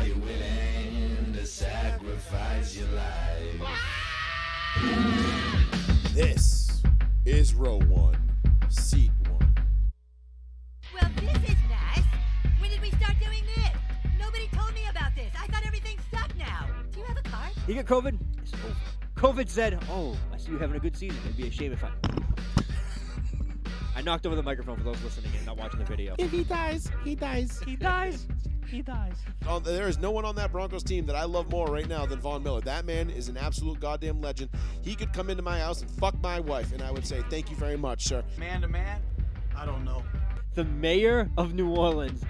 you willing to sacrifice your life? This is row 1, seat 1. Well, this is nice. When did we start doing this? Nobody told me about this. I thought everything sucked now. Do you have a card? You get COVID? It's over. COVID said, oh, I see you having a good season. It'd be a shame if I knocked over the microphone for those listening and not watching the video. If he dies, he dies. He dies. He dies. Oh, there is no one on that Broncos team that I love more right now than Von Miller. That man is an absolute goddamn legend. He could come into my house and fuck my wife, and I would say, thank you very much, sir. Man to man, I don't know. The mayor of New Orleans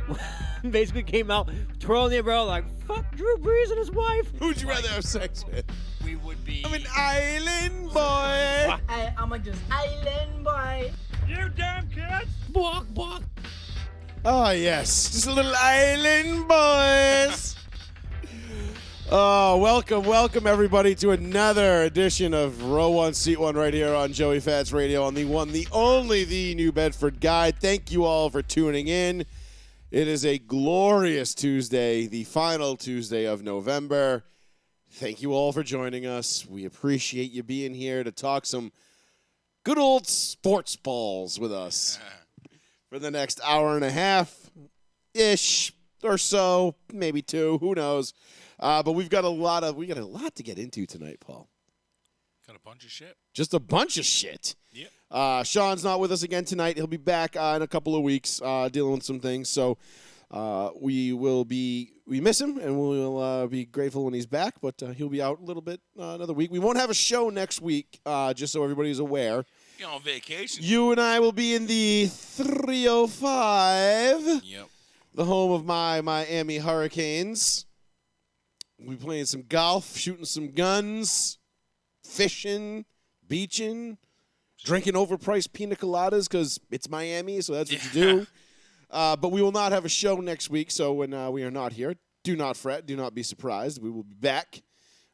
basically came out twirling the umbrella like, fuck Drew Brees and his wife. Who'd you rather have sex with? We would be. I'm an island boy. I'm just island boy. You damn kids. Walk. Oh, yes. Just a little island boys. Oh, welcome, everybody, to another edition of Row 1, Seat 1 right here on Joey Fats Radio on the one, the only, the New Bedford Guide. Thank you all for tuning in. It is a glorious Tuesday, the final Tuesday of November. Thank you all for joining us. We appreciate you being here to talk some good old sports balls with us for the next hour and a half-ish or so, maybe two, who knows. But we got a lot to get into tonight, Paul. Got a bunch of shit. Just a bunch of shit. Yep. Sean's not with us again tonight. He'll be back in a couple of weeks dealing with some things. So we miss him, and we'll be grateful when he's back. But he'll be out a little bit another week. We won't have a show next week, just so everybody's aware. You're on vacation. You and I will be in the 305. Yep. The home of my Miami Hurricanes. We'll be playing some golf, shooting some guns, fishing, beaching, drinking overpriced pina coladas because it's Miami, so that's what you do. But we will not have a show next week, so when we are not here, do not fret, do not be surprised. We will be back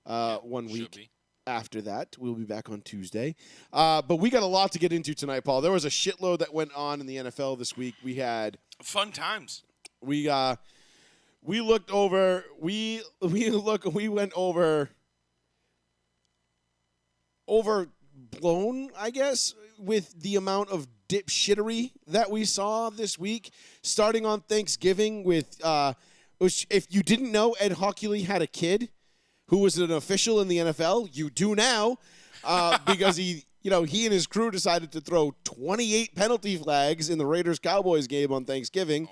1 week after that. We'll be back on Tuesday. But we got a lot to get into tonight, Paul. There was a shitload that went on in the NFL this week. We had fun times. We went over overblown, I guess, with the amount of dipshittery that we saw this week, starting on Thanksgiving with if you didn't know, Ed Hockley had a kid who was an official in the NFL. You do now, because he and his crew decided to throw 28 penalty flags in the Raiders-Cowboys game on Thanksgiving.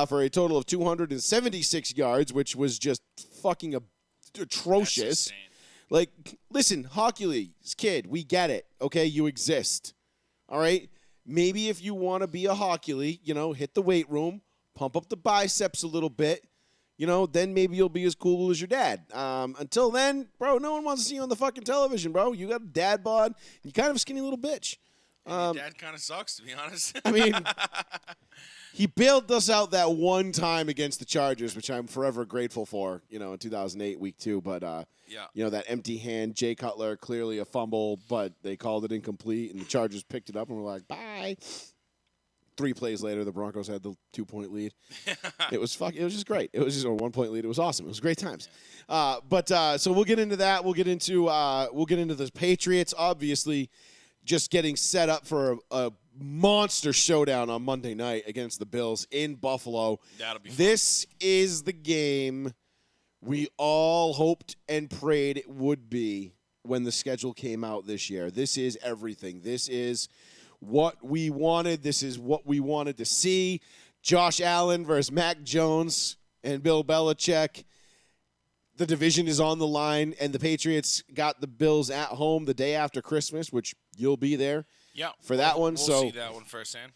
For a total of 276 yards, which was just fucking atrocious. Like, listen, Hockley's kid, we get it, okay? You exist, all right? Maybe if you want to be a Hockley, hit the weight room, pump up the biceps a little bit, then maybe you'll be as cool as your dad. Until then, bro, no one wants to see you on the fucking television, bro. You got a dad bod, and you're kind of a skinny little bitch. Your dad kind of sucks, to be honest. I mean, he bailed us out that one time against the Chargers, which I'm forever grateful for, in 2008, week 2. But, that empty hand, Jay Cutler, clearly a fumble, but they called it incomplete, and the Chargers picked it up and were like, bye. 3 plays later, the Broncos had the 2-point lead. It was just great. It was just a 1-point lead. It was awesome. It was great times. So we'll get into that. We'll get into the Patriots, obviously, just getting set up for a monster showdown on Monday night against the Bills in Buffalo. That'll be fun. This is the game we all hoped and prayed it would be when the schedule came out this year. This is everything. This is what we wanted. This is what we wanted to see. Josh Allen versus Mac Jones and Bill Belichick. The division is on the line, and the Patriots got the Bills at home the day after Christmas, which you'll be there for that one. We'll see that one firsthand.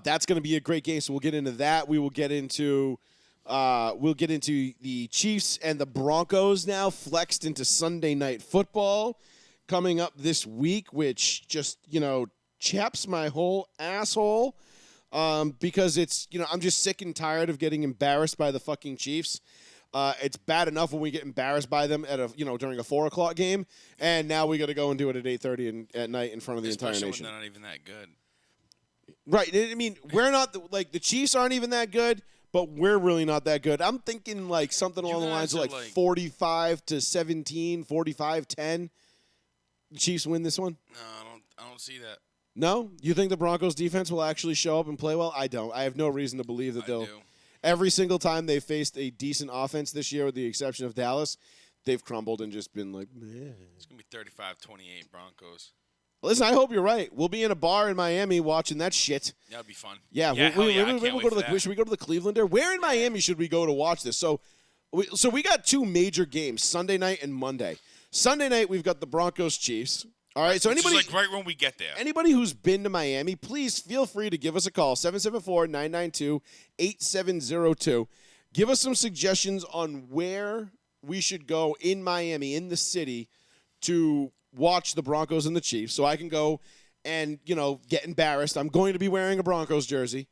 That's going to be a great game, so we'll get into that. We will get into the Chiefs and the Broncos now flexed into Sunday Night Football coming up this week, which just, chaps my whole asshole because it's, I'm just sick and tired of getting embarrassed by the fucking Chiefs. It's bad enough when we get embarrassed by them at during a 4:00 game, and now we got to go and do it at 8:30 at night in front of the entire nation. Especially when they're not even that good. Right. I mean, we're not the Chiefs aren't even that good, but we're really not that good. I'm thinking like something along the lines of guys like are like- 45-17, 45-10. The Chiefs win this one? No, I don't see that. No? You think the Broncos defense will actually show up and play well? I don't. I have no reason to believe that I they'll. do. Every single time they faced a decent offense this year, with the exception of Dallas, they've crumbled and just been like, meh. It's going to be 35-28 Broncos. Listen, I hope you're right. We'll be in a bar in Miami watching that shit. That'd be fun. Yeah, hell yeah, I maybe can't we'll wait go to for the. that. Should we go to the Clevelander? Where in Miami should we go to watch this? So we got two major games: Sunday night and Monday. Sunday night we've got the Broncos Chiefs. All right, so Which is anybody like right when we get there. anybody who's been to Miami, please feel free to give us a call 774-992-8702. Give us some suggestions on where we should go in Miami, in the city, to watch the Broncos and the Chiefs, so I can go and, get embarrassed. I'm going to be wearing a Broncos jersey.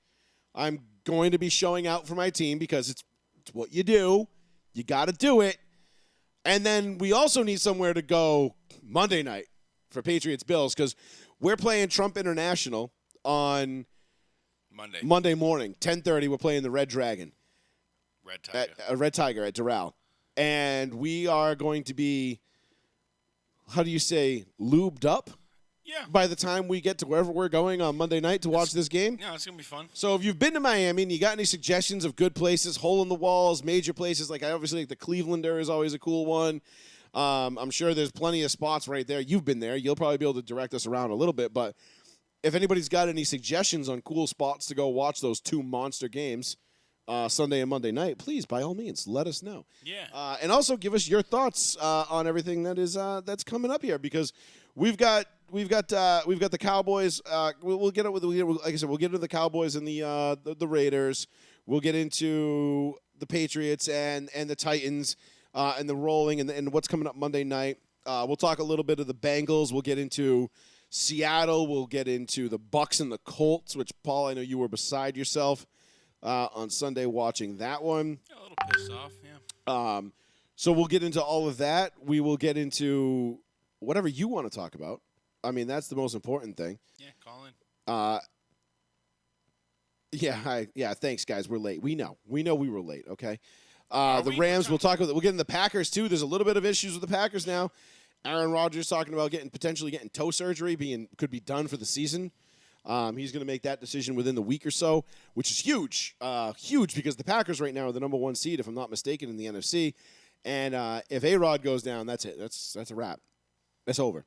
I'm going to be showing out for my team because it's what you do. You got to do it. And then we also need somewhere to go Monday night for Patriots Bills because we're playing Trump International on Monday morning, 10:30. We're playing the Red Dragon. Red Tiger. Red Tiger at Doral. And we are going to be, how do you say, lubed up Yeah. by the time we get to wherever we're going on Monday night to watch this game. Yeah, it's going to be fun. So if you've been to Miami and you got any suggestions of good places, hole in the walls, major places, like I obviously think the Clevelander is always a cool one. I'm sure there's plenty of spots right there. You've been there. You'll probably be able to direct us around a little bit. But if anybody's got any suggestions on cool spots to go watch those two monster games, Sunday and Monday night, please, by all means, let us know. Yeah. And also give us your thoughts on everything that is that's coming up here because we've got the Cowboys. We'll get it with like I said, we'll get into the Cowboys and the Raiders. We'll get into the Patriots and the Titans and the rolling and what's coming up Monday night. We'll talk a little bit of the Bengals. We'll get into Seattle. We'll get into the Bucs and the Colts, which Paul, I know you were beside yourself on Sunday watching that one. Yeah, a little pissed off, yeah. So we'll get into all of that. We will get into whatever you want to talk about. I mean, that's the most important thing. Yeah, call in. Yeah, thanks, guys. We're late. We know we were late, okay? Are The we? Rams, we'll talk about. We'll get into the Packers, too. There's a little bit of issues with the Packers now. Aaron Rodgers talking about potentially getting toe surgery, could be done for the season. He's going to make that decision within the week or so, which is huge. Huge because the Packers right now are the number one seed, if I'm not mistaken, in the NFC. And if A-Rod goes down, that's it. That's a wrap. That's over.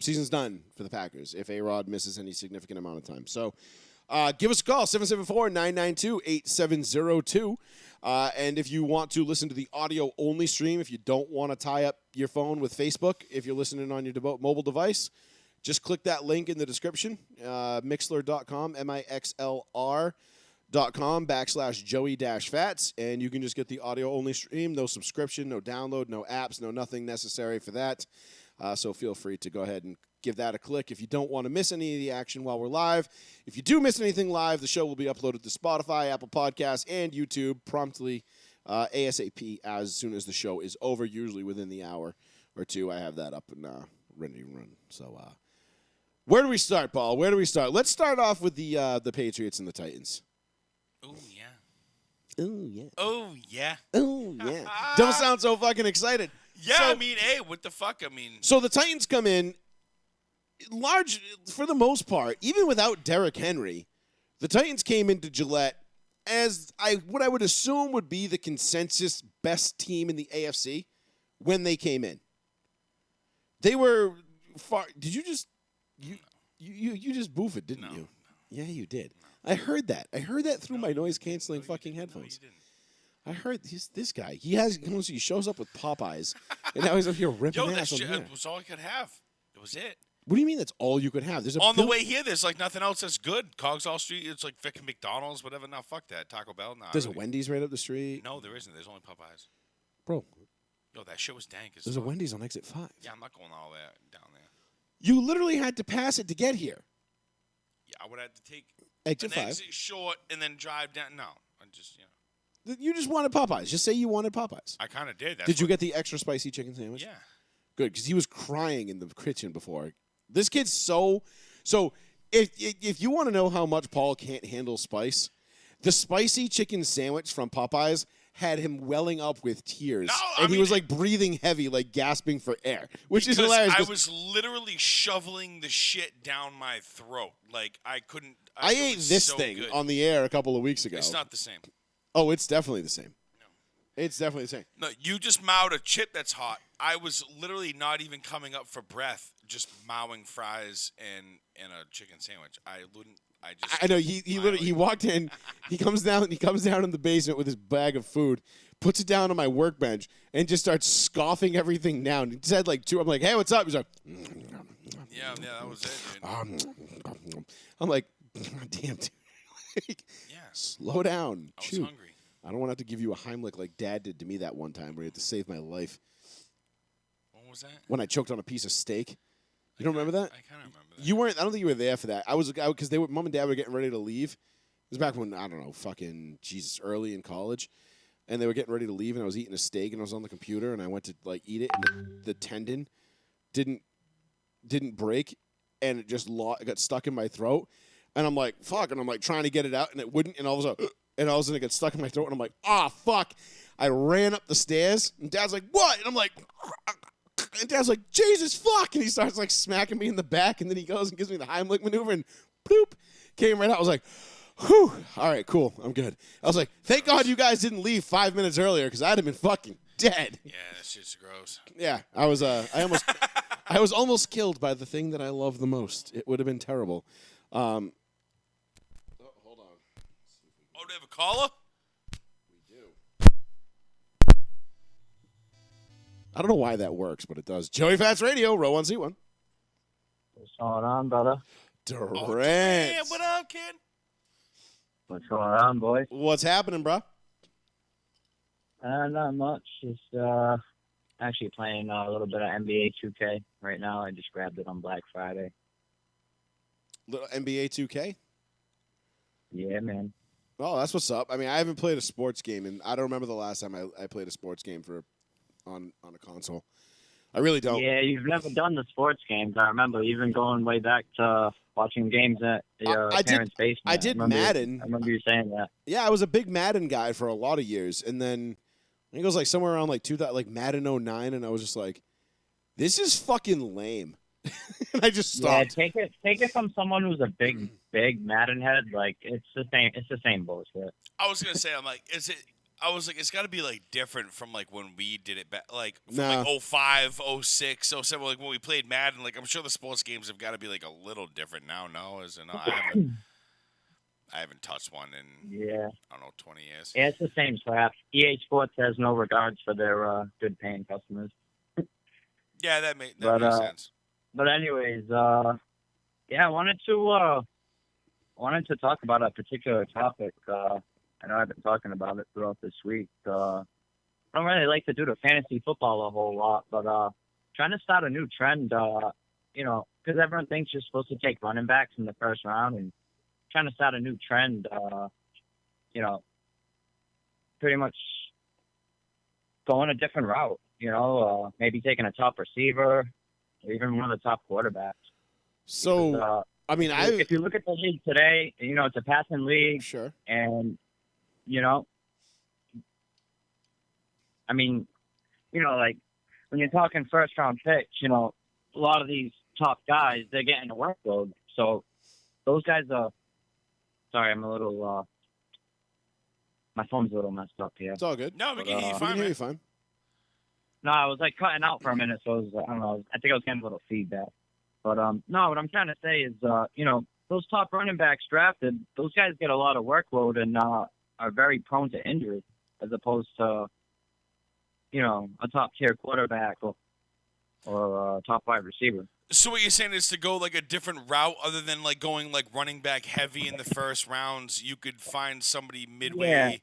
Season's done for the Packers if A-Rod misses any significant amount of time. So give us a call, 774-992-8702. And if you want to listen to the audio-only stream, if you don't want to tie up your phone with Facebook, if you're listening on your mobile device, just click that link in the description, mixlr.com, mixlr.com/Joey-Fats, and you can just get the audio-only stream. No subscription, no download, no apps, no nothing necessary for that. So feel free to go ahead and give that a click if you don't want to miss any of the action while we're live. If you do miss anything live, the show will be uploaded to Spotify, Apple Podcasts, and YouTube promptly ASAP as soon as the show is over, usually within the hour or two. I have that up and ready to run. So where do we start, Paul? Where do we start? Let's start off with the Patriots and the Titans. Oh, yeah. Oh, yeah. Oh, yeah. Oh, yeah. Don't sound so fucking excited. Yeah, So- I mean, hey, what the fuck? I mean, So the Titans come in large, for the most part, even without Derrick Henry, the Titans came into Gillette as what I would assume would be the consensus best team in the AFC when they came in. They were far. Did you just you just boof it, didn't No, you? Yeah, you did. I heard that. I heard that through my noise canceling fucking headphones. No, you didn't. I heard this guy. He shows up with Popeyes, and now he's up here ripping Yo, that ass on shit here. was all I could have. It was it. What do you mean that's all you could have? There's a On the bill- way here, there's like nothing else that's good. Cogsall Street, it's like fucking McDonald's, whatever. No, fuck that. Taco Bell, nah. There's a really. Wendy's right up the street. No, there isn't. There's only Popeyes. Bro, Yo, that shit was dank as there's a fuck. Wendy's on exit 5. Yeah, I'm not going all that down there. You literally had to pass it to get here. Yeah, I would have to take Exit an 5. exit short and then drive down. No, I just, You just wanted Popeyes. Just say you wanted Popeyes. I kind of did. That's Did you what- get the extra spicy chicken sandwich? Yeah. Good, because he was crying in the kitchen before. This kid's so. If you want to know how much Paul can't handle spice, The spicy chicken sandwich from Popeyes had him welling up with tears. No, he was like breathing heavy, like gasping for air, which is hilarious. I was literally shoveling the shit down my throat. Like, I couldn't. I it ate was this so thing good. on the air a couple of weeks ago. It's not the same. Oh, it's definitely the same. No. It's definitely the same. No, you just mowed a chip that's hot. I was literally not even coming up for breath, just mowing fries and a chicken sandwich. I know he walked in, he comes down in the basement with his bag of food, puts it down on my workbench, and just starts scoffing everything down. He said like two. I'm like, hey, what's up? He's like, yeah, that was it, dude. I'm like, God damn, dude. Yeah, Slow down. I was Chew. hungry. I don't want to have to give you a Heimlich like Dad did to me that one time where he had to save my life What was that? when I choked on a piece of steak. You don't remember that? I kind of remember that. You weren't. I don't think you were there for that. I was because Mom and Dad were getting ready to leave. It was back when I don't know, fucking Jesus, early in college, and they were getting ready to leave, and I was eating a steak, and I was on the computer, and I went to like eat it, and the tendon didn't break, and it just it got stuck in my throat, and I'm like fuck, and I'm like trying to get it out, and it wouldn't, and all of a sudden it got stuck in my throat, and I'm like fuck. I ran up the stairs, and Dad's like what, and I'm like. And Dad's like, Jesus, fuck. And he starts, like, smacking me in the back. And then he goes and gives me the Heimlich maneuver. And bloop, came right out. I was like, whew. All right, cool. I'm good. I was like, thank God you guys didn't leave 5 minutes earlier because I'd have been fucking dead. Yeah, that shit's gross. Yeah, I was almost killed by the thing that I love the most. It would have been terrible. Hold on. Oh, they have a caller? I don't know why that works, but it does. Joey Fats Radio, row 1C1. What's going on, brother? Durant. Oh, man, what up, kid? What's going on, boys? What's happening, bro? Not much. Just actually playing a little bit of NBA 2K right now. I just grabbed it on Black Friday. Little NBA 2K? Yeah, man. Oh, that's what's up. I mean, I haven't played a sports game, and I don't remember the last time I played a sports game on a console. I really don't. Yeah, you've never done the sports games. I remember even going way back to watching games at your parents' basement. I did Madden. I remember you saying that. Yeah, I was a big Madden guy for a lot of years, and then I think it was like somewhere around like 2000, like Madden 09, and I was just like, this is fucking lame. And I just stopped. Yeah, take it from someone who's a big Madden head. Like it's the same bullshit. I was gonna say, it's got to be like different from like when we did it back, like from Nah. like 05, 06, 07, like when we played Madden. Like I'm sure the sports games have got to be like a little different now. No, is it not? I haven't touched one in Yeah. I don't know 20 years. Yeah, it's the same crap. EA Sports has no regards for their good paying customers. Yeah, that makes sense. But anyways, yeah, I wanted to talk about a particular topic. I know I've been talking about it throughout this week. I don't really like to do the fantasy football a whole lot, but trying to start a new trend, because everyone thinks you're supposed to take running backs in the first round, and trying to start a new trend, pretty much going a different route, maybe taking a top receiver or even one of the top quarterbacks. So, Because, I mean, if you look at the league today, it's a passing league, sure. and like when you're talking first round picks, a lot of these top guys, they're getting a workload. So those guys are, sorry, I'm a little, my phone's a little messed up here. It's all good. No, we can hear you We fine, can hear man. you fine. No, I was like cutting out for a minute. So I don't know. I think I was getting a little feedback. But no, what I'm trying to say is, those top running backs drafted, those guys get a lot of workload and are very prone to injury as opposed to, a top-tier quarterback or a top 5 receiver. So what you're saying is to go like a different route other than like going like running back heavy in the first rounds. You could find somebody midway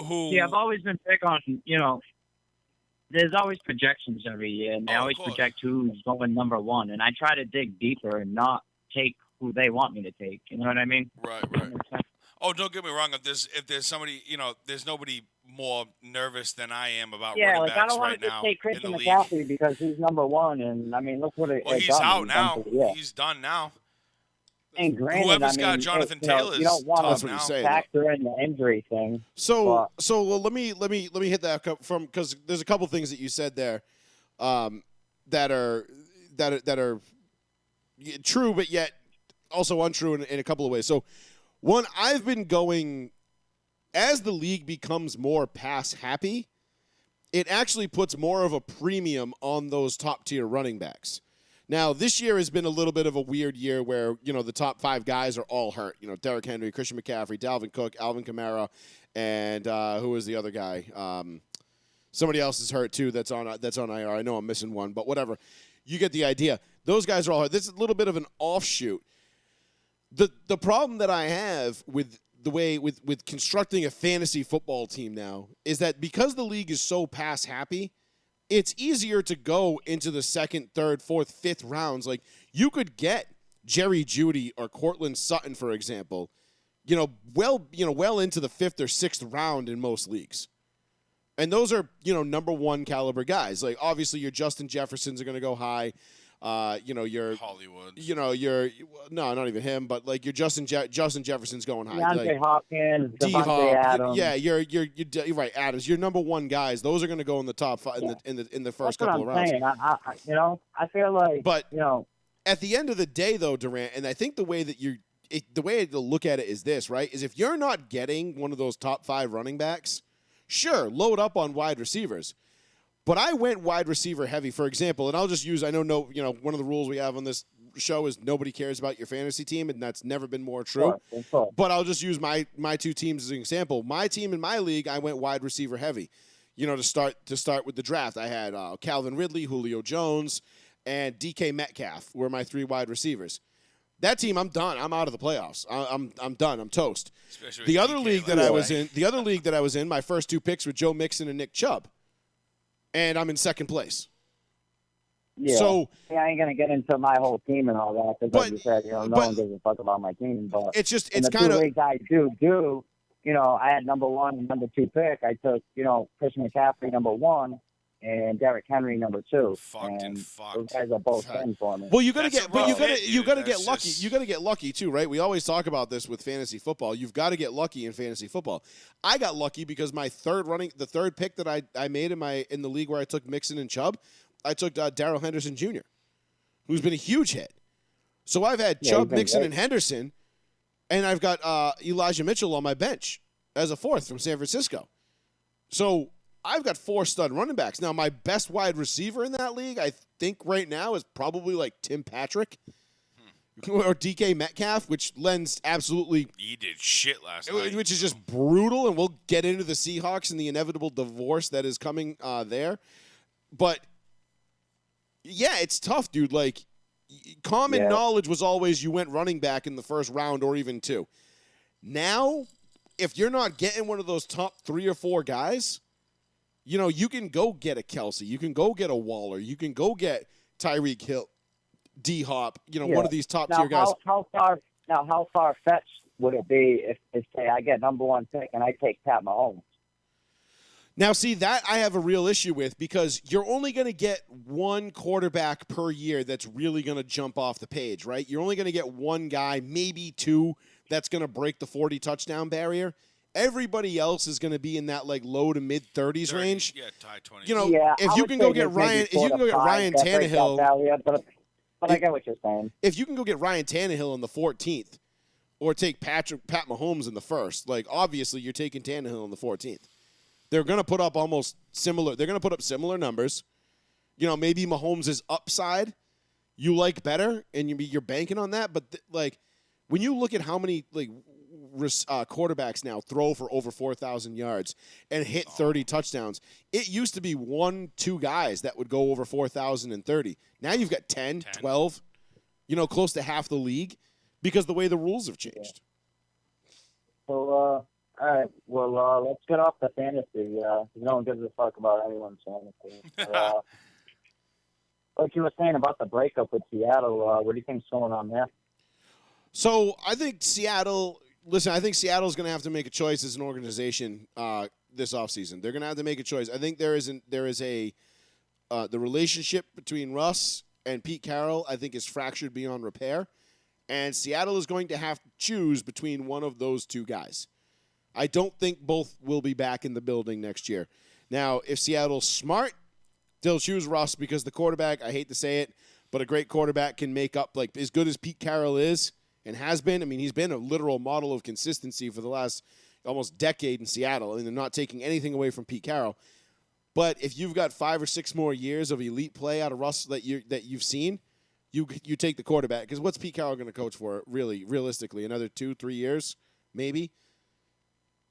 who. Yeah, I've always been big on, there's always projections every year, and they Oh, of always course. project who's going number one. And I try to dig deeper and not take who they want me to take. You know what I mean? Right. Oh, don't get me wrong. If there's somebody, there's nobody more nervous than I am about Yeah, running like I backs don't want right to just now take in Christian the league. McCaffrey because he's number one. And I mean, look what it. Well, it's he's done. out He's done now. for the year. He's done now. And granted, Whoever's I got mean, Jonathan you know, Taylor's you don't want tough what he's now. saying. factor in the injury thing. So well, let me hit that from because there's a couple things that you said there, that are true, but yet also untrue in a couple of ways. So, one, I've been going as the league becomes more pass happy, it actually puts more of a premium on those top tier running backs. Now, this year has been a little bit of a weird year where, the top 5 guys are all hurt. Derrick Henry, Christian McCaffrey, Dalvin Cook, Alvin Kamara, and who was the other guy? Somebody else is hurt too that's on IR. I know I'm missing one, but whatever. You get the idea. Those guys are all hurt. This is a little bit of an offshoot. The problem that I have with the way with constructing a fantasy football team now is that because the league is so pass happy, it's easier to go into the second, third, fourth, fifth rounds. Like, you could get Jerry Jeudy or Cortland Sutton, for example, well into the fifth or sixth round in most leagues. And those are, number one caliber guys. Like, obviously your Justin Jeffersons are going to go high. Your Hollywood. Your no, not even him, but like your Justin Jefferson's going high. DeAndre like, Hopkins, D-Hop, Devontae Adams. yeah, you're right, Adams. Your number one guys. Those are going to go in the top 5 in the first That's couple of what rounds. I'm saying. I feel like, But at the end of the day, though, Durant, and I think the way to look at it is this, right? Is if you're not getting one of those top 5 running backs, sure, load up on wide receivers. But I went wide receiver heavy, for example, and I'll just use, one of the rules we have on this show is nobody cares about your fantasy team, and that's never been more true. Sure. But I'll just use my 2 teams as an example. My team in my league, I went wide receiver heavy. To start with the draft, I had Calvin Ridley, Julio Jones, and DK Metcalf were my 3 wide receivers. That team, I'm done. I'm out of the playoffs. I'm done. I'm toast. The other league that I was in, my first 2 picks were Joe Mixon and Nick Chubb. And I'm in second place. Yeah. So I ain't gonna get into my whole team and all that because, like you said, no one gives a fuck about my team. But it's the kind of leagues I do. I had number 1 and number 2 pick. I took Christian McCaffrey number 1 and Derrick Henry number 2. Those guys are both in for me. Well, you gotta get lucky. Just... You gotta get lucky too, right? We always talk about this with fantasy football. You've got to get lucky in fantasy football. I got lucky because the third pick that I made in the league where I took Mixon and Chubb, I took Darrell Henderson Jr., who's been a huge hit. So I've had Chubb, Mixon, and Henderson, and I've got Elijah Mitchell on my bench as a 4th from San Francisco. So I've got 4 stud running backs. Now, my best wide receiver in that league, I think right now, is probably like Tim Patrick or DK Metcalf, which lends absolutely... He did shit last night. Which is just brutal, and we'll get into the Seahawks and the inevitable divorce that is coming there. But, yeah, it's tough, dude. Like, common knowledge was always you went running back in the first round or even 2. Now, if you're not getting one of those top 3 or 4 guys... you can go get a Kelsey. You can go get a Waller. You can go get Tyreek Hill, D-Hop, one of these top-tier guys. How far-fetched would it be if, say, I get number 1 pick and I take Pat Mahomes? Now, see, that I have a real issue with because you're only going to get 1 quarterback per year that's really going to jump off the page, right? You're only going to get 1 guy, maybe 2, that's going to break the 40-touchdown barrier. Everybody else is going to be in that like low to mid 30s range. Yeah, tie 20. If you can go get Ryan Tannehill, but I get what you're saying. If you can go get Ryan Tannehill in the 14th, or take Pat Mahomes in the 1st, like obviously you're taking Tannehill in the 14th. They're going to put up similar numbers. Maybe Mahomes' upside you like better, and you're banking on that. But when you look at how many quarterbacks now throw for over 4,000 yards and hit 30 touchdowns. It used to be 1-2 guys that would go over 4,000 and 30. Now you've got 10, 12, close to half the league because the way the rules have changed. So, all right. Well, let's get off the fantasy. No one gives a fuck about anyone's fantasy. Like you were saying about the breakup with Seattle, what do you think's going on there? So I think Seattle's going to have to make a choice as an organization this offseason. They're going to have to make a choice. I think the relationship between Russ and Pete Carroll, I think, is fractured beyond repair. And Seattle is going to have to choose between one of those two guys. I don't think both will be back in the building next year. Now, if Seattle's smart, they'll choose Russ because the quarterback, I hate to say it, but a great quarterback can make up, like, as good as Pete Carroll is and has been. I mean, he's been a literal model of consistency for the last almost decade in Seattle, and they're not taking anything away from Pete Carroll. But if you've got 5 or 6 more years of elite play out of Russ that you've seen, you take the quarterback. Because what's Pete Carroll going to coach for, really, realistically? Another 2-3 years, maybe?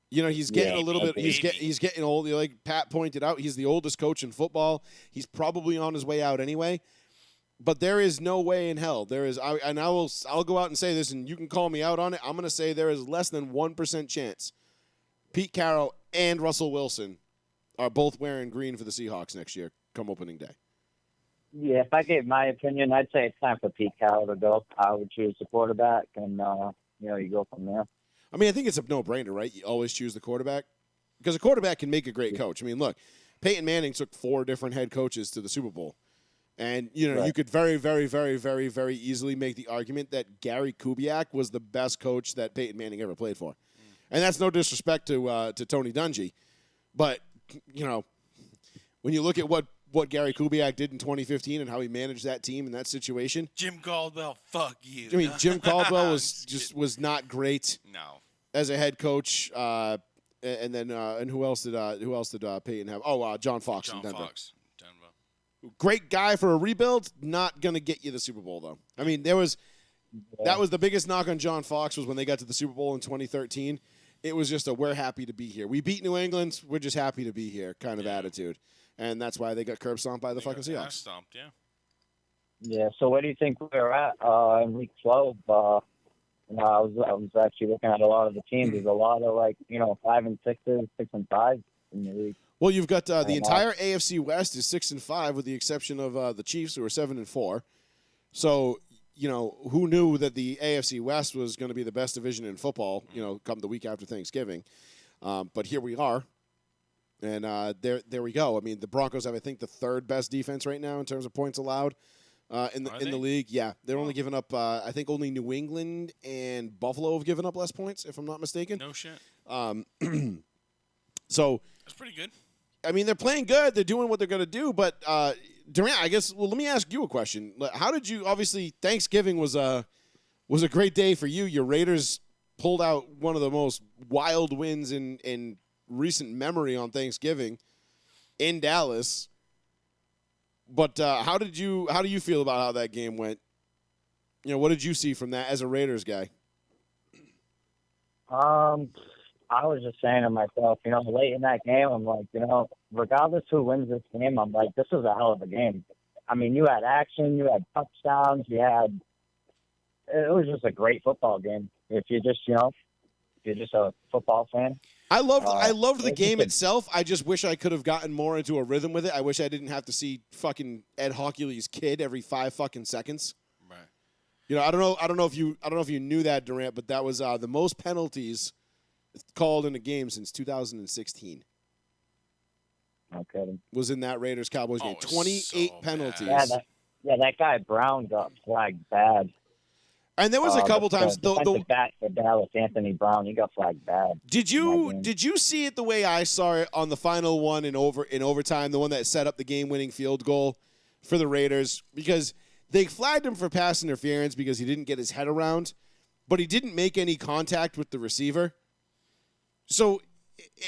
You know, he's getting a little bit. He's getting old. Like Pat pointed out, he's the oldest coach in football. He's probably on his way out anyway. But there is no way in hell. I'll go out and say this, and you can call me out on it. I'm going to say there is less than 1% chance Pete Carroll and Russell Wilson are both wearing green for the Seahawks next year, come opening day. Yeah, if I gave my opinion, I'd say it's time for Pete Carroll to go. I would choose the quarterback, and you go from there. I mean, I think it's a no-brainer, right? You always choose the quarterback because a quarterback can make a great coach. I mean, look, Peyton Manning took 4 different head coaches to the Super Bowl. And, you could very, very, very, very, very easily make the argument that Gary Kubiak was the best coach that Peyton Manning ever played for. And that's no disrespect to Tony Dungy. But, when you look at what Gary Kubiak did in 2015 and how he managed that team in that situation. Jim Caldwell, fuck you. I mean, Jim Caldwell was not great as a head coach. And who else did Peyton have? Oh, John Fox in Denver. Great guy for a rebuild, not going to get you the Super Bowl, though. I mean, that was the biggest knock on John Fox was when they got to the Super Bowl in 2013. It was just we're happy to be here. We beat New England. We're just happy to be here kind of attitude. And that's why they got curb stomped by the fucking Seahawks. Stomped, yeah. Yeah, so where do you think we're at in Week 12? I was actually looking at a lot of the teams. There's a lot of 5 and 6s, 6 and 5 in the league. Well, you've got the entire AFC West is 6-5, with the exception of the Chiefs, who are 7-4. So, who knew that the AFC West was going to be the best division in football? Come the week after Thanksgiving, but here we are, and there we go. I mean, the Broncos have, I think, the 3rd best defense right now in terms of points allowed in the league. Yeah, they're only giving up. I think only New England and Buffalo have given up less points, if I'm not mistaken. No shit. So that's pretty good. I mean, they're playing good. They're doing what they're going to do. But, Durant, I guess, let me ask you a question. How did you – obviously, Thanksgiving was a great day for you. Your Raiders pulled out one of the most wild wins in recent memory on Thanksgiving in Dallas. But how do you feel about how that game went? What did you see from that as a Raiders guy? I was just saying to myself, late in that game, I'm like, regardless who wins this game, I'm like, this was a hell of a game. I mean, you had action, you had touchdowns, it was just a great football game. If you're just, you're just a football fan. I loved the game itself. I just wish I could have gotten more into a rhythm with it. I wish I didn't have to see fucking Ed Hockley's kid every 5 fucking seconds. Right. I don't know if you knew that, Durant, but that was the most penalties called in a game since 2016. Okay. Was in that Raiders-Cowboys game. 28 penalties. That guy Brown got flagged bad. And there was a couple times the back for Dallas, Anthony Brown, he got flagged bad. Did you see it the way I saw it on the final one in overtime, the one that set up the game-winning field goal for the Raiders? Because they flagged him for pass interference because he didn't get his head around, but he didn't make any contact with the receiver. So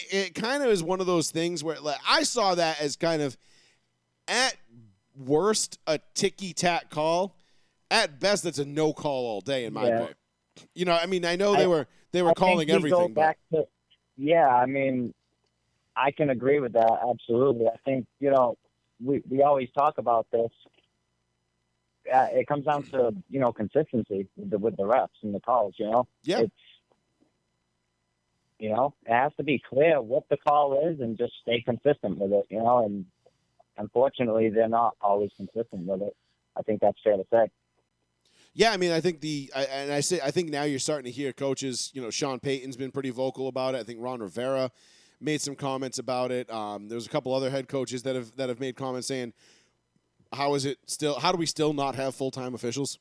it kind of is one of those things where I saw that as kind of, at worst, a ticky-tack call. At best, that's a no call all day in my book. I mean, I know they were calling everything. I mean, I can agree with that, absolutely. I think, we always talk about this. It comes down to, consistency with the refs and the calls, Yeah. It has to be clear what the call is and just stay consistent with it, and unfortunately they're not always consistent with it. I think that's fair to say. Yeah, I mean, I think I think now you're starting to hear coaches, Sean Payton's been pretty vocal about it. I think Ron Rivera made some comments about it. There's a couple other head coaches that have made comments saying, how do we still not have full-time officials?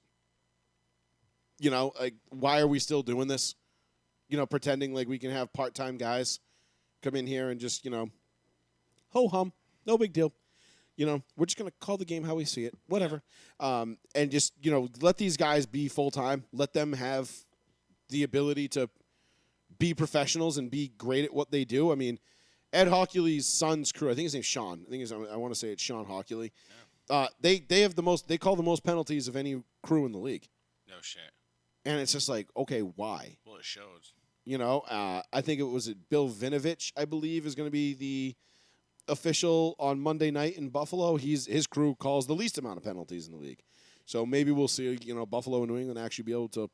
You know, like, why are we still doing this? You know, pretending like we can have part-time guys come in here and just, you know, ho-hum, no big deal. You know, we're just going to call the game how we see it, whatever. And just, you know, let these guys be full-time. Let them have the ability to be professionals and be great at what they do. I mean, Ed Hockley's son's crew, I think his name's Sean. I want to say it's Sean Hockley. Yeah. They have the most, they call the most penalties of any crew in the league. No shit. And it's just like, okay, why? Well, it shows. You know, I think it was Bill Vinovich, I believe, is going to be the official on Monday night in Buffalo. His crew calls the least amount of penalties in the league. So maybe we'll see, you know, Buffalo and New England actually be able to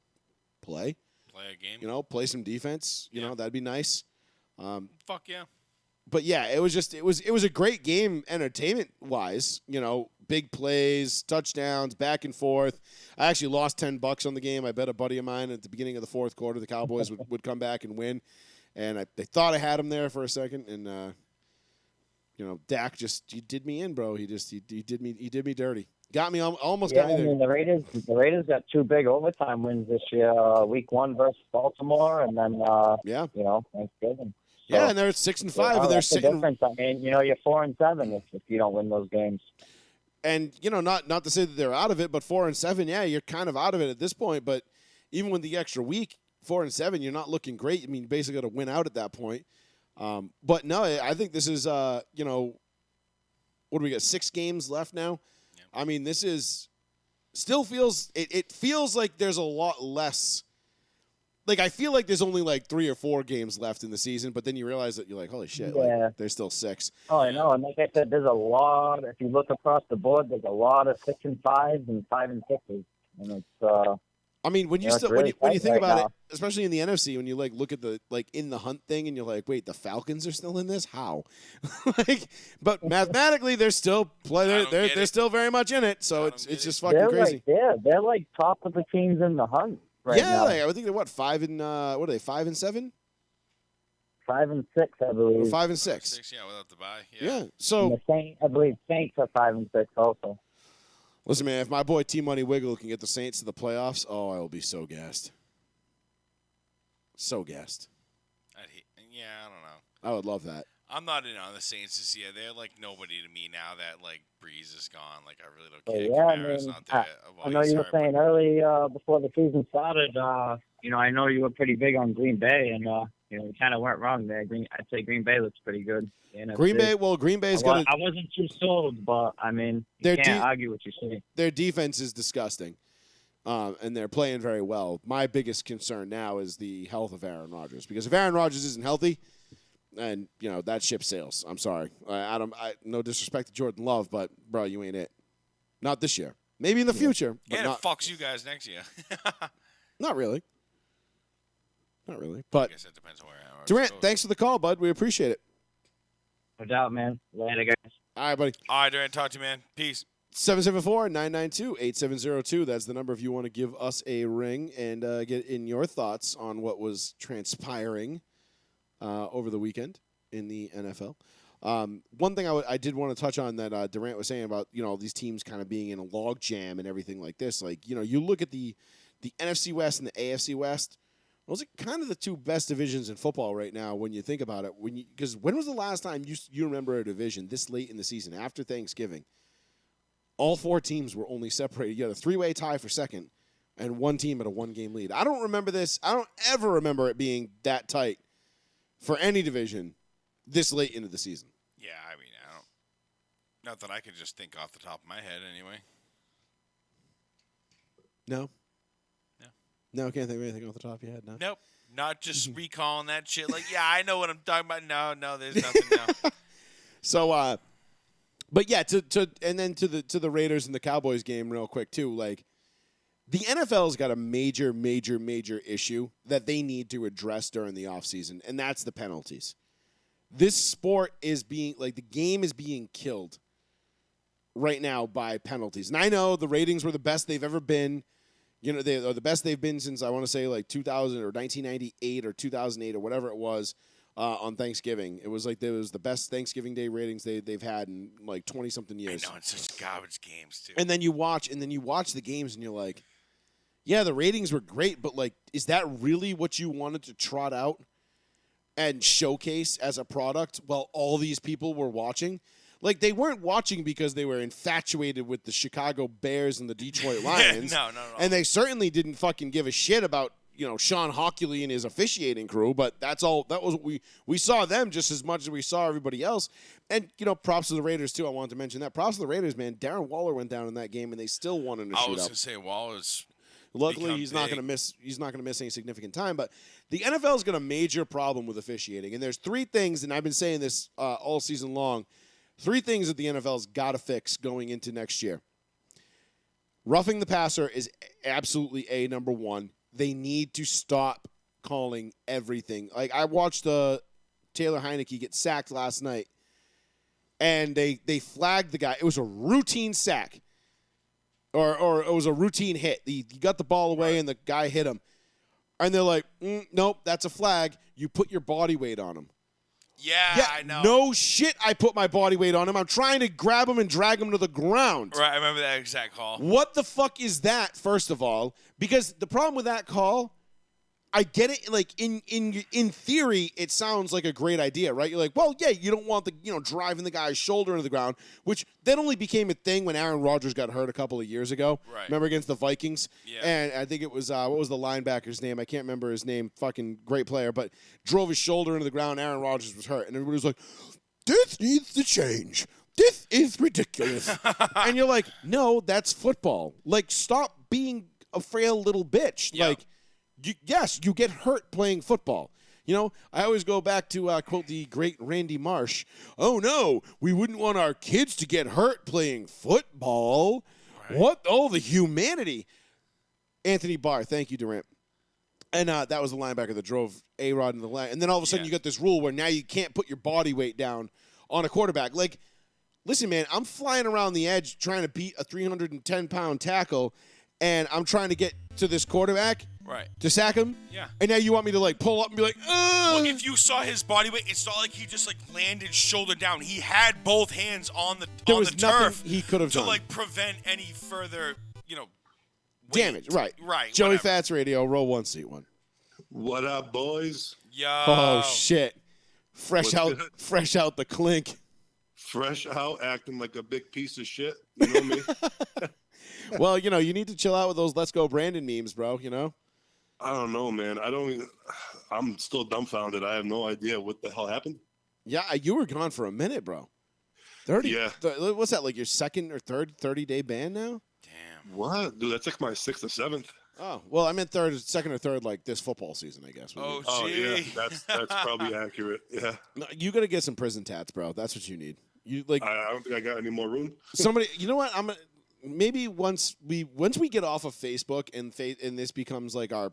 play a game. You know, play some defense. You know, that'd be nice. Fuck yeah. But yeah, it was a great game entertainment wise. You know, big plays, touchdowns, back and forth. I actually lost $10 on the game. I bet a buddy of mine at the beginning of the fourth quarter the Cowboys would come back and win, and they thought I had him there for a second, and you know, Dak you did me in, bro. He did me dirty. Got me almost got me there. I mean, the Raiders got 2 big overtime wins this year. Week 1 versus Baltimore, and then you know, Thanksgiving. So, yeah, and they're at 6-5, and they're sitting. Difference. I mean, you know, you're 4-7 if you don't win those games. And you know, not to say that they're out of it, but 4-7, yeah, you're kind of out of it at this point. But even with the extra week, 4-7, you're not looking great. I mean, you basically got to win out at that point. But no, I think this is you know, what do we got? 6 games left now. Yeah. I mean, this is still feels it feels like there's a lot less. Like, I feel like there's only like 3 or 4 games left in the season, but then you realize that you're like, holy shit, like, there's still 6. Oh, I know. And like I said, there's a lot. If you look across the board, there's a lot of 6-5s and 5-6s, and it's. I mean, when you know, still really when you think right about now. it, especially in the NFC, when you like look at the like in the hunt thing, and you're like, wait, the Falcons are still in this? How? Like, but mathematically, they're still they're still very much in it. So it's just fucking crazy. They're like top of the teams in the hunt. Right now. Like, I would think they're 5 and what are they? 5-7? 5-6, I believe. 5-6. 6, yeah, without the bye. Yeah. So And the Saints, I believe Saints are 5-6 also. listen, man, if my boy T Money Wiggle can get the Saints to the playoffs, oh, I will be so gassed. So gassed. I don't know. I would love that. I'm not in on the Saints this year. They're like nobody to me now that like Breeze is gone. Like I really don't care. Yeah, Kamara's I mean, not there. I know you were saying early before the season started. You know, I know you were pretty big on Green Bay, and you know, you kind of weren't wrong there. I'd say Green Bay looks pretty good. Green Bay's got. I wasn't too sold, but I mean, you can't argue what you say. Their defense is disgusting, and they're playing very well. My biggest concern now is the health of Aaron Rodgers, because if Aaron Rodgers isn't healthy, and you know that ship sails. I'm sorry, Adam. No disrespect to Jordan Love, but bro, you ain't it. Not this year. Maybe in the future. But and it fucks you guys next year. Not really. Not really. But I guess that depends on where Aaron Rodgers Durant, goes. thanks for the call, bud. We appreciate it. No doubt, man. Later, guys. All right, buddy. All right, Durant. Talk to you, man. Peace. 774-992-8702. That's the number if you want to give us a ring and get in your thoughts on what was transpiring over the weekend in the NFL. One thing I did want to touch on that Durant was saying about, you know, these teams kind of being in a log jam and everything like this. Like, you know, you look at the NFC West and the AFC West. Those are kind of the 2 best divisions in football right now when you think about it. Because when was the last time you remember a division this late in the season after Thanksgiving? All 4 teams were only separated. You had a 3-way tie for second and 1 team at a 1-game lead. I don't remember this. I don't ever remember it being that tight for any division this late into the season. Yeah, I mean, not that I could just think off the top of my head anyway. No? No, I can't think of anything off the top of your head. No. Nope. Not just recalling that shit. Like, yeah, I know what I'm talking about. No, there's nothing. No. So, but yeah, to the Raiders and the Cowboys game real quick too. Like, the NFL's got a major issue that they need to address during the offseason, and that's the penalties. This sport is the game is being killed right now by penalties. And I know the ratings were the best they've ever been. You know, they are the best they've been since, I want to say, like 2000 or 1998 or 2008 or whatever it was on Thanksgiving. It was the best Thanksgiving Day ratings they've had in like 20-something years. I know, it's such garbage games, too. And then you watch the games and you're like, Yeah, the ratings were great, but like, is that really what you wanted to trot out and showcase as a product while all these people were watching? Like, they weren't watching because they were infatuated with the Chicago Bears and the Detroit Lions. No. And they certainly didn't fucking give a shit about, Sean Hockley and his officiating crew, but that was what we saw them just as much as we saw everybody else. And, props to the Raiders, too. I wanted to mention that. Props to the Raiders, man. Darren Waller went down in that game, and they still won in a shootout. I was going to say Waller's Luckily, he's not going to miss. He's not going to miss any significant time. But the NFL's got a major problem with officiating, and there's three things, and I've been saying this all season long. Three things that the NFL's got to fix going into next year. Roughing the passer is absolutely number one. They need to stop calling everything. Like, I watched Taylor Heineke get sacked last night, and they flagged the guy. It was a routine sack. Or it was a routine hit. He got the ball away, and the guy hit him. And they're like, nope, that's a flag. You put your body weight on him. Yeah, I know. No shit, I put my body weight on him. I'm trying to grab him and drag him to the ground. Right, I remember that exact call. What the fuck is that, first of all? Because the problem with that call, I get it. Like, in theory, it sounds like a great idea, right? You're like, well, yeah, you don't want the, driving the guy's shoulder into the ground, which that only became a thing when Aaron Rodgers got hurt a couple of years ago. Right. Remember against the Vikings? Yeah. And I think it was, what was the linebacker's name? I can't remember his name. Fucking great player, but drove his shoulder into the ground. Aaron Rodgers was hurt. And everybody was like, this needs to change. This is ridiculous. And you're like, no, that's football. Like, stop being a frail little bitch. Yeah. Like, yes, you get hurt playing football. I always go back to quote the great Randy Marsh. Oh, no, we wouldn't want our kids to get hurt playing football. Right. What? Oh, the humanity. Anthony Barr. Thank you, Durant. And that was the linebacker that drove A-Rod into the line. And then all of a sudden you got this rule where now you can't put your body weight down on a quarterback. Like, listen, man, I'm flying around the edge trying to beat a 310-pound tackle, and I'm trying to get to this quarterback. Right. To sack him? Yeah. And now you want me to, like, pull up and be like, ugh. Well, if you saw his body weight, it's not like he just, like, landed shoulder down. He had both hands on the turf he could have done to, like, prevent any further, weight. Damage. Right. Right. Joey whatever. Fats Radio, row one, seat one. What up, boys? Yo. Oh, shit. What's good? Fresh out the clink. Fresh out, acting like a big piece of shit. You know me? Well, you need to chill out with those Let's Go Brandon memes, bro, I don't know, man. I'm still dumbfounded. I have no idea what the hell happened. Yeah, you were gone for a minute, bro. 30? Yeah. What's that, like your second or third 30-day ban now? Damn. What? Dude, that's like my 6th or 7th. Oh, well, I meant second or third, like this football season, I guess. Oh, Oh, yeah. gee. That's probably accurate. Yeah. No, you got to get some prison tats, bro. That's what you need. You like I don't think I got any more room. somebody. You know what? Maybe once we get off of Facebook and this becomes like our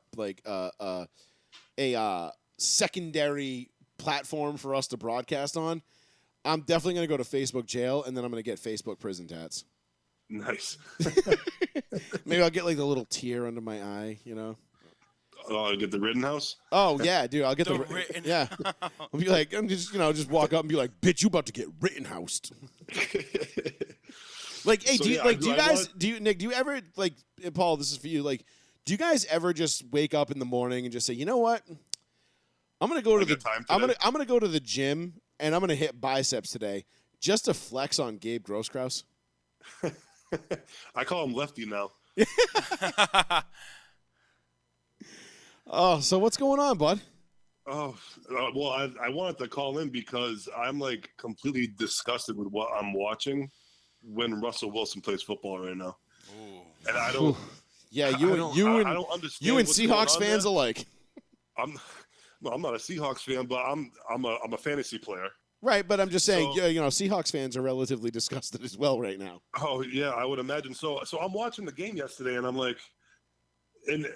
a secondary platform for us to broadcast on. I'm definitely gonna go to Facebook jail, and then I'm gonna get Facebook prison tats. Nice. Maybe I'll get like the little tear under my eye, Oh, I get the Rittenhouse? Oh yeah, dude, I'll get The the written yeah. I'll be like, I'm just walk up and be like, bitch, you about to get Rittenhoused. Like, hey, So, do you yeah, like? do Do you I guys? want- Do you Nick? Do you ever like? Paul, this is for you. Like, do you guys ever just wake up in the morning and just say, you know what? I'm gonna go to I got time I'm today. gonna go to the gym and I'm gonna hit biceps today just to flex on Gabe Groskraus. I call him Lefty now. Oh, so what's going on, bud? Oh, well, I wanted to call in because I'm like completely disgusted with what I'm watching when Russell Wilson plays football right now. Ooh. And I don't. Yeah, I don't understand. you and what's going Seahawks on fans there. alike. I'm not a Seahawks fan, but I'm a fantasy player. Right, but I'm just saying, So- Seahawks fans are relatively disgusted as well right now. Oh yeah, I would imagine so. So I'm watching the game yesterday, and I'm like, and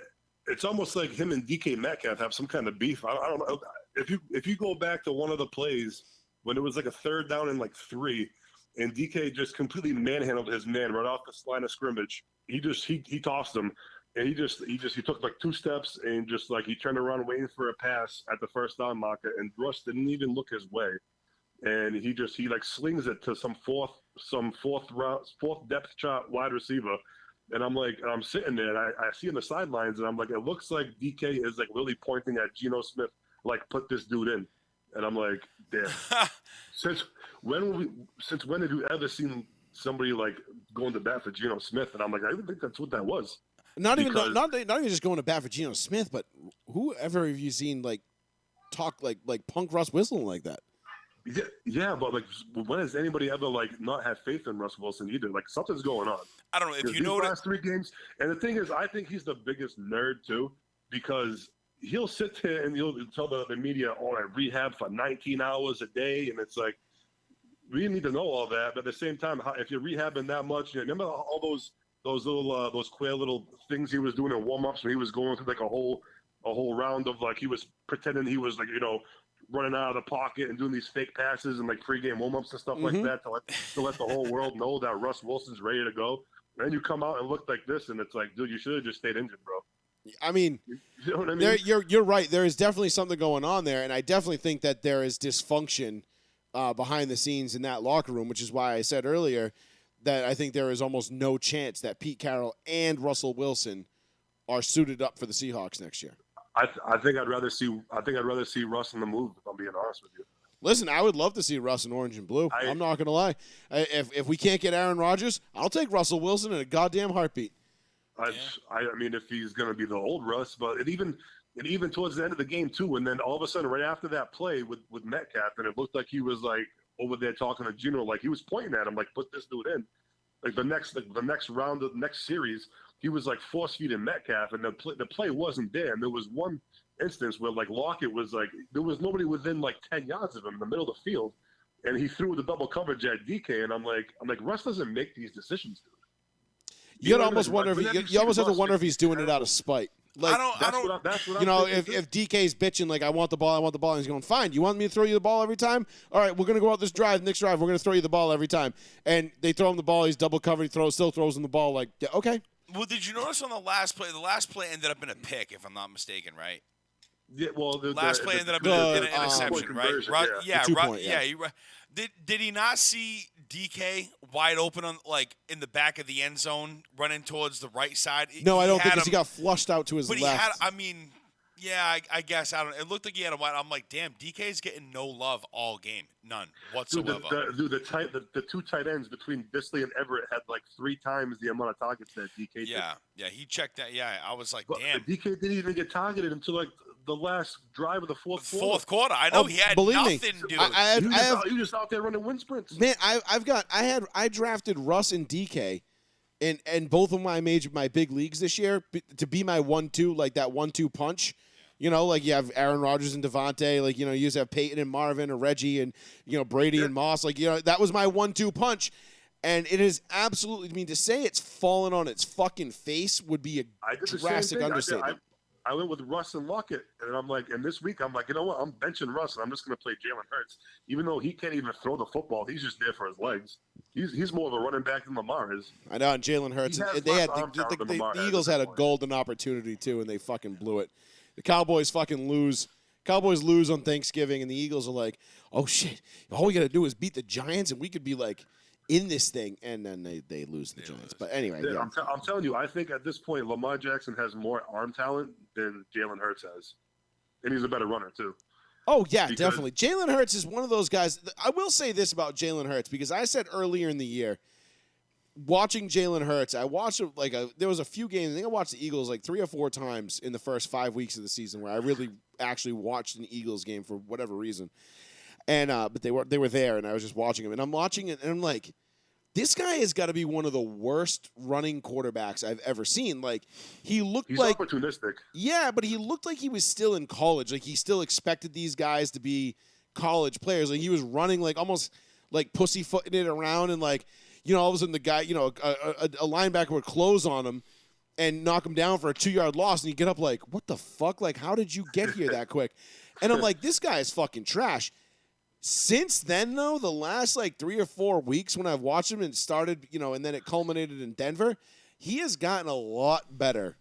it's almost like him and DK Metcalf have some kind of beef. I don't know if you go back to one of the plays when it was like a 3rd down and like 3, and DK just completely manhandled his man right off the line of scrimmage. He tossed him, and he took like 2 steps and just like he turned around waiting for a pass at the 1st down marker, and Russ didn't even look his way. And he like slings it to some fourth depth shot wide receiver, And I'm like, I'm sitting there, and I see in the sidelines, and I'm like, it looks like DK is like literally pointing at Geno Smith, like, put this dude in. And I'm like, damn. Since when have you ever seen somebody like going to bat for Geno Smith? And I'm like, I don't think that's what that was. Not even just going to bat for Geno Smith, but whoever have you seen like talk like punk Russ whistling like that? Yeah, but like, when has anybody ever like not had faith in Russ Wilson either? Like, something's going on. I don't know if you know these last 3 games. And the thing is, I think he's the biggest nerd too, because he'll sit there and he'll tell the media, "Oh, I rehab for 19 hours a day," and it's like, we need to know all that. But at the same time, if you're rehabbing that much, remember all those little those queer little things he was doing in warm-ups when he was going through like a whole round of like, he was pretending he was like, running out of the pocket and doing these fake passes and like pregame warm-ups and stuff like that to let the whole world know that Russ Wilson's ready to go. And then you come out and look like this, and it's like, dude, you should have just stayed injured, bro. I mean, you know what I mean? You're right. There is definitely something going on there, and I definitely think that there is dysfunction behind the scenes in that locker room, which is why I said earlier that I think there is almost no chance that Pete Carroll and Russell Wilson are suited up for the Seahawks next year. I think I'd rather see Russ in the move, if I'm being honest with you. Listen, I would love to see Russ in orange and blue. I'm not going to lie. If we can't get Aaron Rodgers, I'll take Russell Wilson in a goddamn heartbeat. I mean, if he's going to be the old Russ, but it even towards the end of the game too, and then all of a sudden, right after that play with Metcalf, and it looked like he was like over there talking to Geno, like he was pointing at him, like, put this dude in. Like the next round of the next series, he was like force feeding Metcalf, and the play wasn't there. And there was one instance where like Lockett was like, there was nobody within like 10 yards of him in the middle of the field, and he threw the double coverage at DK, and I'm like, Russ doesn't make these decisions, dude. You'd almost wonder if you almost have to wonder if he's doing it out of spite. Like, that's what if DK's bitching like, I want the ball, and he's going, fine, you want me to throw you the ball every time? All right, we're going to go out this drive, next drive, we're going to throw you the ball every time. And they throw him the ball, he's double covered, still throws him the ball, like, yeah, okay. Well, did you notice on the last play ended up in a pick, if I'm not mistaken, right? Yeah, well, the last play ended up in an interception, right? Yeah. Did he not see DK wide open on in the back of the end zone, running towards the right side? No, I don't think because he got flushed out to his left. But he had, I guess I don't. It looked like he had a wide. I'm like, damn, DK's getting no love all game, none whatsoever. The two tight ends between Bisley and Everett had like 3 times the amount of targets that DK did. Yeah, he checked that. Yeah, I was like, but damn. DK didn't even get targeted until like the last drive of the fourth quarter. Fourth quarter. I know he had nothing, dude. You just out there running wind sprints. Man, I drafted Russ and DK in both of my big leagues this year to be my 1-2, like that 1-2 punch. Like you have Aaron Rodgers and Devontae, like, you used to have Peyton and Marvin or Reggie and, Brady and Moss. Like, that was my 1-2 punch. And it is absolutely, to say it's fallen on its fucking face would be a drastic understatement. I went with Russ and Lockett, and I'm like, and this week I'm like, you know what? I'm benching Russ, and I'm just going to play Jalen Hurts, even though he can't even throw the football. He's just there for his legs. He's more of a running back than Lamar is. I know, and Jalen Hurts. The Eagles had a golden opportunity too, and they fucking blew it. The Cowboys fucking lose. Cowboys lose on Thanksgiving, and the Eagles are like, oh shit, all we got to do is beat the Giants, and we could be like in this thing, and then they lose the Giants. But anyway, yeah. I'm telling you, I think at this point, Lamar Jackson has more arm talent than Jalen Hurts has. And he's a better runner, too. Oh, yeah, definitely. Jalen Hurts is one of those guys. I will say this about Jalen Hurts, because I said earlier in the year, watching Jalen Hurts, I watched there was a few games. I think I watched the Eagles like 3 or 4 times in the first 5 weeks of the season where I really actually watched an Eagles game for whatever reason. And but they were there, and I was just watching him. And I'm watching it, and I'm like, this guy has got to be one of the worst running quarterbacks I've ever seen. Like, he's opportunistic. Yeah, but he looked like he was still in college. Like, he still expected these guys to be college players. Like, he was running like almost like pussyfooting it around, and like, all of a sudden the guy, a linebacker would close on him and knock him down for a 2-yard loss, and you get up like, what the fuck? Like, how did you get here that quick? And I'm like, this guy is fucking trash. Since then, though, the last like 3 or 4 weeks when I've watched him and started, and then it culminated in Denver, he has gotten a lot better.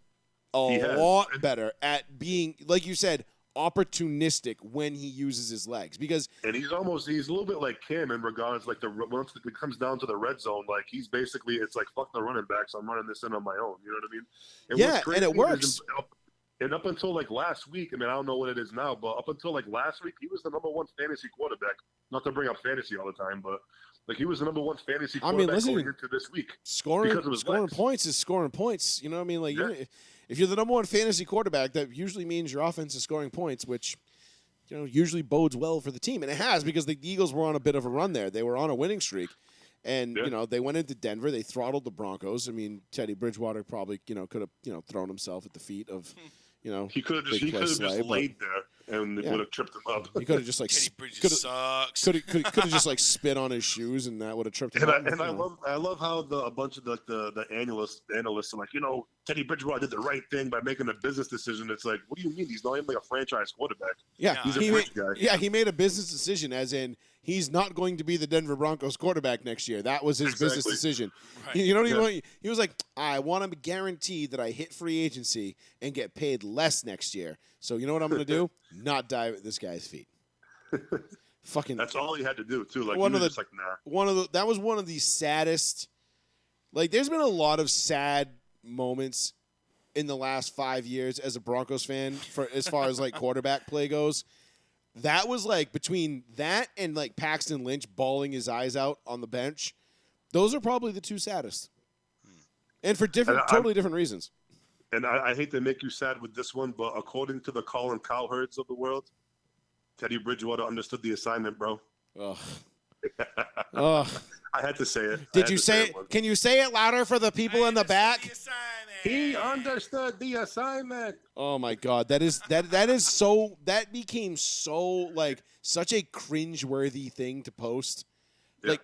A lot better at being, like you said, opportunistic when he uses his legs because And he's a little bit like Cam in regards like once it comes down to the red zone, like he's basically it's like fuck the running backs, I'm running this in on my own. You know what I mean? And yeah, what's crazy and it works. And up until like last week, I mean, I don't know what it is now, but up until like last week, he was the number one fantasy quarterback. Not to bring up fantasy all the time, but like he was the number one fantasy quarterback going into this week. Scoring points is scoring points. You know what I mean? Like if you're the number one fantasy quarterback, that usually means your offense is scoring points, which usually bodes well for the team, and it has because the Eagles were on a bit of a run there. They were on a winning streak. And, they went into Denver. They throttled the Broncos. I mean, Teddy Bridgewater probably, could have, thrown himself at the feet of, he could have just laid there and it would have tripped him up. He could have just sucks. Could have just spit on his shoes and that would have tripped him up. And I love how a bunch of the analysts are like, Teddy Bridgewater did the right thing by making a business decision. It's like, what do you mean? He's not even like a franchise quarterback. Yeah, he's a bridge guy. Yeah, he made a business decision, as in he's not going to be the Denver Broncos quarterback next year. That was his business decision. Right. You know what he was like, I want to guarantee that I hit free agency and get paid less next year. So you know what I'm going to do? Not dive at this guy's feet. Fucking. That's all he had to do too. Like that was one of the saddest. Like, there's been a lot of sad moments in the last 5 years as a Broncos fan for as far as like quarterback play goes. That was like between that and like Paxton Lynch bawling his eyes out on the bench. Those are probably the two saddest, and for totally different reasons. And I hate to make you sad with this one, but according to the Colin Cowherds of the world, Teddy Bridgewater understood the assignment, bro. Ugh. Ugh. I had to say it. Did you say it? Can you say it louder for the people in the back? He understood the assignment. Oh my God, that became so like such a cringeworthy thing to post. Yeah.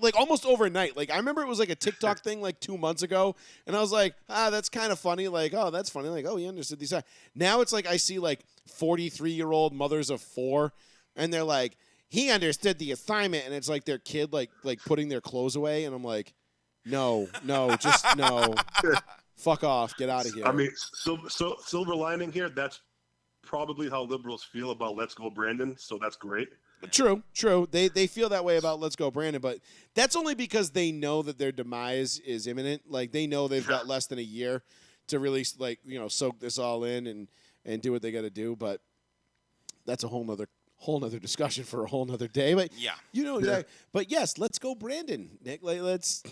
Like almost overnight. Like I remember it was like a TikTok thing like 2 months ago, and I was like, that's kind of funny. Like, oh, that's funny. Like, oh, he understood these. Now it's like I see like 43-year-old mothers of 4, and they're like, he understood the assignment, and it's like their kid like putting their clothes away, and I'm like, no, just no. Fuck off. Get out of here. I mean, so silver lining here, that's probably how liberals feel about Let's Go Brandon, so that's great. True. They feel that way about Let's Go Brandon, but that's only because they know that their demise is imminent. Like, they know they've got less than a year to really, soak this all in and do what they got to do, but that's a whole nother discussion for a whole nother day. But, exactly. But, yes, Let's Go Brandon, Nick. Like, let's,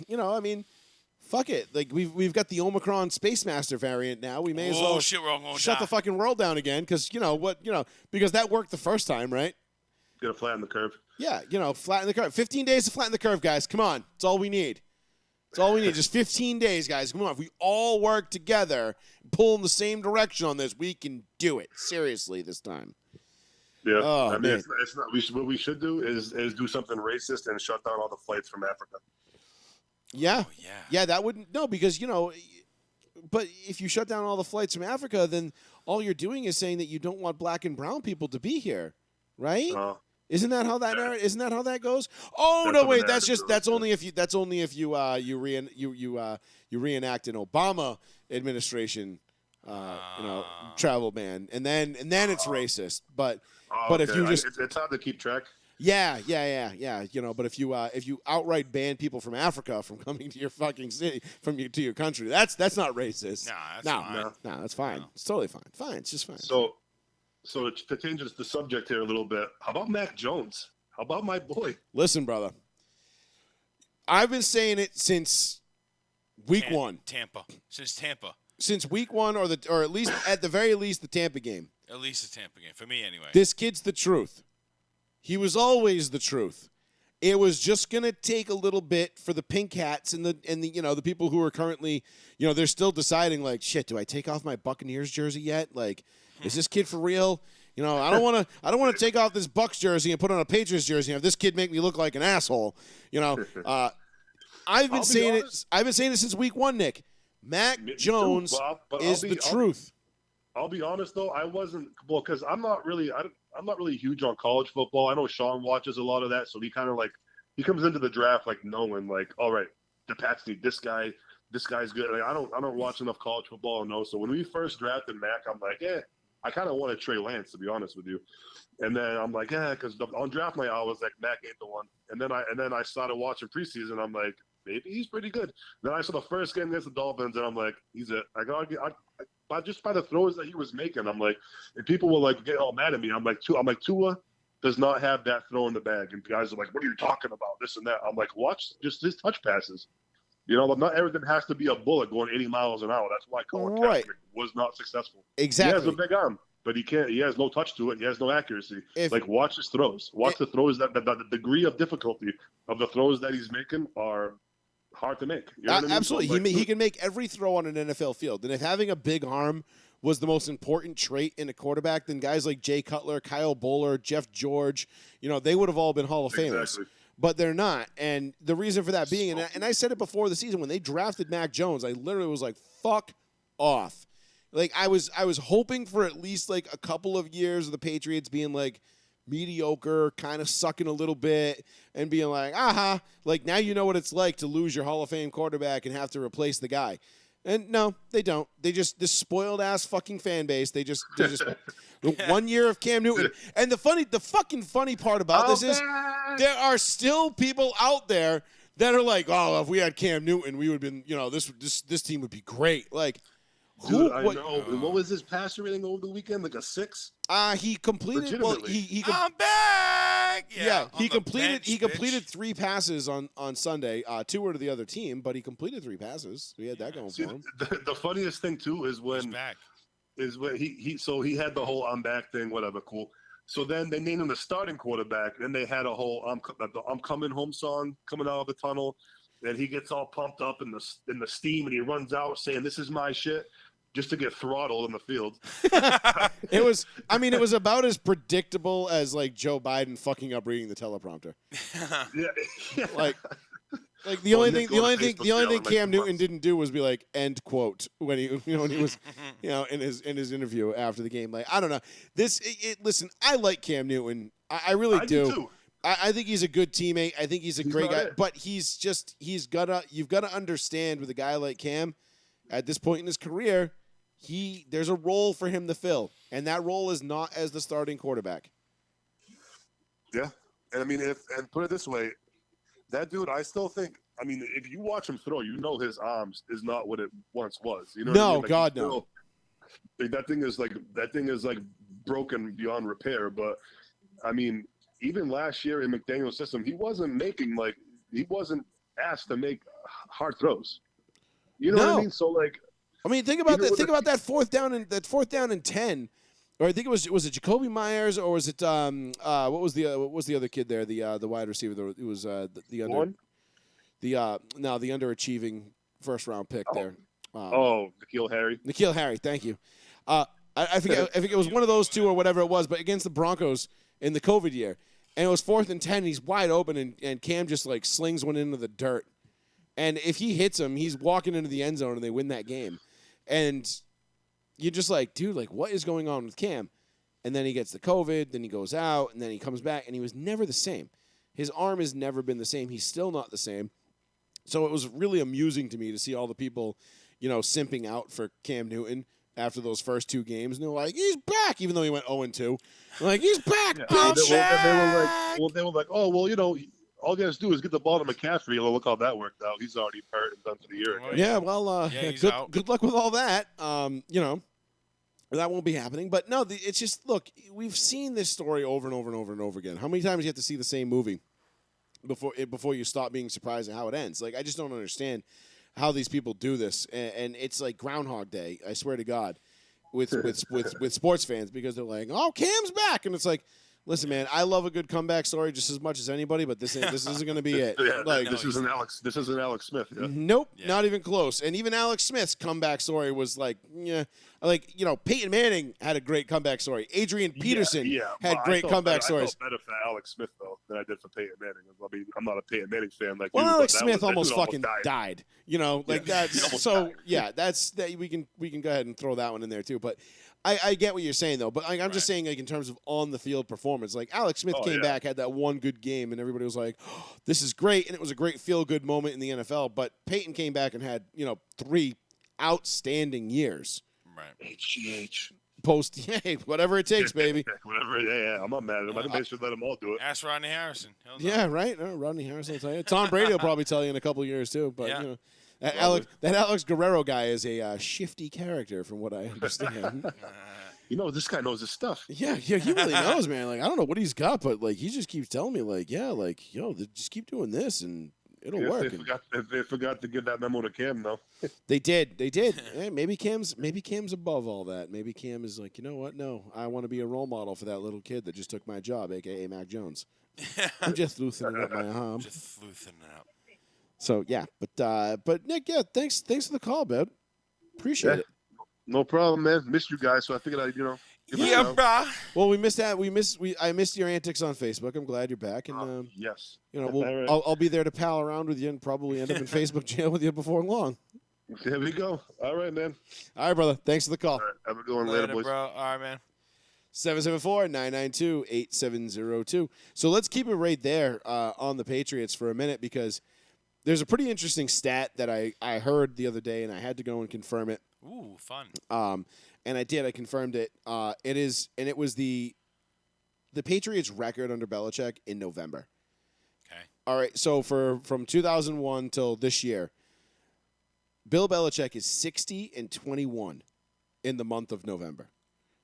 fuck it. Like, we've got the Omicron Space Master variant now. We may as well shut the fucking world down again because, because that worked the first time, right? Gonna flatten the curve. Yeah, flatten the curve. 15 days to flatten the curve, guys. Come on. That's all we need. Just 15 days, guys. Come on. If we all work together, pull in the same direction on this, we can do it. Seriously, this time. Yeah. Oh, I mean, it's not. What we should do is do something racist and shut down all the flights from Africa. Yeah. Oh, yeah. Yeah, that wouldn't. No, because, but if you shut down all the flights from Africa, then all you're doing is saying that you don't want black and brown people to be here, right? Isn't that how that goes? Oh, no, wait. That's only if you reenact an Obama administration travel ban, and then it's racist. But if you just it's hard to keep track. Yeah. But if you outright ban people from Africa from coming to your fucking city, to your country, that's not racist. No, that's fine. It's totally fine. Fine, it's just fine. So to change the subject here a little bit, how about Mac Jones? How about my boy? Listen, brother. I've been saying it since week 1. Since Tampa. Since week 1, or at least at the very least the Tampa game. At least the Tampa game for me, anyway. This kid's the truth. He was always the truth. It was just gonna take a little bit for the pink hats and the the people who are currently they're still deciding like, shit, do I take off my Buccaneers jersey yet? Like, is this kid for real? I don't want to take off this Bucs jersey and put on a Patriots jersey and have this kid make me look like an asshole. I've been saying it since week 1, Nick. Mac Jones is the truth. I'll be honest though, I wasn't because I'm not really huge on college football. I know Sean watches a lot of that, so he kind of he comes into the draft knowing all right, the Pats need this guy. This guy's good. I don't watch enough college football to know. So when we first drafted Mac, I'm like, I kind of wanted Trey Lance, to be honest with you. And then I'm like, yeah, because on draft night I was like, Mac ain't the one. And then I started watching preseason. I'm like, maybe he's pretty good. Then I saw the first game against the Dolphins, and I'm like, he's it. Just by the throws that he was making, I'm like, and people will like get all mad at me. I'm like, Tua does not have that throw in the bag, and guys are like, what are you talking about? This and that. I'm like, watch just his touch passes. You know, not everything has to be a bullet going 80 miles an hour. That's why Colin Kaepernick was not successful. Exactly. He has a big arm, but he has no touch to it. He has no accuracy. Watch his throws. Watch the throws. That the degree of difficulty of the throws that he's making are hard to make. You know what I mean? Absolutely. So, He can make every throw on an NFL field. And if having a big arm was the most important trait in a quarterback, then guys like Jay Cutler, Kyle Bowler, Jeff George, they would have all been Hall of Famers. Exactly. But they're not. And the reason for that being, and I said it before the season, when they drafted Mac Jones, I literally was like, fuck off. Like, I was hoping for at least like a couple of years of the Patriots being like mediocre, kind of sucking a little bit, and being like, like now you know what it's like to lose your Hall of Fame quarterback and have to replace the guy. And no, they don't. They just, this spoiled ass fucking fan base. They just 1 year of Cam Newton. And the fucking funny part about this is there are still people out there that are like, oh, if we had Cam Newton, we would have been, this team would be great. Like, dude, I know. What was his passer rating over the weekend? Like a 6? He completed. Well, I'm back. Yeah, he completed 3 passes on Sunday. 2 were to the other team, but he completed 3 passes. So he had that going for him. The funniest thing too is when he had the whole "I'm back" thing. Whatever, cool. So then they named him the starting quarterback. Then they had a whole "I'm coming home" song coming out of the tunnel. And he gets all pumped up in the steam, and he runs out saying, "This is my shit," just to get throttled in the field. It was about as predictable as like Joe Biden fucking up reading the teleprompter. Yeah. Like the only thing Cam Newton didn't do was be like end quote when he was in his interview after the game. Like, I don't know. Listen, I like Cam Newton. I really do. Too. I think he's a good teammate. I think he's a great guy. But you've got to understand with a guy like Cam at this point in his career, there's a role for him to fill, and that role is not as the starting quarterback. Yeah, and I mean, and put it this way, that dude, I still think. I mean, if you watch him throw, his arms is not what it once was. You know? No, what I mean? Like, God, no. That thing is like broken beyond repair. But I mean, even last year in McDaniel's system, he wasn't asked to make hard throws. You know what I mean? So like, think about that. Think about that fourth down and 10, or I think it was it Jacoby Myers, or was it what was the other kid there, the wide receiver? It was the under the underachieving first round pick there. N'Keal Harry. Thank you. I think it was one of those two or whatever it was, but against the Broncos in the COVID year, and it was 4th and 10. He's wide open, and Cam just like slings one into the dirt. And if he hits him, he's walking into the end zone, and they win that game. And you're just like, dude, like, what is going on with Cam? And then he gets the COVID, then he goes out, and then he comes back, and he was never the same. His arm has never been the same. He's still not the same. So it was really amusing to me to see all the people, simping out for Cam Newton after those first 2 games. And they're like, he's back, even though he went 0-2. Like, he's back, bitch! They were like, oh, well, all you guys do is get the ball to McCaffrey. Look how that worked out. He's already hurt and done for the year. Yeah, well, good luck with all that. That won't be happening. But no, it's just, look, we've seen this story over and over and over and over again. How many times do you have to see the same movie before you stop being surprised at how it ends? Like, I just don't understand how these people do this. And it's like Groundhog Day, I swear to God, with sports fans, because they're like, oh, Cam's back. And it's like, listen, man, I love a good comeback story just as much as anybody, but this isn't going to be it. This isn't Alex Smith. Yeah? Nope, not even close. And even Alex Smith's comeback story was like, Peyton Manning had a great comeback story. Adrian Peterson had great comeback stories. I felt better for Alex Smith though than I did for Peyton Manning. I mean, I'm not a Peyton Manning fan like you. Well, Alex Smith almost died. That's so. Yeah, that's that. We can go ahead and throw that one in there too, but. I get what you're saying, though, but I'm just saying, like, in terms of on-the-field performance, like, Alex Smith came back, had that one good game, and everybody was like, oh, this is great, and it was a great feel-good moment in the NFL, but Peyton came back and had, 3 outstanding years. Right. HGH. post, hey, whatever it takes, baby. Whatever. Yeah, I'm not mad at him. I think they should let them all do it. Ask Rodney Harrison. He'll know. Yeah, right. Rodney Harrison will tell you. Tom Brady will probably tell you in a couple of years too. But Yeah. you know, that Alex Guerrero guy is a shifty character, from what I understand. You know, this guy knows his stuff. Yeah, he really knows, man. Like, I don't know what he's got, but like he just keeps telling me, like, yeah, like, just keep doing this and it'll Yes, work. They forgot to give that memo to Cam, though. They did. Yeah, maybe Cam's above all that. Maybe Cam is like, you know what? No, I want to be a role model for that little kid that just took my job, aka Mac Jones. I'm just loosening up my arm. Just loosening it up. So yeah, but Nick, yeah, thanks for the call, bud. Appreciate it. No problem, man. Missed you guys, so I figured I'd, give it a Yeah, shout. brah. Well, I missed your antics on Facebook. I'm glad you're back, and Yes. All right. I'll be there to pal around with you and probably end up in Facebook jail with you before long. There we go. All right, man. All right, brother. Thanks for the call. All right. Have a good one later, boys. bro. All right, man. 774-992-8702. So let's keep it right there on the Patriots for a minute, because there's a pretty interesting stat that I heard the other day, and I had to go and confirm it. Ooh, fun. And I did. I confirmed it. It was the Patriots' record under Belichick in November. Okay. All right. So from 2001 till this year, Bill Belichick is 60-21 in the month of November.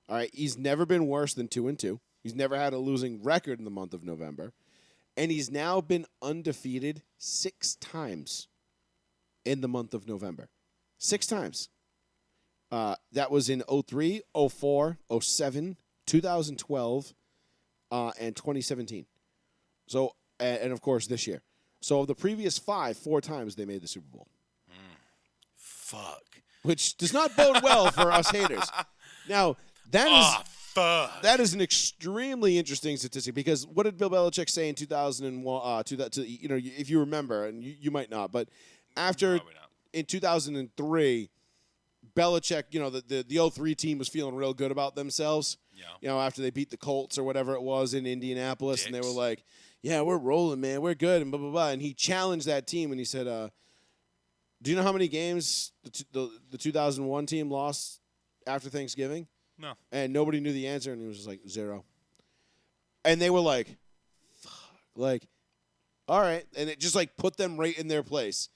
All right. He's never been worse than 2-2. He's never had a losing record in the month of November, and he's now been undefeated 6 times in the month of November. 6 times. That was in 03, 04, 07, 2012, and 2017. So, and of course this year. So of the previous 4 times they made the Super Bowl. Fuck. Which does not bode well for us haters. Now, Fuck. that is an extremely interesting statistic, because what did Bill Belichick say in 2001? If you remember, and you might not, but after Probably not. in 2003. Belichick, the 03 team was feeling real good about themselves. Yeah. After they beat the Colts or whatever it was in Indianapolis, and they Dicks. were like, "Yeah, we're rolling, man. We're good," and blah blah blah. And he challenged that team, and he said, "Do you know how many games the 2001 team lost after Thanksgiving?" No. And nobody knew the answer, and he was just like 0. And they were like, "Fuck," all right, and it just put them right in their place.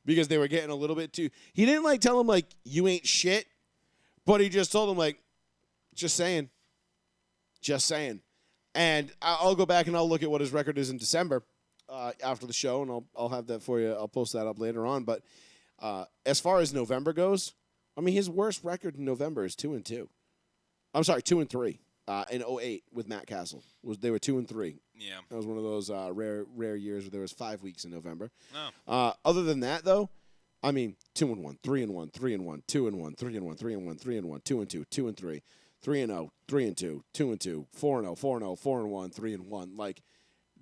Because they were getting a little bit too. He didn't tell them you ain't shit, but he just told them just saying. And I'll go back and I'll look at what his record is in December after the show, and I'll have that for you. I'll post that up later on. But as far as November goes, I mean, his worst record in November is 2-2. I'm sorry, 2-3 in 08 with Matt Castle. They were 2-3. Yeah. That was one of those rare years where there was 5 weeks in November. No. Other than that, though, I mean, 2-1, 3-1, 3-1, 2-1, 3-1, 3-1, 3-1, 2-2, 2-3, 3-0, 3-2, 2-2, 4-0, 4-0, 4-1,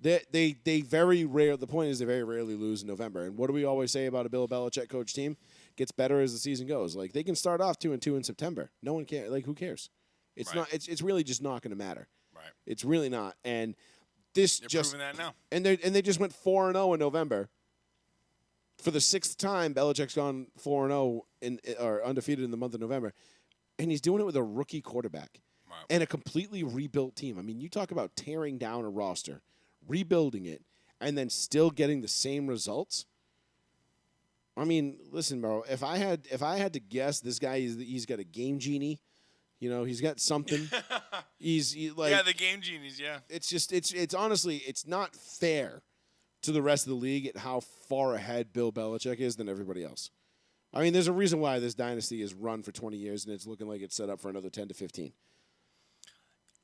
3-1. They very rare. The point is they very rarely lose in November. And what do we always say about a Bill Belichick coach team? Gets better as the season goes. They can start off 2-2 in September. No one cares. Who cares? It's Right. not. It's really just not going to matter. Right. It's really not. And this They're just proving that now. and they just went 4-0 in November. For the 6th time, Belichick's gone 4-0 or undefeated in the month of November, and he's doing it with a rookie quarterback Right. and a completely rebuilt team. I mean, you talk about tearing down a roster, rebuilding it, and then still getting the same results. I mean, listen, bro. If I had to guess, this guy he's got a game genie. He's got something. Yeah, the game genies. Yeah. It's just it's honestly it's not fair to the rest of the league at how far ahead Bill Belichick is than everybody else. I mean, there's a reason why this dynasty is run for 20 years, and it's looking like it's set up for another 10 to 15.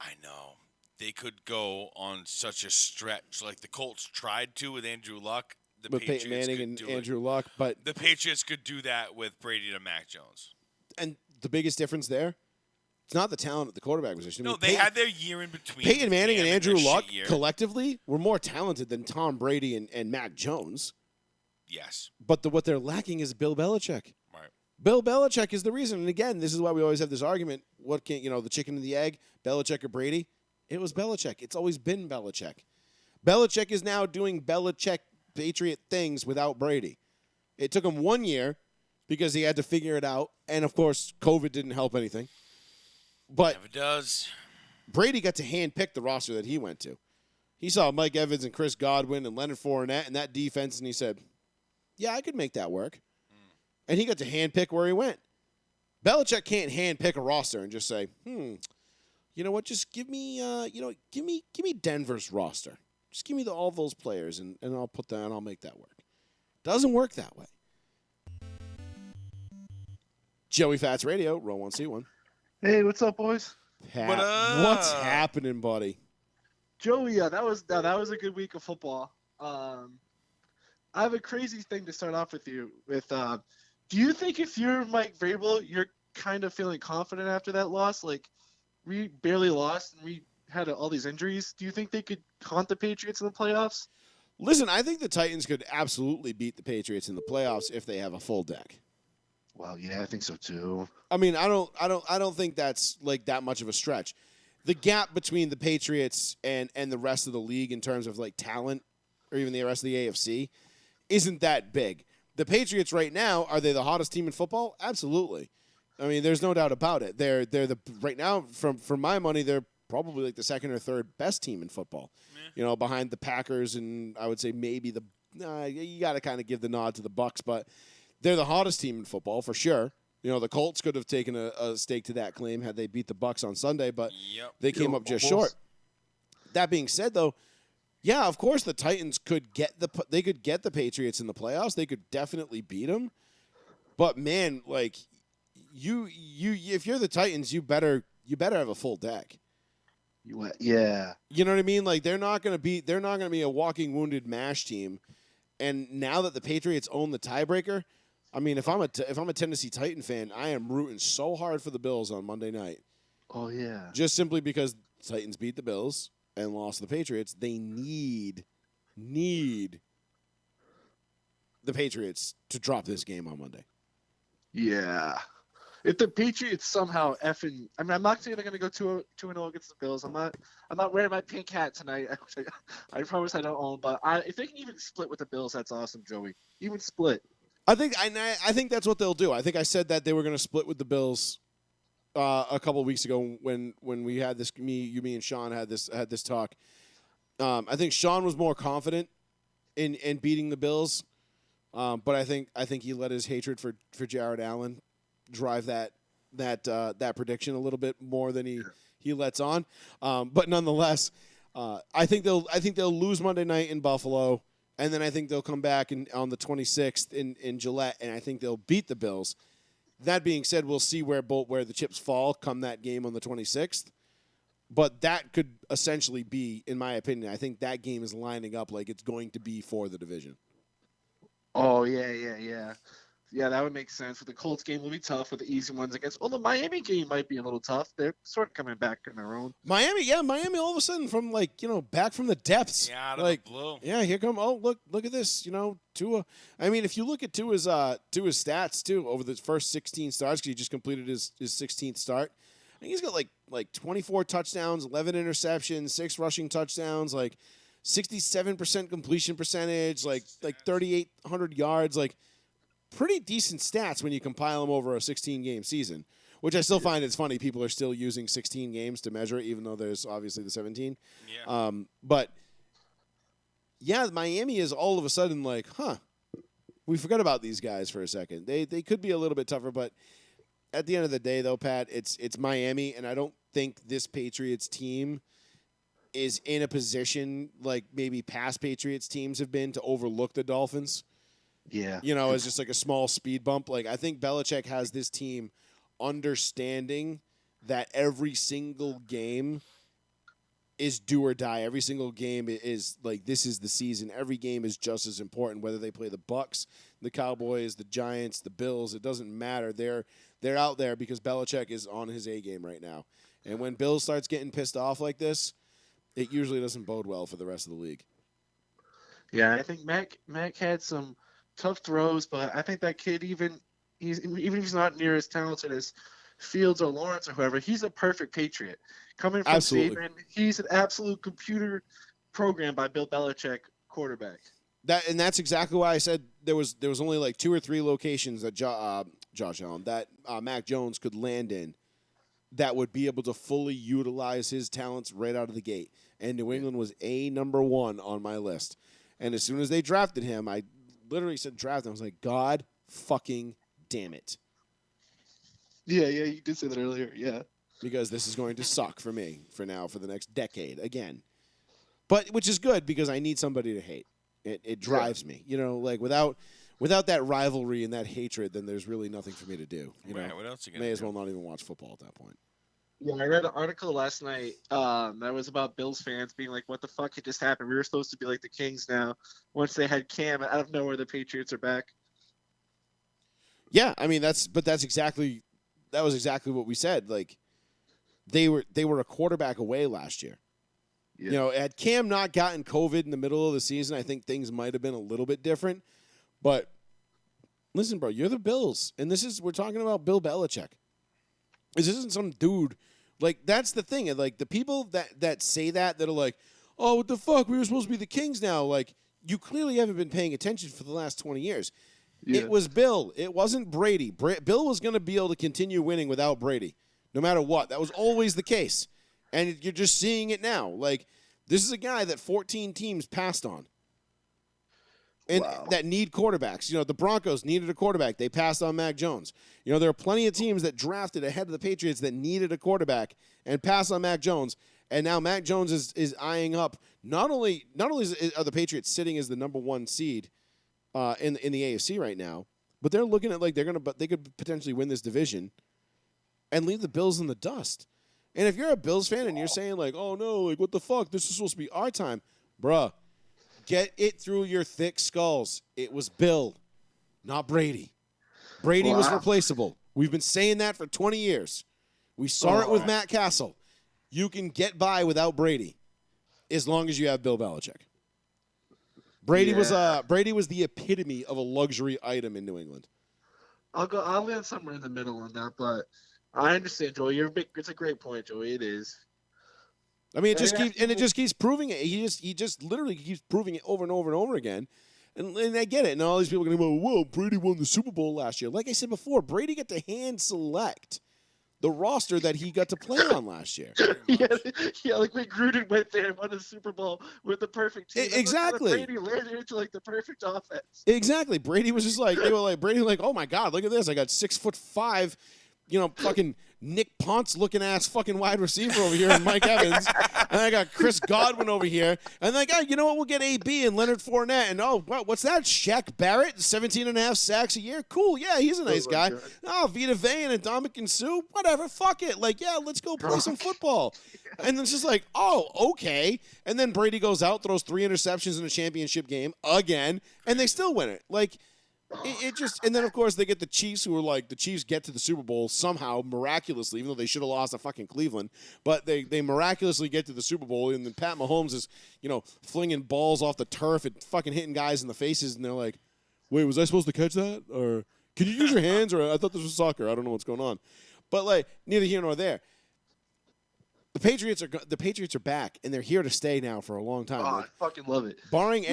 I know. They could go on such a stretch like the Colts tried to with Andrew Luck. With Peyton Manning and Andrew Luck, but The Patriots could do that with Brady to Mac Jones. and the biggest difference there, it's not the talent at the quarterback position. I No, mean, they had their year in between. Peyton Manning and Cam Andrew their Luck shit year. collectively were more talented than Tom Brady and Mac Jones. Yes. But what they're lacking is Bill Belichick. Right. Bill Belichick is the reason. And again, this is why we always have this argument. What can the chicken and the egg, Belichick or Brady? It was Belichick. It's always been Belichick. Belichick is now doing Belichick Patriot things without Brady. It took him 1 year because he had to figure it out. And, of course, COVID didn't help anything. But Never does. Brady got to handpick the roster that he went to. He saw Mike Evans and Chris Godwin and Leonard Fournette and that defense, and he said, yeah, I could make that work. And he got to handpick where he went. Belichick can't handpick a roster and just say, you know what, just give me, give me Denver's roster. Just give me all those players, and I'll put that, and I'll make that work. Doesn't work that way. Joey Fats Radio, row 1C1. Hey, what's up, boys? Pat, What up? what's happening, buddy? Joey, that was a good week of football. I have a crazy thing to start off with you. Do you think if you're Mike Vrabel, you're kind of feeling confident after that loss? Like, we barely lost and we had all these injuries. Do you think they could haunt the Patriots in the playoffs? Listen, I think the Titans could absolutely beat the Patriots in the playoffs if they have a full deck. Well, yeah, I think so too. I mean, I don't think that's like that much of a stretch. The gap between the Patriots and the rest of the league in terms of like talent, or even the rest of the AFC, isn't that big. The Patriots right now, are they the hottest team in football? Absolutely. I mean, there's no doubt about it. They're the right now, for my money, they're probably like the second or third best team in football. You know, behind the Packers, and I would say maybe you got to kind of give the nod to the Bucs, but they're the hottest team in football for sure. You know, the Colts could have taken a stake to that claim had they beat the Bucs on Sunday, but they came up just short. That being said, though, yeah, of course the Titans could get the Patriots in the playoffs. They could definitely beat them. But man, like you if you're the Titans, you better have a full deck. Yeah. You know what I mean? Like they're not going to be a walking wounded MASH team. And now that the Patriots own the tiebreaker, I mean, if I'm a Tennessee Titan fan, I am rooting so hard for the Bills on Monday night. Oh yeah. Just simply because the Titans beat the Bills and lost to the Patriots, they need the Patriots to drop this game on Monday. Yeah. If the Patriots somehow I'm not saying they're going to go 2-0 against the Bills. I'm not wearing my pink hat tonight. I promise I don't own. But if they can even split with the Bills, that's awesome, Joey. Even split. I think that's what they'll do. I think I said that they were going to split with the Bills a couple of weeks ago when we had this. Me and Sean had this talk. I think Sean was more confident in beating the Bills, but I think he let his hatred for Jared Allen drive that prediction a little bit more than he lets on. But nonetheless, I think they'll lose Monday night in Buffalo, and then I think they'll come back on the 26th in Gillette, and I think they'll beat the Bills. That being said, we'll see where the chips fall come that game on the 26th. But that could essentially be, in my opinion, I think that game is lining up like it's going to be for the division. Oh, yeah. Yeah, that would make sense. The Colts game will be tough with the easy ones against. The Miami game might be a little tough. They're sort of coming back on their own. Miami all of a sudden from back from the depths. Yeah, out of the blue. Yeah, here come. Oh, look at this. Tua. I mean, if you look at Tua's stats too over the first 16 starts, because he just completed his 16th start. I think he's got like 24 touchdowns, 11 interceptions, 6 rushing touchdowns, like 67% completion percentage, like 3,800 yards, like. Pretty decent stats when you compile them over a 16-game season, which I still find it's funny. People are still using 16 games to measure it, even though there's obviously the 17. Yeah. But, yeah, Miami is all of a sudden like, we forgot about these guys for a second. They could be a little bit tougher, but at the end of the day, though, Pat, it's Miami, and I don't think this Patriots team is in a position like maybe past Patriots teams have been to overlook the Dolphins. Yeah. As just like a small speed bump. Like, I think Belichick has this team understanding that every single game is do or die. Every single game is like, this is the season. Every game is just as important, whether they play the Bucs, the Cowboys, the Giants, the Bills. It doesn't matter. They're out there because Belichick is on his A game right now. And when Bill starts getting pissed off like this, it usually doesn't bode well for the rest of the league. Yeah, I think Mac had some tough throws, but I think that kid, even if he's not near as talented as Fields or Lawrence or whoever, he's a perfect Patriot. Coming from Saban, he's an absolute computer program by Bill Belichick quarterback. That's exactly why I said there was only like 2 or 3 locations that Josh Allen, that Mac Jones could land in that would be able to fully utilize his talents right out of the gate. And New England was number one on my list. And as soon as they drafted him, I literally said draft him. I was like, God fucking damn it. Yeah, you did say that earlier. Yeah. Because this is going to suck for me for the next decade again. But which is good because I need somebody to hate. It drives me. You know, like without that rivalry and that hatred, then there's really nothing for me to do. You know, What else you gonna may as do? well not even watch football at that point. Yeah, I read an article last night that was about Bills fans being like, what the fuck had just happened? We were supposed to be like the Kings now. Once they had Cam, out of nowhere, the Patriots are back. Yeah, I mean that was exactly what we said. Like they were a quarterback away last year. Yeah. You know, had Cam not gotten COVID in the middle of the season, I think things might have been a little bit different. But listen, bro, you're the Bills, and we're talking about Bill Belichick. This isn't some dude. Like, that's the thing. Like, the people that say that are like, oh, what the fuck? We were supposed to be the Kings now. Like, you clearly haven't been paying attention for the last 20 years. Yeah. It was Bill. It wasn't Brady. Bill was going to be able to continue winning without Brady, no matter what. That was always the case. And you're just seeing it now. Like, this is a guy that 14 teams passed on. And that need quarterbacks. You know, the Broncos needed a quarterback. They passed on Mac Jones. You know, there are plenty of teams that drafted ahead of the Patriots that needed a quarterback and passed on Mac Jones. And now Mac Jones is eyeing up. Not only are the Patriots sitting as the number one seed in the AFC right now, but they're looking at like they could potentially win this division and leave the Bills in the dust. And if you're a Bills fan and you're saying like, oh no, like what the fuck? This is supposed to be our time, bruh. Get it through your thick skulls. It was Bill, not Brady. Brady was replaceable. We've been saying that for 20 years. We saw it with Matt Castle. You can get by without Brady as long as you have Bill Belichick. Brady was the epitome of a luxury item in New England. I'll land somewhere in the middle on that, but I understand, Joey. It's a great point, Joey. It is. I mean, it just keeps proving it. He just literally keeps proving it over and over and over again. And I get it. And all these people are going to go, whoa, Brady won the Super Bowl last year. Like I said before, Brady got to hand select the roster that he got to play on last year. yeah, like when Gruden went there and won the Super Bowl with the perfect team. Exactly. Brady landed into like the perfect offense. Exactly. Brady was just like, Brady like, oh my God, look at this. I got 6'5", fucking Nick Ponce looking ass fucking wide receiver over here and Mike Evans. And I got Chris Godwin over here. And like, you know what? We'll get AB and Leonard Fournette. And what's that? Shaq Barrett, 17 and a half sacks a year. Cool. Yeah, he's a nice guy. God. Oh, Vita Vea and Ndamukong Suh. Whatever. Fuck it. Like, yeah, let's go play some football. And it's just like, oh, okay. And then Brady goes out, throws 3 interceptions in a championship game again, and they still win it. Like, it just, and then of course they get the Chiefs, who are like, the Chiefs get to the Super Bowl somehow miraculously, even though they should have lost to fucking Cleveland, but they miraculously get to the Super Bowl, and then Pat Mahomes is flinging balls off the turf and fucking hitting guys in the faces, and they're like, wait, was I supposed to catch that, or can you use your hands, or I thought this was soccer, I don't know what's going on, but like neither here nor there. The Patriots are back, and they're here to stay now for a long time. Oh, I fucking love it. Barring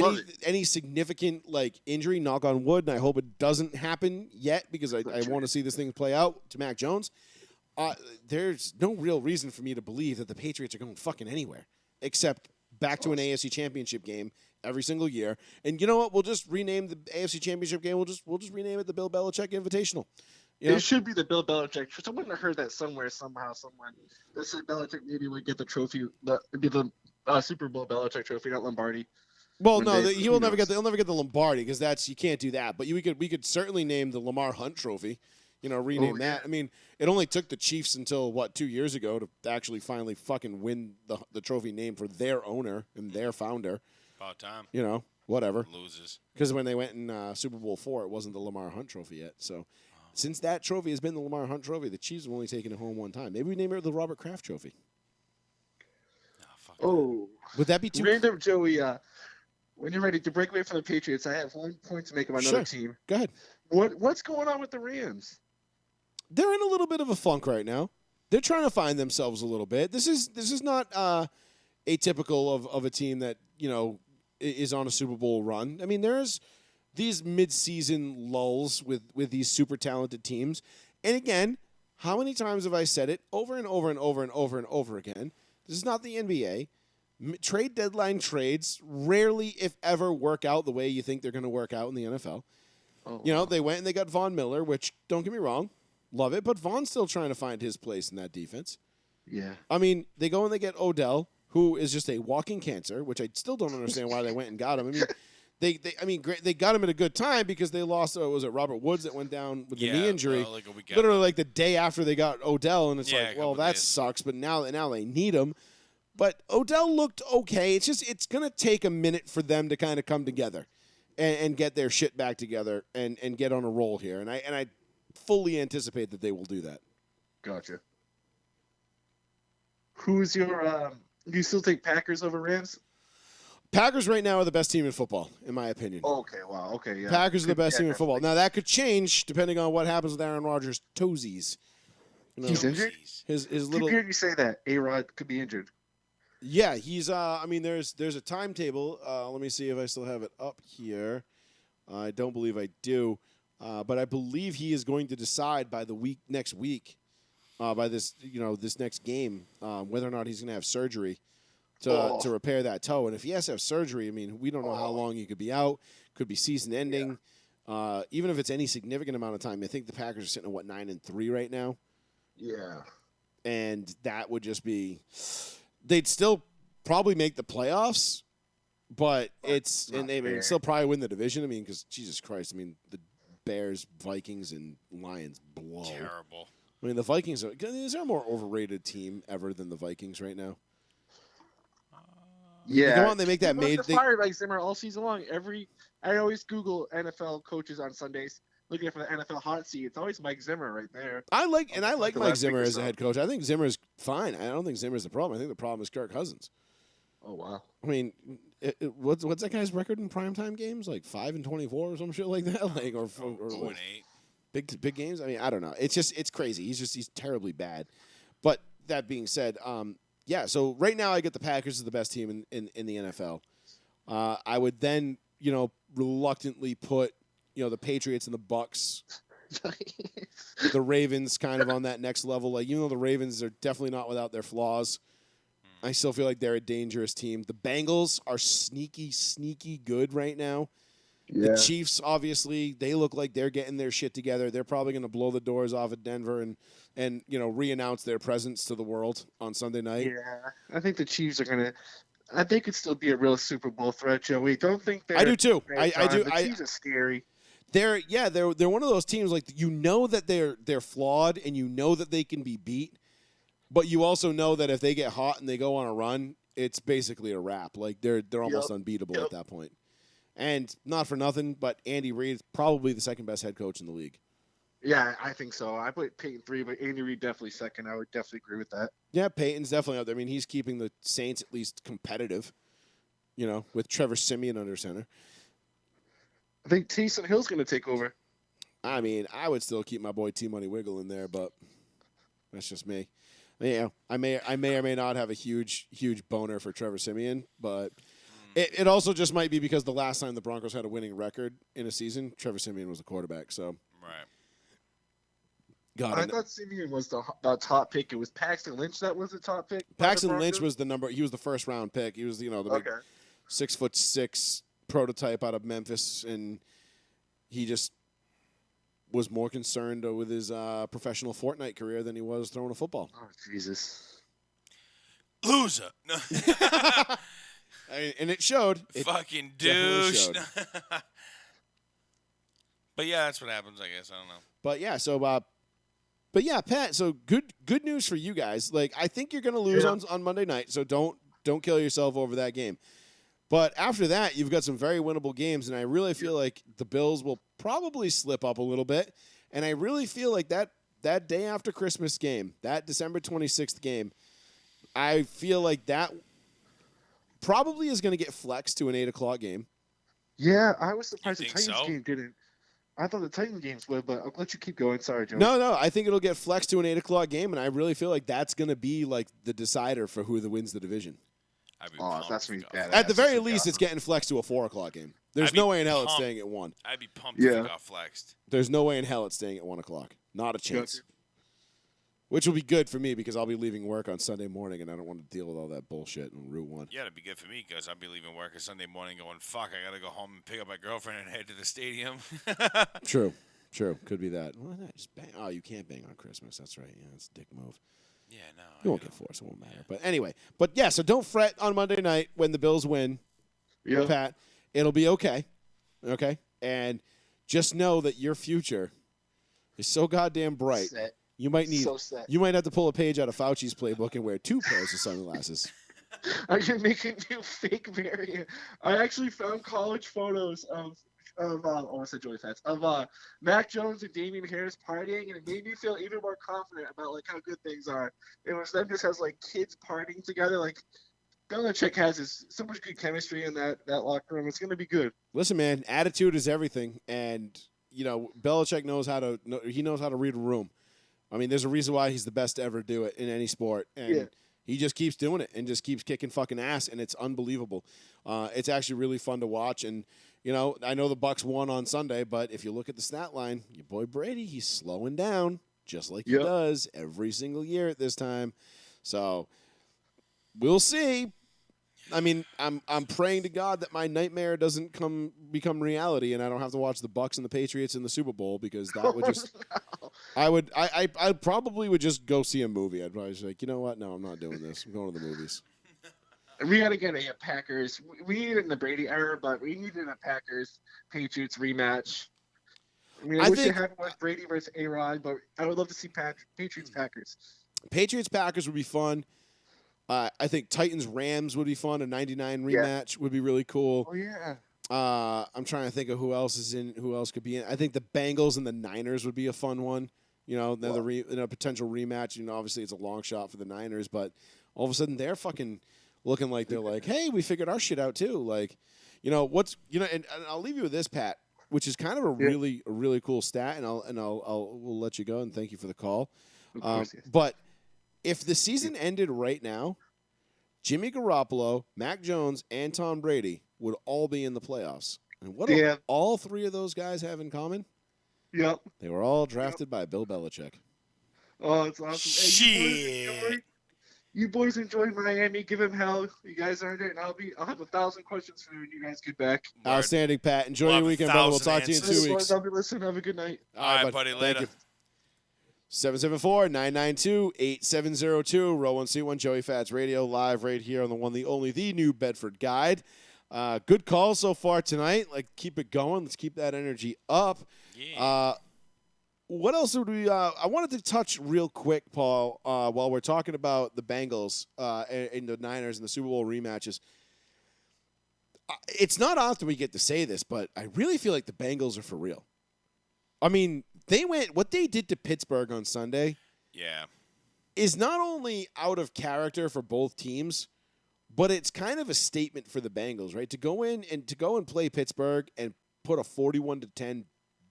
any significant injury, knock on wood, and I hope it doesn't happen yet because I want to see this thing play out to Mac Jones. There's no real reason for me to believe that the Patriots are going fucking anywhere except back to an AFC Championship game every single year. And you know what? We'll just rename the AFC Championship game. We'll just rename it the Bill Belichick Invitational. It should be the Bill Belichick. Someone heard that somewhere, somehow, someone. That said Belichick maybe would get the trophy. It'd be the Super Bowl Belichick trophy, not Lombardi. Well, no, he'll never get the Lombardi because you can't do that. But we could certainly name the Lamar Hunt Trophy. Rename that. I mean, it only took the Chiefs until 2 years ago to actually finally fucking win the trophy name for their owner and their founder. About time. Whatever. Loses. Because when they went in Super Bowl IV, it wasn't the Lamar Hunt Trophy yet. So. Since that trophy has been the Lamar Hunt Trophy, the Chiefs have only taken it home one time. Maybe we name it the Robert Kraft Trophy. Would that be too? Random Joey, when you're ready to break away from the Patriots, I have 1 point to make about another team. Go ahead. What's going on with the Rams? They're in a little bit of a funk right now. They're trying to find themselves a little bit. This is not atypical of a team that is on a Super Bowl run. I mean, there's these mid-season lulls with these super talented teams. And again, How many times have I said it over and over and over and over and over again? This is not the NBA. Trade deadline trades rarely, if ever, work out the way you think they're going to work out in the NFL. Oh, You know, they went and they got Von Miller, which, don't get me wrong, love it, but Von's still trying to find his place in that defense. yeah. I mean, they go and they get Odell, who is just a walking cancer, which I still don't understand why they went and got him. I mean, they got him at a good time because they lost. Was it Robert Woods that went down with the knee injury? like a week after. Literally, like the day after they got Odell, and it's Yeah, like, a well, couple that days. sucks. But now they need him. But Odell looked okay. It's gonna take a minute for them to kind of come together and get their shit back together and get on a roll here. And I fully anticipate that they will do that. Gotcha. Who's your? Do you still take Packers over Rams? Packers right now are the best team in football, in my opinion. Okay. Wow. Okay. Yeah. Packers are the best team in Yeah, football. Now that could change depending on what happens with Aaron Rodgers' toesies. You know, He's injured? his Keep little hearing you say that A-Rod could be injured. yeah. He's I mean there's a timetable. Let me see if I still have it up here. I don't believe I do, but I believe he is going to decide by next week, by this this next game, whether or not he's going to have surgery to repair that toe. And if he has to have surgery, I mean, we don't know how long he could be out. Could be season ending. Even if it's any significant amount of time, I think the Packers are sitting at 9-3 right now. Yeah. And that would just be, they'd still probably make the playoffs, but they would still probably win the division. I mean, because Jesus Christ, I mean, the Bears, Vikings, and Lions blow. Terrible. I mean, the Vikings is there a more overrated team ever than the Vikings right now? Yeah. Come on, they make that made. Fired Mike Zimmer all season long. I always Google NFL coaches on Sundays, looking for the NFL hot seat. It's always Mike Zimmer right there. I like the Mike last Zimmer week or as a so. head coach. I think Zimmer's fine. I don't think Zimmer's the problem. I think the problem is Kirk Cousins. Oh wow. I mean, what's that guy's record in primetime games? Like 5-24 or some shit like that. Like or 0-8. big games. I mean, I don't know. It's crazy. He's terribly bad. But that being said, yeah. So right now, I get the Packers as the best team in the NFL. I would then reluctantly put the Patriots and the Bucs, the Ravens kind of on that next level. Like even though the Ravens are definitely not without their flaws, I still feel like they're a dangerous team. The Bengals are sneaky good right now. Yeah. The Chiefs, obviously, they look like they're getting their shit together. They're probably going to blow the doors off of Denver and re-announce their presence to the world on Sunday night. Yeah. I think the Chiefs are gonna. I think could still be a real Super Bowl threat, Joey. Don't think they're. I do too. I do. The Chiefs are scary. They're one of those teams like that they're flawed and that they can be beat, but you also know that if they get hot and they go on a run, it's basically a wrap. Like they're almost unbeatable at that point. And not for nothing, but Andy Reid is probably the second best head coach in the league. Yeah, I think so. I put Peyton 3, but Andy Reid definitely second. I would definitely agree with that. Yeah, Peyton's definitely out there. I mean, he's keeping the Saints at least competitive, with Trevor Siemian under center. I think Taysom Hill's going to take over. I mean, I would still keep my boy T-Money Wiggle in there, but that's just me. Yeah, I may or may not have a huge boner for Trevor Siemian, but it also just might be because the last time the Broncos had a winning record in a season, Trevor Siemian was the quarterback. So Right. I thought Simeon was the top pick. It was Paxton Lynch that was the top pick. Paxton Lynch was he was the first round pick. He was the big 6'6" prototype out of Memphis, and he just was more concerned with his professional Fortnite career than he was throwing a football. Oh Jesus! Loser. No. And it showed. It Fucking definitely douche. showed. But yeah, that's what happens, I guess. I don't know. But yeah, so but yeah, Pat. So good news for you guys. Like I think you're gonna lose on Monday night. So don't kill yourself over that game. But after that, you've got some very winnable games, and I really feel like the Bills will probably slip up a little bit. And I really feel like that day after Christmas game, that December 26th game, I feel like that probably is going to get flexed to an 8:00 game. Yeah, I was surprised the think Titans so? game didn't. I thought the Titan games would, but I'll let you keep going. Sorry, Joe. No, I think it'll get flexed to an 8:00 game, and I really feel like that's going to be like the decider for who wins the division. I'd be Oh, pumped that's if me it got bad. flexed. At the very least, it's getting flexed to a 4:00 game. There's I'd be no way in hell it's pumped. staying at 1. I'd be pumped if Yeah. it got flexed. There's no way in hell it's staying at 1:00. Not a chance. which will be good for me because I'll be leaving work on Sunday morning, and I don't want to deal with all that bullshit on Route 1. Yeah, it'd be good for me because I'll be leaving work on Sunday morning going, fuck, I got to go home and pick up my girlfriend and head to the stadium. True. Could be that. Well, just bang. Oh, you can't bang on Christmas. That's right. Yeah, it's a dick move. Yeah, no. You won't get forced. It won't matter. But anyway. But, yeah, so don't fret on Monday night when the Bills win, Pat. It'll be okay. Okay? And just know that your future is so goddamn bright. Set. You might need. So set. You might have to pull a page out of Fauci's playbook and wear 2 pairs of sunglasses. I can make a new fake variant. I actually found college photos of I said Joey Fats of Mac Jones and Damian Harris partying, and it made me feel even more confident about like how good things are. It was them just as like kids partying together. Like Belichick has so much good chemistry in that locker room. It's gonna be good. Listen, man, attitude is everything, and Belichick knows how to. He knows how to read a room. I mean, there's a reason why he's the best to ever do it in any sport, and he just keeps doing it and just keeps kicking fucking ass, and it's unbelievable. It's actually really fun to watch, and I know the Bucs won on Sunday, but if you look at the stat line, your boy Brady, he's slowing down just like he does every single year at this time. So we'll see. I mean, I'm praying to God that my nightmare doesn't become reality, and I don't have to watch the Bucs and the Patriots in the Super Bowl because that would just. I probably would just go see a movie. I'd probably just like, you know what? No, I'm not doing this. I'm going to the movies. We got to get a Packers. We need it in the Brady era, but we needed a Packers-Patriots rematch. I mean, I wish it happened with Brady versus A-Rod, but I would love to see Patriots-Packers. Patriots-Packers would be fun. I think Titans-Rams would be fun. A 99 rematch would be really cool. Oh, yeah. I'm trying to think of who else could be in. I think the Bengals and the Niners would be a fun one. Another potential rematch. Obviously it's a long shot for the Niners, but all of a sudden they're fucking looking like they're like, hey, we figured our shit out too. Like, and I'll leave you with this, Pat, which is kind of a really cool stat, and we'll let you go and thank you for the call. Of course, yes. But if the season ended right now, Jimmy Garoppolo, Mac Jones, and Tom Brady would all be in the playoffs. And what do all 3 of those guys have in common? Yep. They were all drafted by Bill Belichick. Oh, it's awesome. Shit. Hey, you boys enjoy Miami. Give him hell. You guys earned it, and I'll have 1,000 questions for you when you guys get back. Outstanding, Pat. Enjoy your weekend, brother. We'll talk to you in 2 weeks. I'll be listening. Have a good night. All right, buddy. Later. 774-992-8702. Row 1C1 Joey Fats Radio live right here on the one, the only, the New Bedford Guide. Good call so far tonight. Keep it going. Let's keep that energy up. Yeah. What else would we? I wanted to touch real quick, Paul, while we're talking about the Bengals and the Niners and the Super Bowl rematches. It's not often we get to say this, but I really feel like the Bengals are for real. I mean, what they did to Pittsburgh on Sunday. Yeah. Is not only out of character for both teams, but it's kind of a statement for the Bengals, right? To go and play Pittsburgh and put a 41-10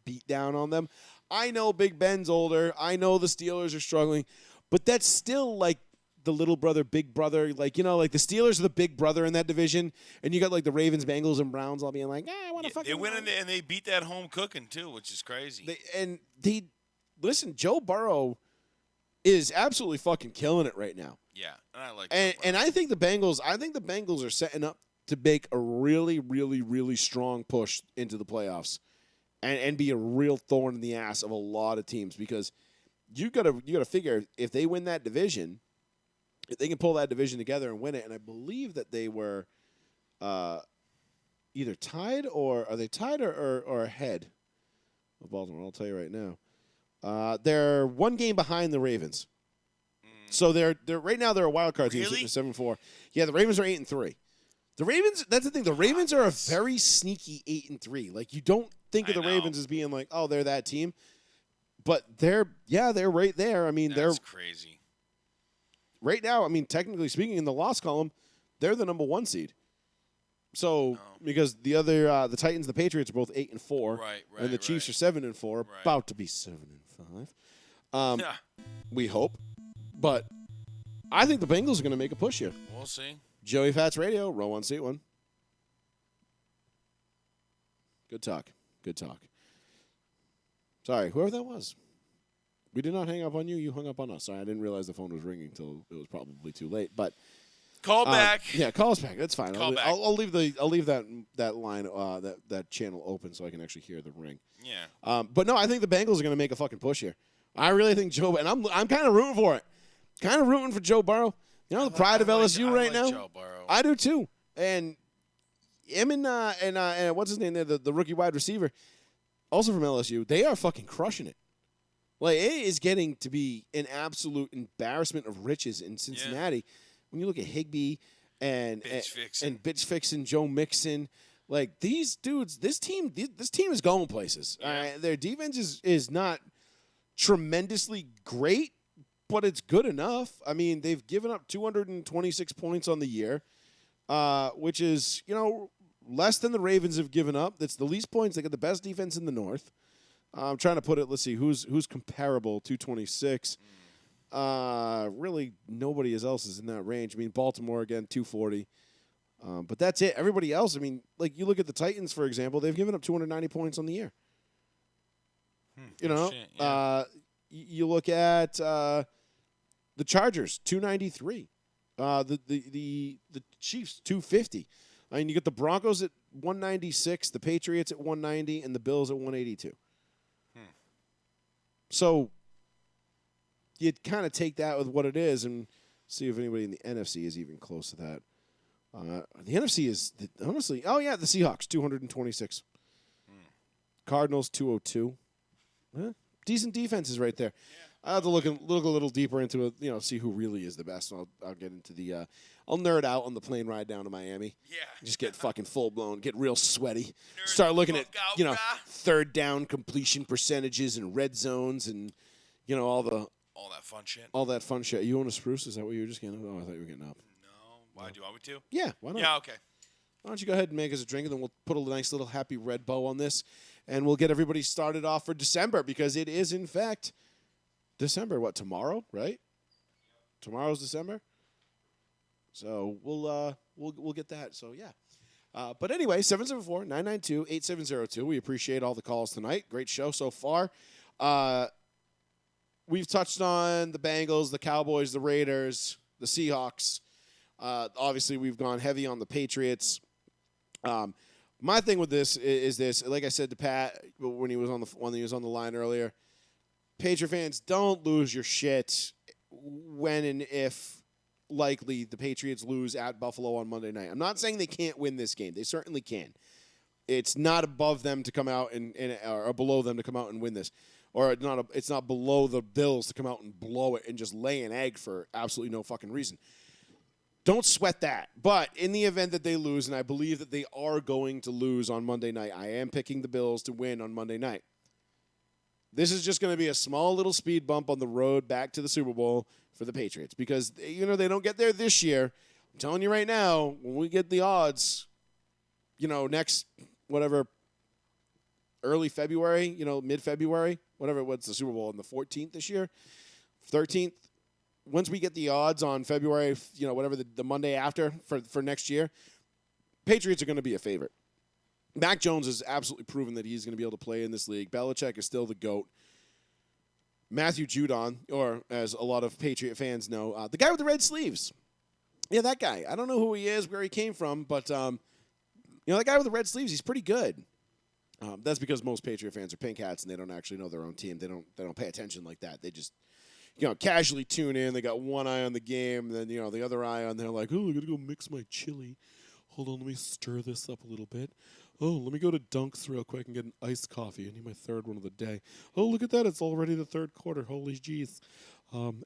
beat down on them. I know Big Ben's older. I know the Steelers are struggling, but that's still like the little brother, big brother. Like the Steelers are the big brother in that division, and you got like the Ravens, Bengals, and Browns all being like, I want to fucking. They went in there and they beat that home cooking too, which is crazy. Listen, Joe Burrow is absolutely fucking killing it right now. Yeah, and I like. And I think the Bengals are setting up to make a really, really, really strong push into the playoffs. And be a real thorn in the ass of a lot of teams because you gotta figure if they win that division, if they can pull that division together and win it, and I believe that they were either tied or ahead of Baltimore. I'll tell you right now, they're 1 game behind the Ravens, so they're right now they're a wild card team, Really? 7-4. Yeah, the Ravens are 8-3. The Ravens. That's the thing. The Ravens are a very sneaky 8-3. Like you don't think of the Ravens as being like, oh, they're that team, but they're right there. I mean, That's crazy. Right now. I mean, technically speaking, in the loss column, they're the number 1 seed. So because the other the Titans, the Patriots are both 8-4, Right. and the Chiefs are 7-4, about to be 7-5. We hope, but I think the Bengals are going to make a push here. We'll see. Joey Fats Radio, row 1, seat 1. Good talk. Sorry, whoever that was. We did not hang up on you. You hung up on us. Sorry, I didn't realize the phone was ringing until it was probably too late. But Call back. Yeah, call us back. That's fine. Call back. I'll leave that line that channel open so I can actually hear the ring. Yeah. But no, I think the Bengals are going to make a fucking push here. I really think Joe, and I'm kind of rooting for it. Kind of rooting for Joe Burrow. You know, the pride of LSU right now. Joe Burrow. I do too. And him and what's his name there, the rookie wide receiver, also from LSU. They are fucking crushing it. Like, it is getting to be an absolute embarrassment of riches in Cincinnati. Yeah. When you look at Higbee and Bitch Fixin', Joe Mixon, like these dudes, this team is going places. Yeah. Their defense is not tremendously great, but it's good enough. I mean, they've given up 226 points on the year, which is, less than the Ravens have given up. That's the least points. They got the best defense in the North. I'm trying to put it. Let's see who's comparable. 226. Really, nobody else is in that range. I mean, Baltimore again, 240. But that's it. Everybody else. I mean, like you look at the Titans, for example. They've given up 290 points on the year. Shit, yeah. You look at the Chargers, 293. The Chiefs, 250. I mean, you get the Broncos at 196, the Patriots at 190, and the Bills at 182. So you kind of take that with what it is and see if anybody in the NFC is even close to that. The NFC is, honestly, the Seahawks, 226. Cardinals, 202. Decent defenses right there. Yeah. I'll have to look a little deeper into it, see who really is the best. And I'll get into the I'll nerd out on the plane ride down to Miami. Yeah. Just get fucking full blown, get real sweaty. Start looking at third down completion percentages and red zones and all that fun shit. All that fun shit. You own a Spruce? Is that what you were just getting? Oh, I thought you were getting up. No. Why do you want me to? Yeah, why not? Yeah, okay. Why don't you go ahead and make us a drink, and then we'll put a nice little happy red bow on this, and we'll get everybody started off for December, because it is, in fact, December. What, tomorrow, right? Tomorrow's December? So we'll get that. So, yeah. But anyway, 774-992-8702. We appreciate all the calls tonight. Great show so far. We've touched on the Bengals, the Cowboys, the Raiders, the Seahawks. Obviously, we've gone heavy on the Patriots. My thing with this is this. Like I said to Pat when he was on the line earlier, Patriot fans, don't lose your shit when and if likely the Patriots lose at Buffalo on Monday night. I'm not saying they can't win this game. They certainly can. It's not above them to come out or below them to come out and win this. Or it's not below the Bills to come out and blow it and just lay an egg for absolutely no fucking reason. Don't sweat that. But in the event that they lose, and I believe that they are going to lose on Monday night, I am picking the Bills to win on Monday night. This is just going to be a small little speed bump on the road back to the Super Bowl for the Patriots, because they don't get there this year. I'm telling you right now, when we get the odds, next early February, mid-February, what's the Super Bowl on the 14th this year, 13th. Once we get the odds on February, the Monday after for next year, Patriots are going to be a favorite. Mac Jones has absolutely proven that he's going to be able to play in this league. Belichick is still the GOAT. Matthew Judon, or as a lot of Patriot fans know, the guy with the red sleeves. Yeah, that guy. I don't know who he is, where he came from, but that guy with the red sleeves, he's pretty good. That's because most Patriot fans are pink hats and they don't actually know their own team. They don't pay attention like that. They just casually tune in. They got one eye on the game, and then the other eye on. They're like, oh, I gotta go mix my chili. Hold on, let me stir this up a little bit. Oh, let me go to Dunks real quick and get an iced coffee. I need my third one of the day. Oh, look at that. It's already the third quarter. Holy jeez.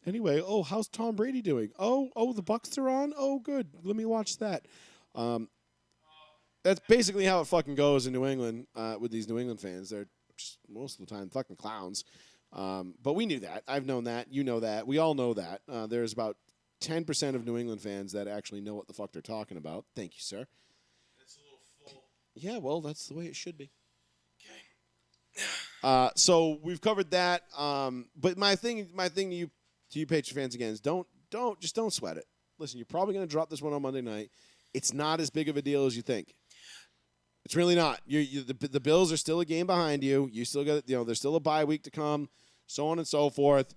Anyway, how's Tom Brady doing? Oh, the Bucs are on? Oh, good. Let me watch that. That's basically how it fucking goes in New England with these New England fans. They're just most of the time fucking clowns. But we knew that. I've known that. You know that. We all know that. There's about 10% of New England fans that actually know what the fuck they're talking about. Thank you, sir. Yeah, well, that's the way it should be. Okay. So we've covered that. But my thing to you Patriot fans again is don't sweat it. Listen, you're probably going to drop this one on Monday night. It's not as big of a deal as you think. It's really not. The Bills are still a game behind you. You still got there's still a bye week to come. so on and so forth.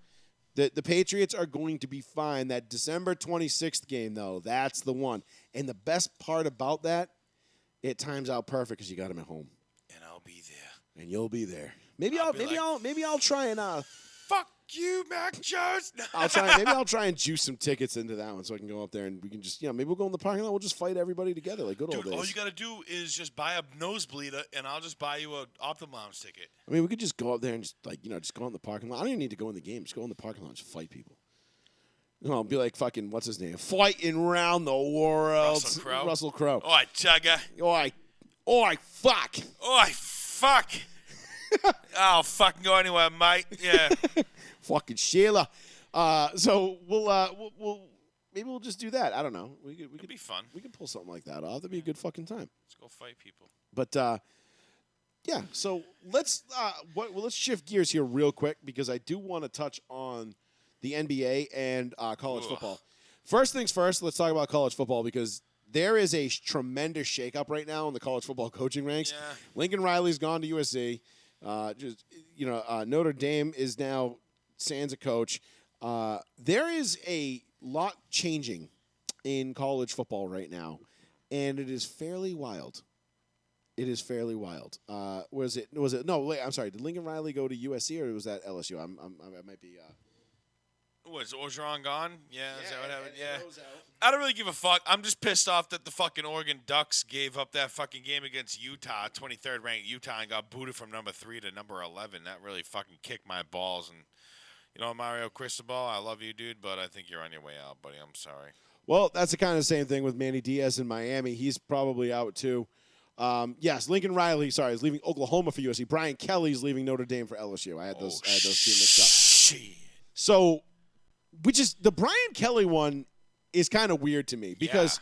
The Patriots are going to be fine. That December 26th game, though, that's the one. And the best part about that, it times out perfect because you got them at home. And I'll be there. And you'll be there. Maybe I'll I'll try and fuck you, Mac Jones. I'll try and juice some tickets into that one so I can go up there and we can just maybe we'll go in the parking lot. We'll just fight everybody together like good old days. All you gotta do is just buy a nosebleed and I'll just buy you a Optum Lounge ticket. I mean, we could just go up there and just just go in the parking lot. I don't even need to go in the game. Just go in the parking lot and just fight people. Be like fucking what's his name? Fighting round the world. Russell Crowe. Oi, chugga. Oi, fuck. Oi, fuck. I'll fucking go anywhere, mate. Yeah. Fucking Sheila. So we'll maybe we'll just do that. I don't know. We could be fun. We could pull something like that off. That'd be a good fucking time. Let's go fight people. But yeah. So let's shift gears here real quick because I do want to touch on the NBA and college football. First things first. Let's talk about college football because there is a tremendous shakeup right now in the college football coaching ranks. Yeah. Lincoln Riley's gone to USC. Notre Dame is now sans a coach. There is a lot changing in college football right now, and it is fairly wild. It is fairly wild. Was it? No, wait. I'm sorry. Did Lincoln Riley go to USC or was that LSU? I might be. Was Orgeron gone? Yeah, is that what happened? Yeah. Rose out. I don't really give a fuck. I'm just pissed off that the fucking Oregon Ducks gave up that fucking game against Utah, 23rd ranked Utah, and got booted from number 3 to number 11. That really fucking kicked my balls. And, Mario Cristobal, I love you, dude, but I think you're on your way out, buddy. I'm sorry. Well, that's the kind of same thing with Manny Diaz in Miami. He's probably out, too. Yes, Lincoln Riley, is leaving Oklahoma for USC. Brian Kelly's leaving Notre Dame for LSU. I had those two mixed up. Shit. So, which is the Brian Kelly one is kind of weird to me because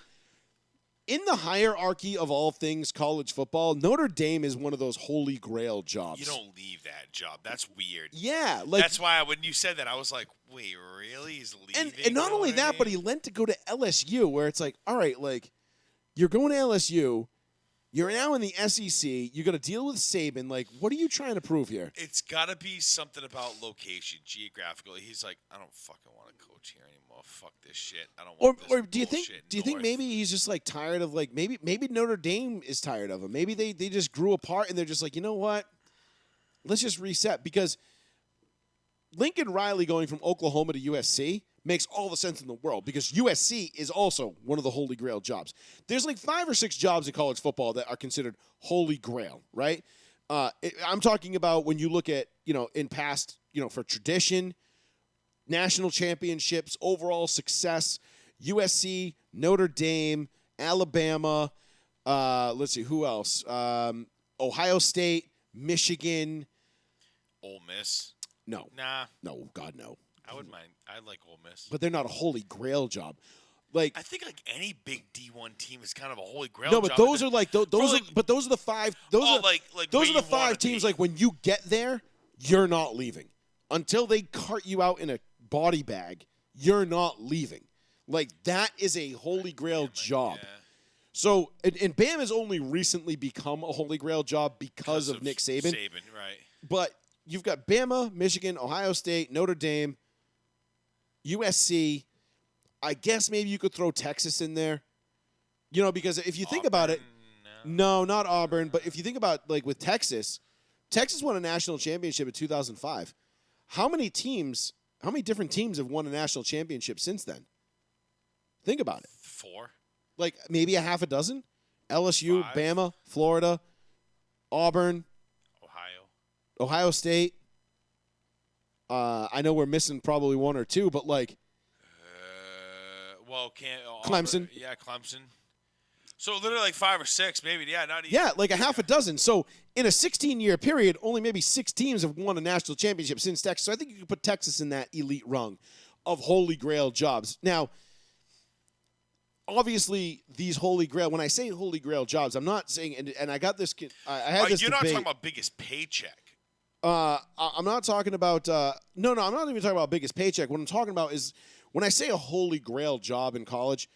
in the hierarchy of all things college football, Notre Dame is one of those holy grail jobs. You don't leave that job. That's weird. Yeah. That's why when you said that, I was like, wait, really? He's leaving? And not only that, but he went to go to LSU where it's like, all right, like you're going to LSU. You're now in the SEC. You're going to deal with Saban. Like, what are you trying to prove here? It's got to be something about location, geographical. He's like, I don't fucking want to coach here anymore. Fuck this shit. I don't want this Or do you think? bullshit Do you think north. maybe he's just like tired of like maybe Notre Dame is tired of him. Maybe they just grew apart and they're just like, you know what? Let's just reset because Lincoln Riley going from Oklahoma to USC makes all the sense in the world because USC is also one of the holy grail jobs. There's like 5 or 6 jobs in college football that are considered holy grail, right? I'm talking about when you look at, in past, for tradition, national championships, overall success, USC, Notre Dame, Alabama, let's see, who else? Ohio State, Michigan. Ole Miss? No. Nah. No, God, no. I wouldn't mind. I like Ole Miss. But they're not a holy grail job. Like I think like any big D1 team is kind of a holy grail. no, but job. those are like those. But those are the 5. Those are like those where are the you wanna 5 teams. be. Like when you get there, you're not leaving until they cart you out in a body bag. You're not leaving. Like that is a holy grail job. Yeah. So and Bam has only recently become a holy grail job because of Nick Saban. Right. But you've got Bama, Michigan, Ohio State, Notre Dame, USC. I guess maybe you could throw Texas in there. Because if you think about it, no, not Auburn, but if you think about like with Texas won a national championship in 2005. How many different teams have won a national championship since then? Think about it. 4. Like maybe a half a dozen? LSU, 5. Bama, Florida, Auburn, Ohio State. I know we're missing probably 1 or 2, but like Clemson. Auburn, yeah, Clemson. So literally like 5 or 6, maybe. Yeah, not even. Yeah, like a half a dozen. So in a 16-year period, only maybe 6 teams have won a national championship since Texas. So I think you could put Texas in that elite rung of holy grail jobs. Now, obviously, these holy grail. When I say holy grail jobs, I'm not saying. And I got this. I had this. You're debate. not talking about biggest paycheck. I'm not talking about. No, I'm not even talking about biggest paycheck. What I'm talking about is when I say a holy grail job in college,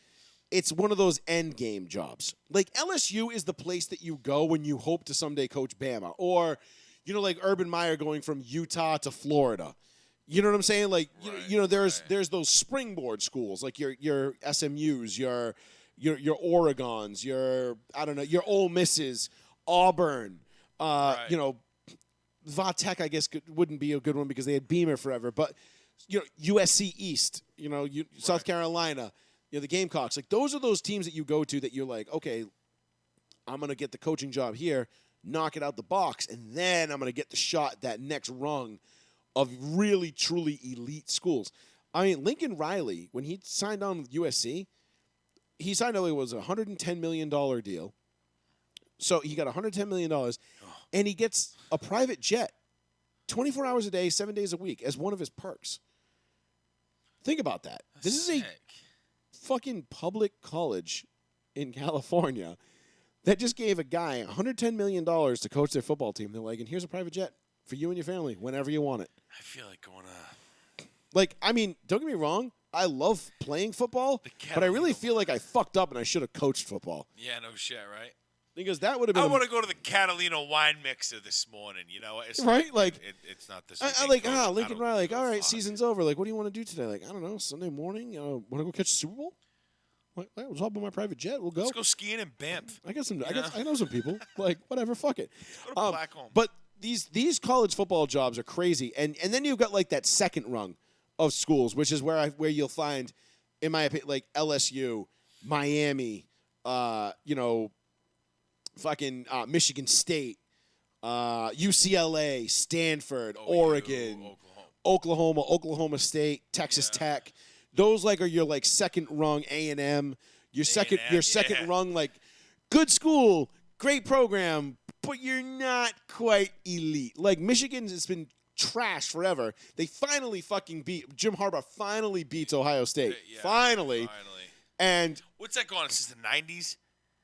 it's one of those end game jobs. Like LSU is the place that you go when you hope to someday coach Bama, or like Urban Meyer going from Utah to Florida. You know what I'm saying? Like, there's those springboard schools, like your SMUs, your Oregons, your Ole Misses, Auburn. Vatech, I guess, wouldn't be a good one because they had Beamer forever. But, USC East, South Carolina, the Gamecocks. Like, those are those teams that you go to that you're like, okay, I'm going to get the coaching job here, knock it out the box, and then I'm going to get the shot, that next rung of really, truly elite schools. I mean, Lincoln Riley, when he signed on with USC, he signed on, it was a $110 million deal. So he got $110 million, and he gets a private jet 24 hours a day, 7 days a week as one of his perks. Think about that. This is a fucking public college in California that just gave a guy $110 million to coach their football team. They're like, and here's a private jet for you and your family whenever you want it. I feel like going to... Like, I mean, don't get me wrong. I love playing football, but I really feel like I fucked up and I should have coached football. Yeah, no shit, right? Because that would have been... I want to go to the Catalina wine mixer this morning, It's right? Like, it's not this. Lincoln Riley, like, all right, season's over. Like, what do you want to do today? Like, I don't know, Sunday morning? Want to go catch the Super Bowl? Like, let's hop on my private jet. We'll go. Let's go skiing in Banff. I know some people. Like, whatever, fuck it. Let's go to Blackcomb. But these college football jobs are crazy. And then you've got, like, that second rung of schools, which is where you'll find, in my opinion, like LSU, Miami, fucking Michigan State, UCLA, Stanford, Oregon, Oklahoma State, Texas Tech. Those are your second rung A&M. Your second rung, like, good school, great program, but you're not quite elite. Like, Michigan has been trash forever. They finally fucking Jim Harbaugh finally beats Ohio State. Yeah, finally. And what's that going on since the 90s?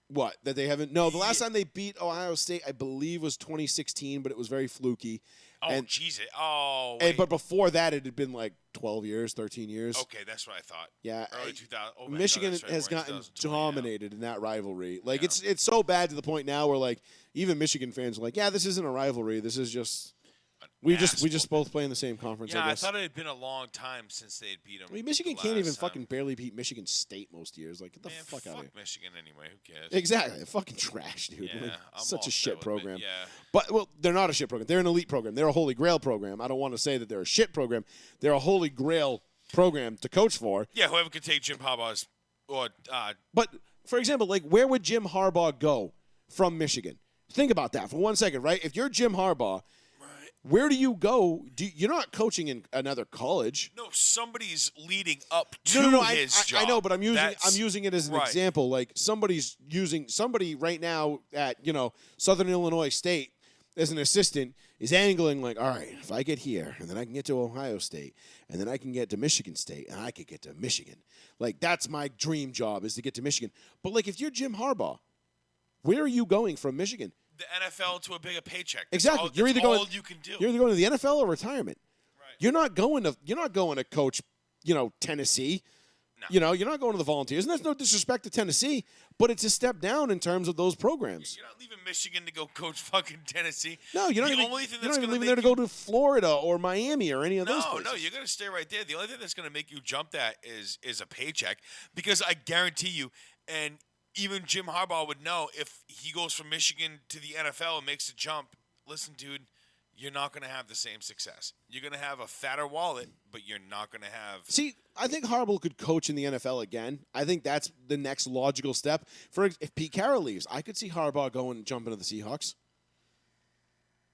What? That they haven't? No, the last time they beat Ohio State, I believe, was 2016, but it was very fluky. Oh, Jesus. Oh, but before that, it had been like 12 years, 13 years. Okay, that's what I thought. Yeah. Early 2000. Oh, Michigan has gotten dominated in that rivalry. Like, it's so bad to the point now where, like, even Michigan fans are like, yeah, this isn't a rivalry. This is just... We just both play in the same conference. Yeah, I guess. I thought it had been a long time since they had beat them. I mean, Michigan can't even fucking barely beat Michigan State most years. Like, get the fuck out of here. Michigan anyway. Who cares? Exactly. They're fucking trash, dude. Yeah, like, I'm such a shit program. Yeah. But, well, they're not a shit program. They're an elite program. They're a holy grail program. I don't want to say that they're a shit program. They're a holy grail program to coach for. Yeah, whoever could take Jim Harbaugh's But, for example, like, where would Jim Harbaugh go from Michigan? Think about that for 1 second, right? If you're Jim Harbaugh, where do you go? You're not coaching in another college. No, somebody's leading up to his job. I know, but I'm using it as an example. Like, somebody right now at Southern Illinois State as an assistant is angling like, all right, if I get here and then I can get to Ohio State and then I can get to Michigan State and I could get to Michigan. Like, that's my dream job, is to get to Michigan. But, like, if you're Jim Harbaugh, where are you going from Michigan? The NFL to a bigger paycheck. Exactly. You're either going to the NFL or retirement. Right. You're not going to coach, Tennessee. No. You're not going to the Volunteers. And that's no disrespect to Tennessee, but it's a step down in terms of those programs. You're not leaving Michigan to go coach fucking Tennessee. No, you're not even leaving there to go to Florida or Miami or any of those places. No, you're going to stay right there. The only thing that's going to make you jump that is a paycheck, because I guarantee you, and even Jim Harbaugh would know, if he goes from Michigan to the NFL and makes a jump, listen, dude, you're not going to have the same success. You're going to have a fatter wallet, but you're not going to have... See, I think Harbaugh could coach in the NFL again. I think that's the next logical step. If Pete Carroll leaves, I could see Harbaugh going and jumping to the Seahawks.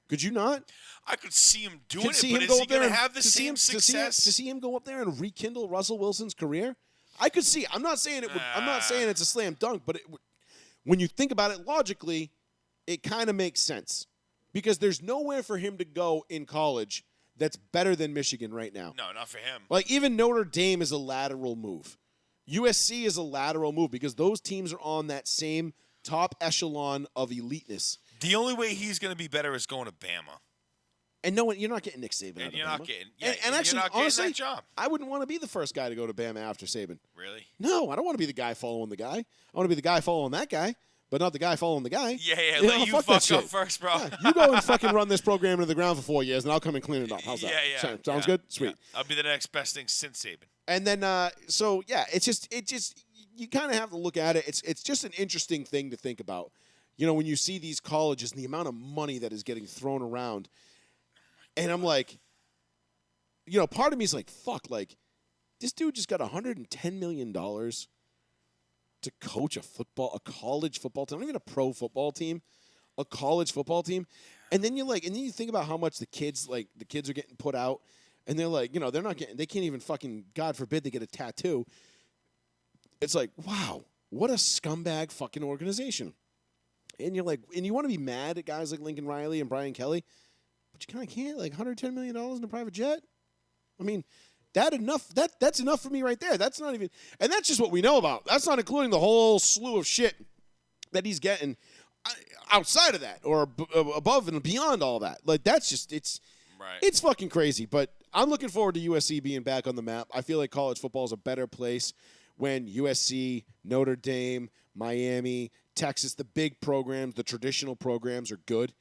Could you not? I could see him doing it, but is he going to have the same success? To see him go up there and rekindle Russell Wilson's career? I could see. I'm not saying it's a slam dunk, but when you think about it logically, it kind of makes sense, because there's nowhere for him to go in college that's better than Michigan right now. No, not for him. Like, even Notre Dame is a lateral move. USC is a lateral move, because those teams are on that same top echelon of eliteness. The only way he's going to be better is going to Bama. And you're not getting Nick Saban. And you're Bama. not getting. Yeah, and actually, you're not honestly, that job. I wouldn't want to be the first guy to go to Bama after Saban. Really? No, I don't want to be the guy following the guy. I want to be the guy following that guy. but not the guy following the guy. Yeah, yeah. You Let know, you fuck that fuck up shit. first, bro. Yeah, you go and fucking run this program into the ground for 4 years, and I'll come and clean it up. How's that? Yeah. Sounds yeah, good? Sweet. yeah. I'll be the next best thing since Saban. And then, so yeah, it just you kind of have to look at it. It's just an interesting thing to think about. You know, when you see these colleges and the amount of money that is getting thrown around, and I'm like, you know, part of me is like, fuck, like, this dude just got $110 million to coach a college football team, not even a pro football team, a college football team. And then you think about how much the kids are getting put out, and they're like, you know, they can't even fucking, God forbid, they get a tattoo. It's like, wow, what a scumbag fucking organization. And you're like, and you want to be mad at guys like Lincoln Riley and Brian Kelly, but you kind of can't. Like $110 million in a private jet. I mean, that's enough for me right there. That's not even, and that's just what we know about. That's not including the whole slew of shit that he's getting outside of that or above and beyond all that. Like that's just it's fucking crazy. But I'm looking forward to USC being back on the map. I feel like college football is a better place when USC, Notre Dame, Miami, Texas, the big programs, the traditional programs are good.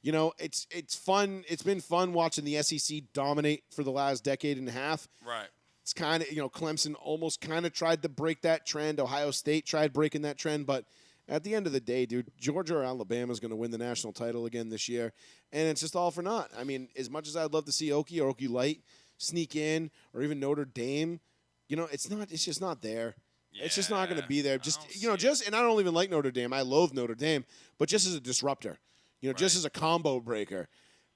You know, it's fun. It's been fun watching the SEC dominate for the last decade and a half. Right. It's kind of, you know, Clemson almost kind of tried to break that trend. Ohio State tried breaking that trend. But at the end of the day, dude, Georgia or Alabama is going to win the national title again this year. And it's just all for naught. I mean, as much as I'd love to see Okie or Okie Light sneak in or even Notre Dame, you know, it's just not there. Yeah, it's just not going to be there. And I don't even like Notre Dame. I loathe Notre Dame, but just as a disruptor, you know, just as a combo breaker,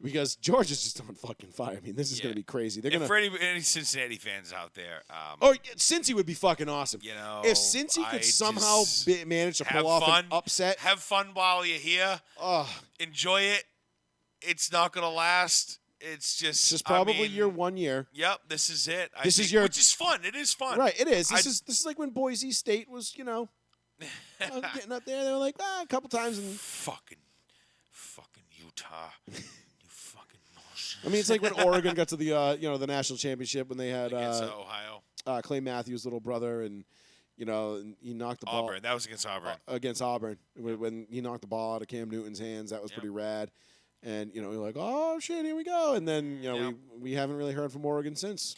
because Georgia's just on fucking fire. I mean, this is going to be crazy. They're going to. For any Cincinnati fans out there, Cincy would be fucking awesome. You know, if Cincy could somehow manage to pull off an upset, have fun while you're here. Enjoy it. It's not going to last. It's just probably your 1 year. Yep, this is it. Which is fun. It is fun. Right, it is. This is like when Boise State was, you know, getting up there. They were like, a couple times. And fucking Utah. You fucking bullshit. I mean, it's like when Oregon got to the the national championship when they had against Ohio. Clay Matthews' little brother, and you know, and he knocked the ball. Auburn. That was against Auburn. Against Auburn, when he knocked the ball out of Cam Newton's hands, that was pretty rad. And, you know, you're like, oh, shit, here we go. And then, you know, we haven't really heard from Oregon since.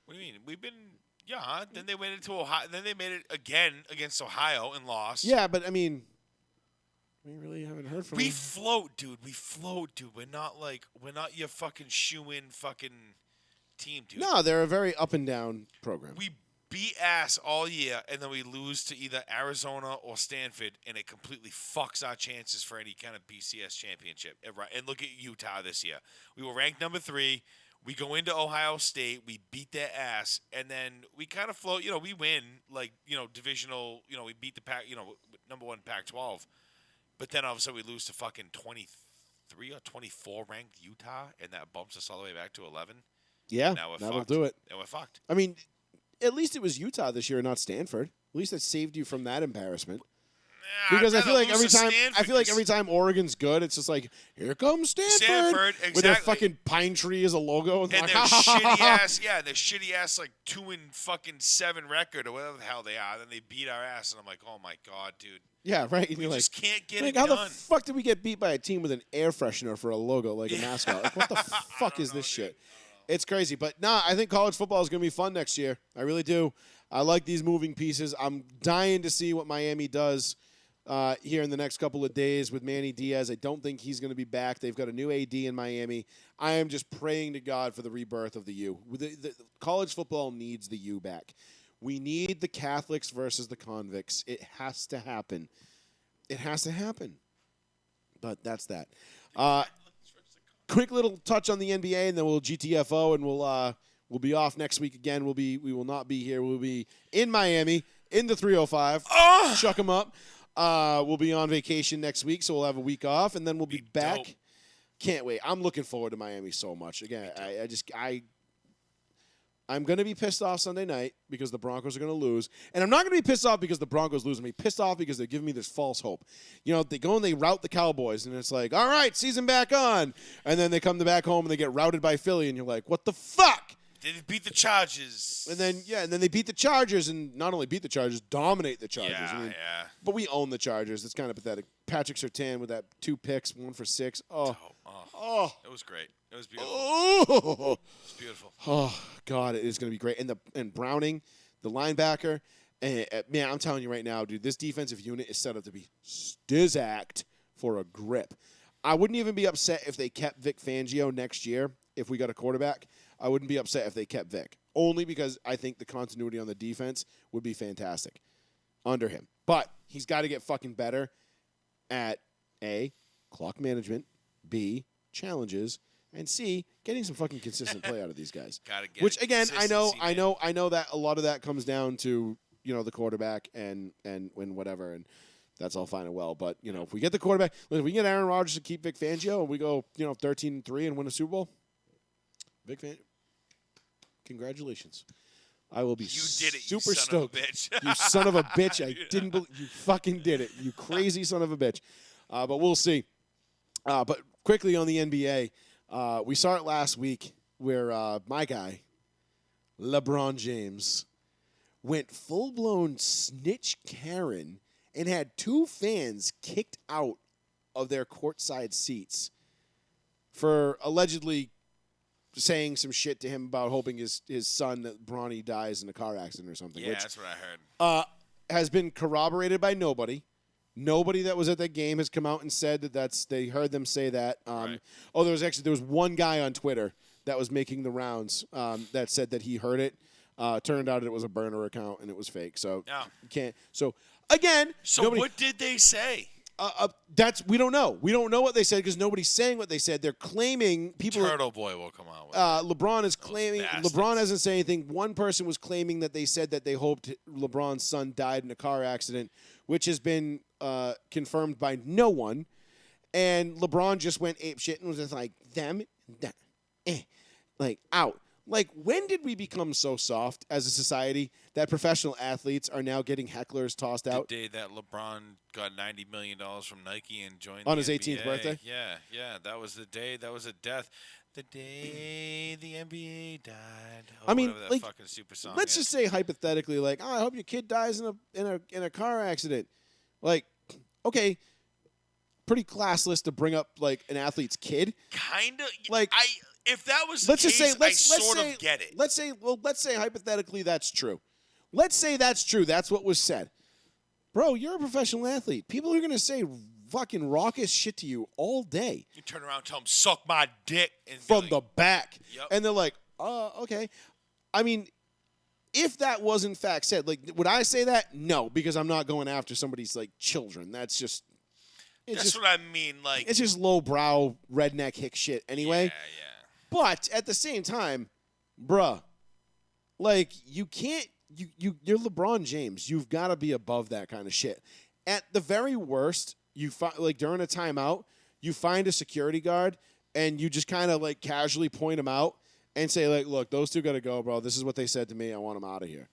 What do you mean? We've been, then they went into Ohio. Then they made it again against Ohio and lost. Yeah, but, I mean, we really haven't heard from them. We float, dude. We're not your fucking shoe-in fucking team, dude. No, they're a very up-and-down program. We beat ass all year, and then we lose to either Arizona or Stanford, and it completely fucks our chances for any kind of BCS championship. And look at Utah this year. We were ranked number 3. We go into Ohio State. We beat their ass, and then we kind of float. You know, we win, like, you know, divisional. You know, we beat the Pac. You know, number 1 Pac-12. But then all of a sudden we lose to fucking 23 or 24 ranked Utah, and that bumps us all the way back to 11. Yeah, now that'll do it. And we're fucked. I mean, at least it was Utah this year, not Stanford. At least that saved you from that embarrassment. Because I feel like every time Oregon's good, it's just like, here comes Stanford exactly. with their fucking pine tree as a logo, and their shitty ass like 2-7 record or whatever the hell they are. Then they beat our ass, and I'm like, oh my god, dude. Yeah, right. And we you're just can't get like, it how done. the fuck did we get beat by a team with an air freshener for a logo, like a mascot? Like, what the fuck is this shit? It's crazy. But, I think college football is going to be fun next year. I really do. I like these moving pieces. I'm dying to see what Miami does here in the next couple of days with Manny Diaz. I don't think he's going to be back. They've got a new AD in Miami. I am just praying to God for the rebirth of the U. The college football needs the U back. We need the Catholics versus the convicts. It has to happen. It has to happen. But that's that. Quick little touch on the NBA, and then we'll GTFO, and we'll be off next week again. We will not be here. We'll be in Miami in the 305. Chuck them up. We'll be on vacation next week, so we'll have a week off, and then we'll be back. Dope. Can't wait. I'm looking forward to Miami so much. Again, I'm going to be pissed off Sunday night because the Broncos are going to lose. And I'm not going to be pissed off because the Broncos lose. I'm going to be pissed off because they're giving me this false hope. You know, they go and they rout the Cowboys, and it's like, all right, season back on. And then they come back home and they get routed by Philly, and you're like, what the fuck? They beat the Chargers. And then they beat the Chargers, and not only beat the Chargers, dominate the Chargers. Yeah. But we own the Chargers. It's kind of pathetic. Patrick Surtain with that 2 picks, 1 for 6. Oh. It was great. It was beautiful. Oh. It was beautiful. Oh God, it is going to be great. And Browning, the linebacker, man, I'm telling you right now, dude, this defensive unit is set up to be stizacked for a grip. I wouldn't even be upset if they kept Vic Fangio next year if we got a quarterback. I wouldn't be upset if they kept Vic, only because I think the continuity on the defense would be fantastic under him. But he's got to get fucking better at A, clock management, B, challenges, and C, getting some fucking consistent play out of these guys. Gotta get Which again, I know consistency, that a lot of that comes down to the quarterback and whatever, and that's all fine and well. But if we get the quarterback, if we get Aaron Rodgers to keep Vic Fangio, and we go 13-3 and win a Super Bowl, Vic Fangio, congratulations. I will be super stoked. You son of a bitch. I didn't believe you fucking did it. You crazy son of a bitch. But we'll see. But quickly on the NBA, we saw it last week where my guy, LeBron James, went full-blown snitch Karen and had 2 fans kicked out of their courtside seats for allegedly saying some shit to him about hoping his son, Bronny, dies in a car accident or something. Yeah, which, that's what I heard. Has been corroborated by nobody. Nobody that was at that game has come out and said that they heard them say that. Right. Oh, there was one guy on Twitter that was making the rounds that said that he heard it. Turned out it was a burner account and it was fake. So you can't. So again, what did they say? We don't know. We don't know what they said because nobody's saying what they said. They're claiming people. Turtle Boy will come out with LeBron is claiming. bastards. LeBron hasn't said anything. One person was claiming that they said that they hoped LeBron's son died in a car accident, which has been confirmed by no one. And LeBron just went ape shit and was just like out. Like, when did we become so soft as a society that professional athletes are now getting hecklers tossed out? The day that LeBron got $90 million from Nike and joined on the his 18th NBA. birthday? Yeah. That was the day. That was a death. The day the NBA died. I mean, whatever that fucking super song let's is. just say hypothetically, like, I hope your kid dies in a car accident. Like, okay, pretty classless to bring up like an athlete's kid. Kind of. Like, if that was let's the just case, say, let's I sort say, of get it. Let's say hypothetically that's true. Let's say that's true. That's what was said. Bro, you're a professional athlete. People are going to say fucking raucous shit to you all day. You turn around and tell them, suck my dick. And From the back. Yep. And they're like, okay. I mean, if that was in fact said, like, would I say that? No, because I'm not going after somebody's, like, children. That's just... That's what I mean. Like, it's just lowbrow, redneck hick shit anyway. Yeah. But at the same time, bruh, like, you can't... You're LeBron James. You've got to be above that kind of shit. At the very worst, like during a timeout, you find a security guard and you just kind of like casually point them out and say like, "Look, those two got to go, bro. This is what they said to me. I want them out of here."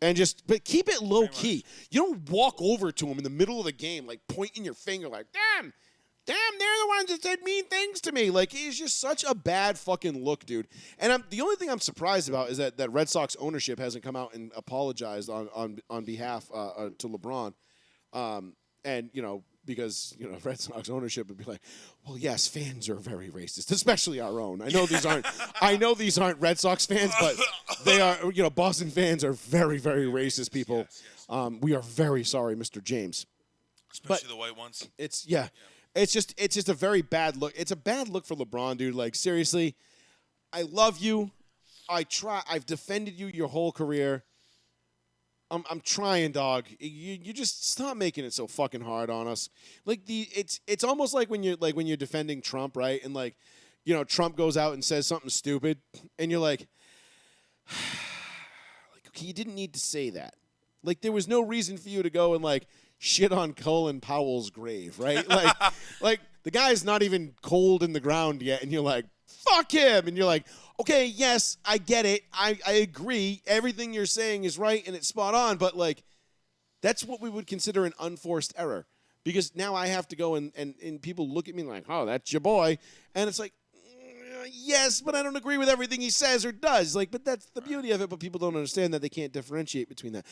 And but keep it low key. You don't walk over to them in the middle of the game like pointing your finger like, "Damn, they're the ones that said mean things to me." Like, it's just such a bad fucking look, dude. And the only thing I'm surprised about is that Red Sox ownership hasn't come out and apologized on behalf to LeBron. And, because, Red Sox ownership would be like, well, yes, fans are very racist, especially our own. I know these aren't Red Sox fans, but they are, Boston fans are very, very racist people. Yes. We are very sorry, Mr. James. Especially the white ones. It's just a very bad look. It's a bad look for LeBron, dude. Like, seriously, I love you. I've defended you your whole career. I'm trying, dog. You just stop making it so fucking hard on us. Like it's almost like when you're defending Trump, right? And like, Trump goes out and says something stupid, and you're like, okay, you didn't need to say that. Like, there was no reason for you to go and like shit on Colin Powell's grave, right? Like the guy's not even cold in the ground yet, and you're like, fuck him, and you're like, okay, yes, I get it. I agree. Everything you're saying is right and it's spot on, but like, that's what we would consider an unforced error. Because now I have to go and people look at me like, oh, that's your boy. And it's like, yes, but I don't agree with everything he says or does. Like, but that's the beauty of it. But people don't understand that they can't differentiate between that.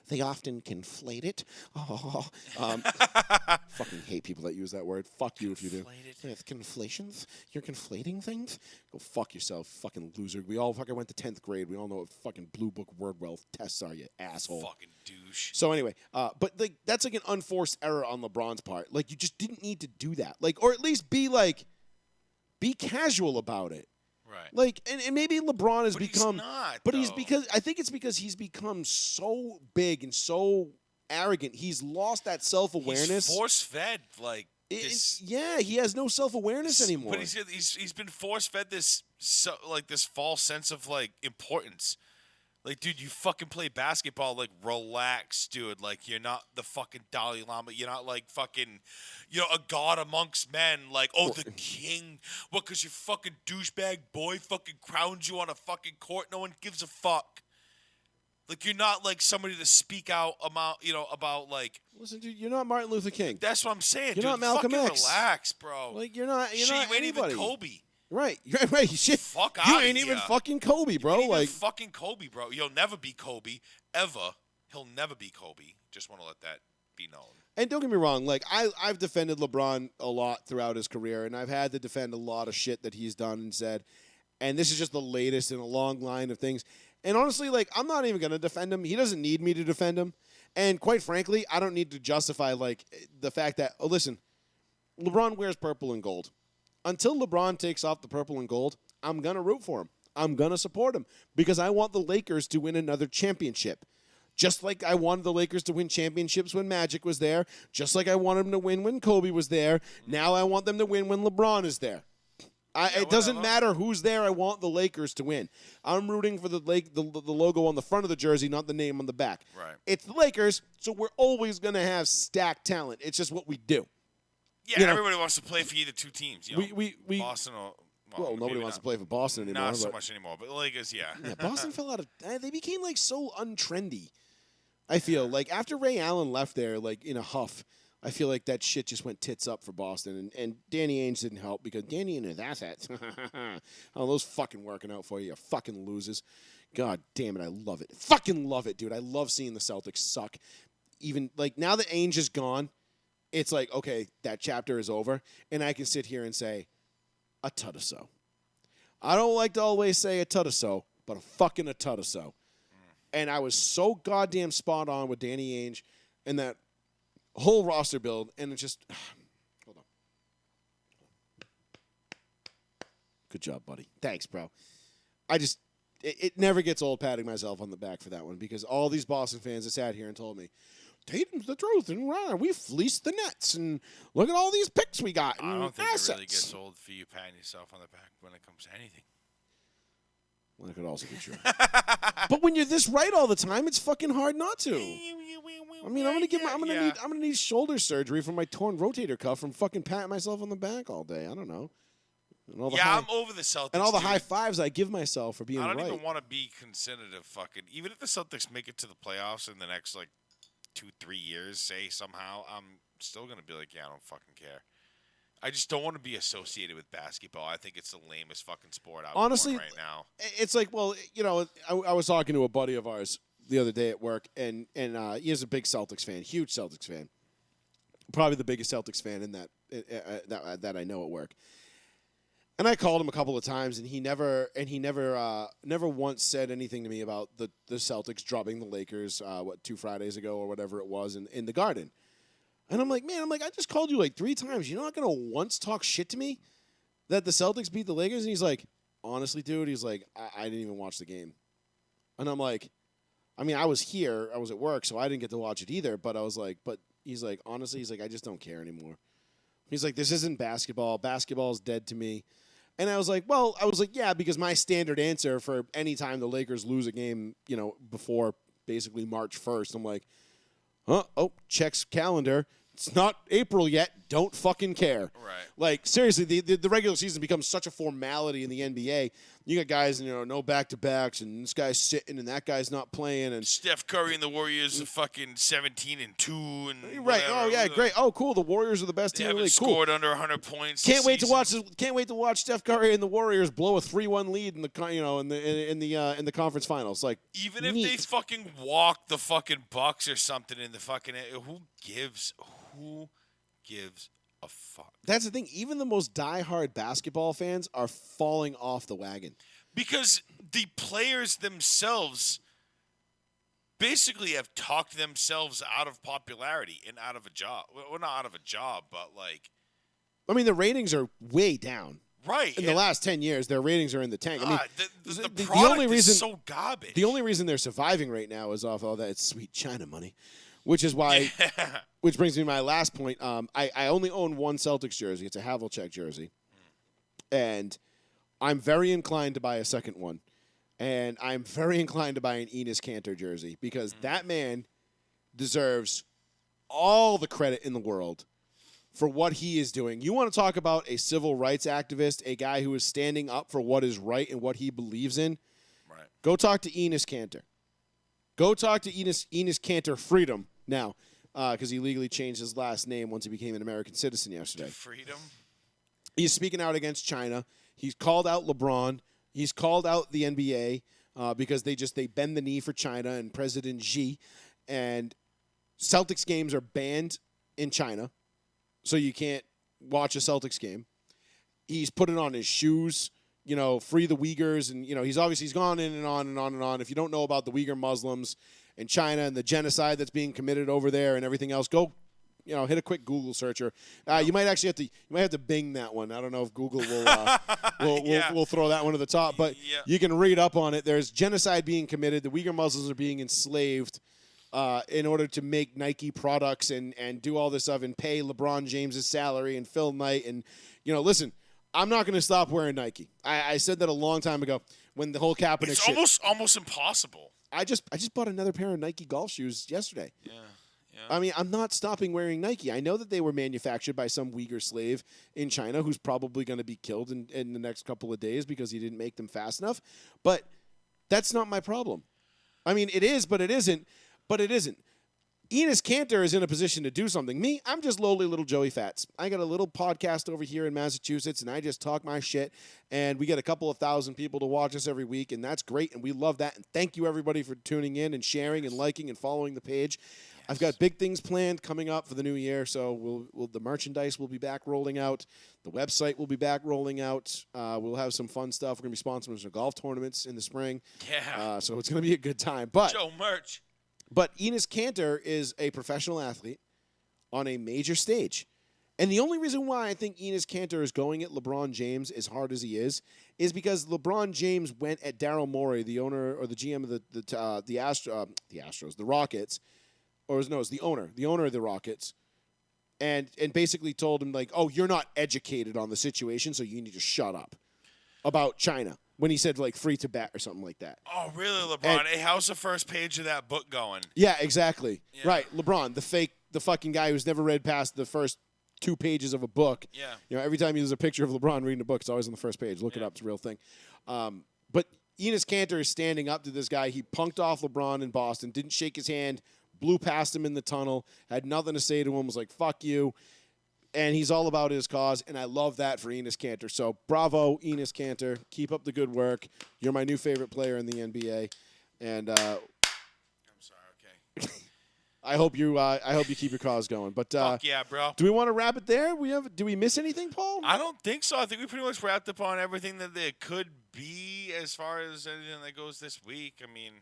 They often conflate it. Oh, fucking hate people that use that word. Fuck you if you do. Conflations? You're conflating things? Go fuck yourself, fucking loser. We all fucking went to 10th grade. We all know what fucking blue book word wealth tests are, you asshole. Fucking douche. So anyway, but like that's like an unforced error on LeBron's part. Like you just didn't need to do that. Like, or at least be casual about it. Right. Like, and maybe LeBron has become. He's not, but though. I think it's because he's become so big and so arrogant. He's lost that self-awareness. He's force-fed, like. Yeah, he has no self-awareness anymore. But he's been force-fed this false sense of like importance. Like, dude, you fucking play basketball. Like, relax, dude. Like, you're not the fucking Dalai Lama. You're not like fucking, a god amongst men. Like, the king. What? Because your fucking douchebag boy fucking crowned you on a fucking court. No one gives a fuck. Like, you're not like somebody to speak out about like. Listen, dude, you're not Martin Luther King. That's what I'm saying. You're dude. not Malcolm fucking X. Relax, bro. Like, you're not. You're Shit, not you ain't anybody. even Kobe. Right. Right. Shit. Fuck You outta ain't even here. fucking Kobe, bro. You ain't even Like fucking Kobe, bro. You'll never be Kobe ever. He'll never be Kobe. Just want to let that be known. And don't get me wrong, like I've defended LeBron a lot throughout his career, and I've had to defend a lot of shit that he's done and said. And this is just the latest in a long line of things. And honestly, like I'm not even gonna defend him. He doesn't need me to defend him. And quite frankly, I don't need to justify like the fact that listen, LeBron wears purple and gold. Until LeBron takes off the purple and gold, I'm going to root for him. I'm going to support him because I want the Lakers to win another championship. Just like I wanted the Lakers to win championships when Magic was there. Just like I wanted them to win when Kobe was there. Now I want them to win when LeBron is there. It doesn't matter who's there. I want the Lakers to win. I'm rooting for the logo on the front of the jersey, not the name on the back. Right. It's the Lakers, so we're always going to have stacked talent. It's just what we do. Yeah, everybody wants to play for either two teams. We Boston or well, nobody wants to play for Boston anymore. Not so much anymore, but Lakers, yeah. Boston fell out of. They became like so untrendy. I feel like after Ray Allen left there, like in a huff, I feel like that shit just went tits up for Boston, and Danny Ainge didn't help because Danny and his assets. Oh, those fucking working out for you, you fucking losers. God damn it, I love it. Fucking love it, dude. I love seeing the Celtics suck. Even like now that Ainge is gone. It's like, okay, that chapter is over, and I can sit here and say, a tut or so. I don't like to always say a tut or so, but a fucking a tut or so. And I was so goddamn spot on with Danny Ainge and that whole roster build, and it just, hold on. Good job, buddy. Thanks, bro. It never gets old patting myself on the back for that one because all these Boston fans that sat here and told me, Tatum's the truth, and we fleeced the Nets, and look at all these picks we got. I don't think assets. it really gets old for you patting yourself on the back when it comes to anything. Well, that could also be true. But when you're this right all the time, it's fucking hard not to. I mean, I'm gonna need shoulder surgery for my torn rotator cuff from fucking patting myself on the back all day. I don't know. I'm over the Celtics. And all the dude. high fives I give myself for being right. I don't even want to be considered a fucking. Even if the Celtics make it to the playoffs in the next 2-3 years, say somehow, I'm still gonna be like, yeah, I don't fucking care. I just don't want to be associated with basketball. I think it's the lamest fucking sport out Honestly, there right now. It's like, well, I was talking to a buddy of ours the other day at work, and he's a big Celtics fan, huge Celtics fan, probably the biggest Celtics fan in that I know at work. And I called him a couple of times, and he never once said anything to me about the Celtics dropping the Lakers 2 Fridays ago or whatever it was in the Garden. And I'm like, man, I just called you 3 times. You're not gonna once talk shit to me that the Celtics beat the Lakers? And he's like, honestly, dude, he's like, I didn't even watch the game. And I'm like, I mean, I was here, I was at work, so I didn't get to watch it either. But I was like, but he's like, honestly, he's like, I just don't care anymore. He's like, this isn't basketball. Basketball's dead to me. And I was like, yeah, because my standard answer for any time the Lakers lose a game, before basically March 1st, I'm like, checks calendar. It's not April yet. Don't fucking care. Right. Like, seriously, the regular season becomes such a formality in the NBA You got guys, no back-to-backs, and this guy's sitting, and that guy's not playing, and Steph Curry and the Warriors are fucking 17-2 and right. whatever. Oh yeah, great. Oh cool. The Warriors are the best They team in the haven't league. Cool. scored under 100 points. Can't wait to season. watch. Can't wait to watch Steph Curry and the Warriors blow a 3-1 lead in the conference finals. Like Even if neat. they fucking walk the fucking Bucs or something in the fucking, who gives a fuck? That's the thing. Even the most diehard basketball fans are falling off the wagon. Because the players themselves basically have talked themselves out of popularity and out of a job. Well, not out of a job, but like. I mean, the ratings are way down. Right. In the last 10 years, their ratings are in the tank. I mean, the product only reason, is so garbage. The only reason they're surviving right now is off all that sweet China money, which is why. Yeah. Which brings me to my last point. I only own one Celtics jersey. It's a Havlicek jersey, and I'm very inclined to buy a second one, and I'm very inclined to buy an Enes Kanter jersey because that man deserves all the credit in the world for what he is doing. You want to talk about a civil rights activist, a guy who is standing up for what is right and what he believes in? Right. Go talk to Enes Kanter. Go talk to Enes Kanter Freedom now because he legally changed his last name once he became an American citizen yesterday. Freedom. He's speaking out against China. He's called out LeBron. He's called out the NBA because they bend the knee for China and President Xi. And Celtics games are banned in China, so you can't watch a Celtics game. He's put it on his shoes, free the Uyghurs, and he's gone in and on and on and on. If you don't know about the Uyghur Muslims and China and the genocide that's being committed over there and everything else, go. Hit a quick Google search, or you might actually have to Bing that one. I don't know if Google will throw that one to the top, but you can read up on it. There's genocide being committed. The Uyghur Muslims are being enslaved in order to make Nike products and do all this stuff and pay LeBron James's salary and Phil Knight and listen. I'm not going to stop wearing Nike. I said that a long time ago when the whole Kaepernick shit. It's almost impossible. I just bought another pair of Nike golf shoes yesterday. Yeah. I mean, I'm not stopping wearing Nike. I know that they were manufactured by some Uyghur slave in China who's probably going to be killed in the next couple of days because he didn't make them fast enough. But that's not my problem. I mean, it is, but it isn't. But it isn't. Enes Kanter is in a position to do something. Me, I'm just lowly little Joey Fats. I got a little podcast over here in Massachusetts, and I just talk my shit. And we get a couple of thousand people to watch us every week, and that's great, and we love that. And thank you, everybody, for tuning in and sharing and liking and following the page. Yes. I've got big things planned coming up for the new year, so the merchandise will be back rolling out. The website will be back rolling out. We'll have some fun stuff. We're going to be sponsoring some golf tournaments in the spring. Yeah. So it's going to be a good time. But Joe merch. But Enes Kanter is a professional athlete on a major stage. And the only reason why I think Enes Kanter is going at LeBron James as hard as he is because LeBron James went at Daryl Morey, the owner or the GM of the Rockets, it's the owner of the Rockets, and basically told him like, oh, you're not educated on the situation, so you need to shut up about China. When he said, like, free to bet or something like that. Oh, really, LeBron? Hey, how's the first page of that book going? Yeah, exactly. Yeah. Right, LeBron, the fucking guy who's never read past the first 2 pages of a book. Yeah. Every time there's a picture of LeBron reading a book, it's always on the first page. Look it up. It's a real thing. But Enes Kanter is standing up to this guy. He punked off LeBron in Boston, didn't shake his hand, blew past him in the tunnel, had nothing to say to him, was like, fuck you. And he's all about his cause, and I love that for Enes Kanter. So bravo, Enes Kanter. Keep up the good work. You're my new favorite player in the NBA, and I'm sorry. Okay. I hope you keep your cause going. But Fuck yeah, bro. do we want to wrap it there? Do we miss anything, Paul? I don't think so. I think we pretty much wrapped up on everything that there could be as far as anything that goes this week. I mean,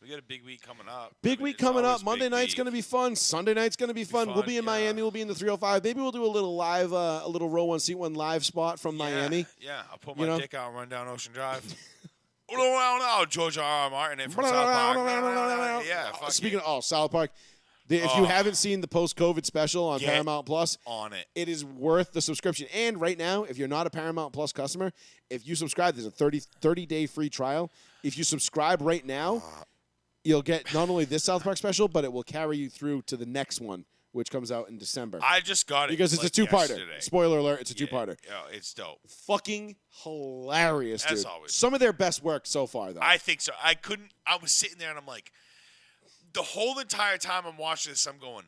we got a big week coming up. Big week coming up. Monday night's going to be fun. Sunday night's going to be fun. We'll be in Miami. We'll be in the 305. Maybe we'll do a little live, a little row one seat one live spot from Miami. Yeah, I'll put my dick out and run down Ocean Drive. No, George R. Martin and from South Park. Yeah. Speaking of South Park, if you haven't seen the post-COVID special on Paramount Plus, on it. It is worth the subscription. And right now, if you're not a Paramount Plus customer, if you subscribe, there's a 30-day free trial. If you subscribe right now, you'll get not only this South Park special, but it will carry you through to the next one which comes out in December. I just got it because it's like a two-parter. yesterday. Spoiler alert, it's a two-parter. Yeah, it's dope. Fucking hilarious, dude. As always. Some of their best work so far, though. I think so. I was sitting there and I'm like, the whole entire time I'm watching this, I'm going,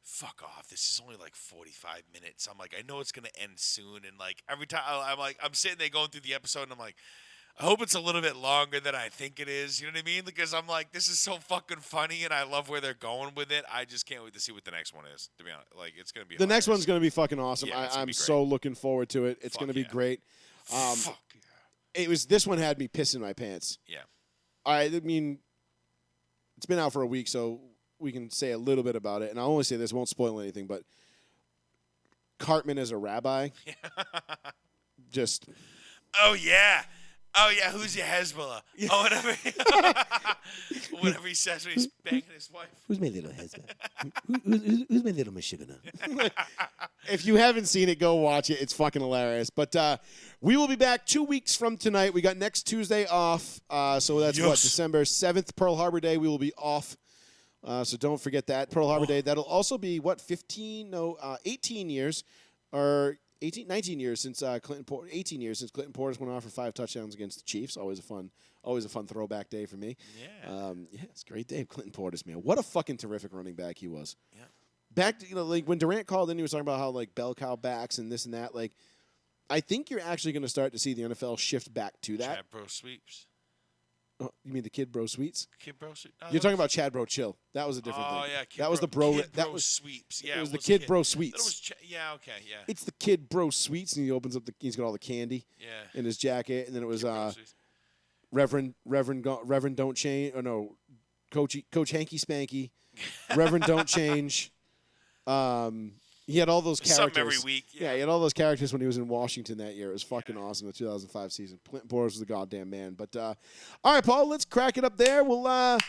fuck off. This is only like 45 minutes. I'm like, I know it's going to end soon. And like every time I'm sitting there going through the episode and I'm like, I hope it's a little bit longer than I think it is. You know what I mean? Because I'm like, this is so fucking funny and I love where they're going with it. I just can't wait to see what the next one is, to be honest. Like, it's going to be the next hilarious. one's going to be fucking awesome. Yeah, it's gonna I'm be great. so looking forward to it. It's going to be great. Fuck yeah. This one had me pissing my pants. Yeah. I mean, it's been out for a week, so we can say a little bit about it. And I'll only say this, won't spoil anything, but Cartman as a rabbi. Just. Oh, yeah. Oh, yeah, who's your Hezbollah? Oh, whatever. Whatever he says when he's banging his wife. Who's my little husband? Who's my little Michigana? If you haven't seen it, go watch it. It's fucking hilarious. But we will be back 2 weeks from tonight. We got next Tuesday off. So that's what, December 7th, Pearl Harbor Day. We will be off. So don't forget that. Pearl Harbor Day. That'll also be, 18 years. Or 19 years since Clinton Portis went off for 5 touchdowns against the Chiefs. Always a fun throwback day for me. Yeah. It's a great day. Clinton Portis, man. What a fucking terrific running back he was. Yeah. Back to, like when Durant called in, he was talking about how like bell cow backs and this and that. Like, I think you're actually going to start to see the NFL shift back to that. Chad Bro Sweeps. Oh, you mean the Kid Bro Sweets? Kid Bro Sweeps. You're talking about Chad Bro Chill. That was a different thing. Oh yeah, that was the bro. Kid that Bro was Sweeps. Yeah, it was the Kid Bro Sweets. That was yeah, okay, yeah. It's the Kid Bro Sweets, and he opens up he's got all the candy. Yeah. In his jacket, and then it was Kid Bro Sweets. Reverend Don't Change. Oh no, Coach Hanky Spanky, Reverend Don't Change. He had all those characters. Something every week. Yeah. He had all those characters when he was in Washington that year. It was fucking awesome. The 2005 season. Clinton Portis was the goddamn man. But all right, Paul, let's crack it up there. We'll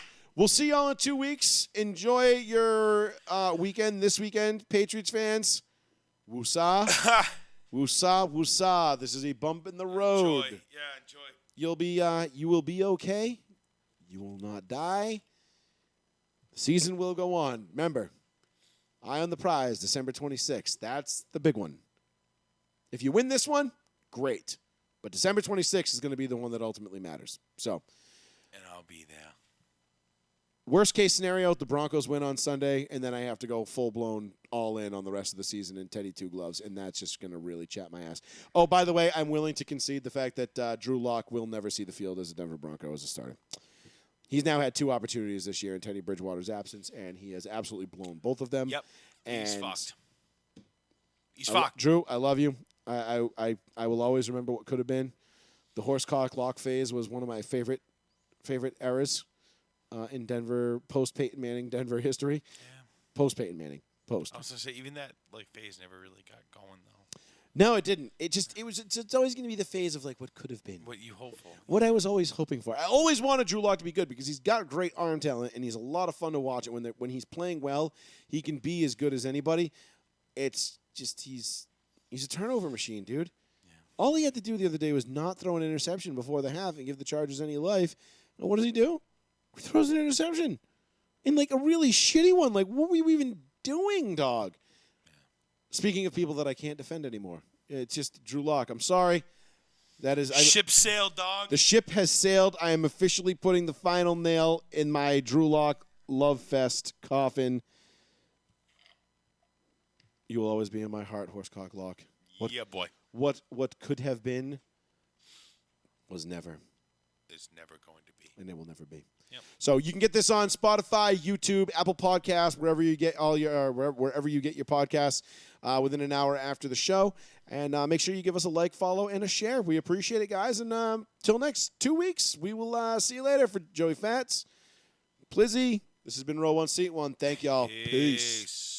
see y'all in 2 weeks. Enjoy your weekend this weekend, Patriots fans. Woosah. Woosah, woosah. This is a bump in the road. Enjoy. Yeah, enjoy. You will be okay. You will not die. The season will go on. Remember, eye on the prize, December 26th. That's the big one. If you win this one, great. But December 26th is going to be the one that ultimately matters. So, And I'll be there. worst case scenario, the Broncos win on Sunday, and then I have to go full-blown all-in on the rest of the season in Teddy Two Gloves, and that's just going to really chat my ass. Oh, by the way, I'm willing to concede the fact that Drew Lock will never see the field as a Denver Bronco as a starter. He's now had 2 opportunities this year in Teddy Bridgewater's absence, and he has absolutely blown both of them. Yep. And He's fucked. He's fucked. Drew, I love you. I will always remember what could have been. The horsecock lock phase was one of my favorite eras in Denver, post-Peyton Manning Denver history. Yeah. Post-Peyton Manning. Post. I was going to say, even that phase never really got going, though. No, it didn't. It's always going to be the phase of like what could have been. What you hope for. What I was always hoping for. I always wanted Drew Lock to be good because he's got great arm talent and he's a lot of fun to watch. And when he's playing well, he can be as good as anybody. It's just he's a turnover machine, dude. Yeah. All he had to do the other day was not throw an interception before the half and give the Chargers any life. And what does he do? He throws an interception. And like a really shitty one. Like, what were you even doing, dog? Speaking of people that I can't defend anymore, it's just Drew Lock. I'm sorry. That is Ship sailed, dog. The ship has sailed. I am officially putting the final nail in my Drew Lock Love Fest coffin. You will always be in my heart, Horsecock Lock. Yeah, boy. What could have been was never. It's never going to be. And it will never be. Yep. So you can get this on Spotify, YouTube, Apple Podcasts, wherever you get wherever you get your podcasts within an hour after the show. And make sure you give us a like, follow, and a share. We appreciate it, guys. And till next 2 weeks, we will see you later. For Joey Fats, Plizzy, this has been Row 1 Seat 1. Thank y'all. Peace.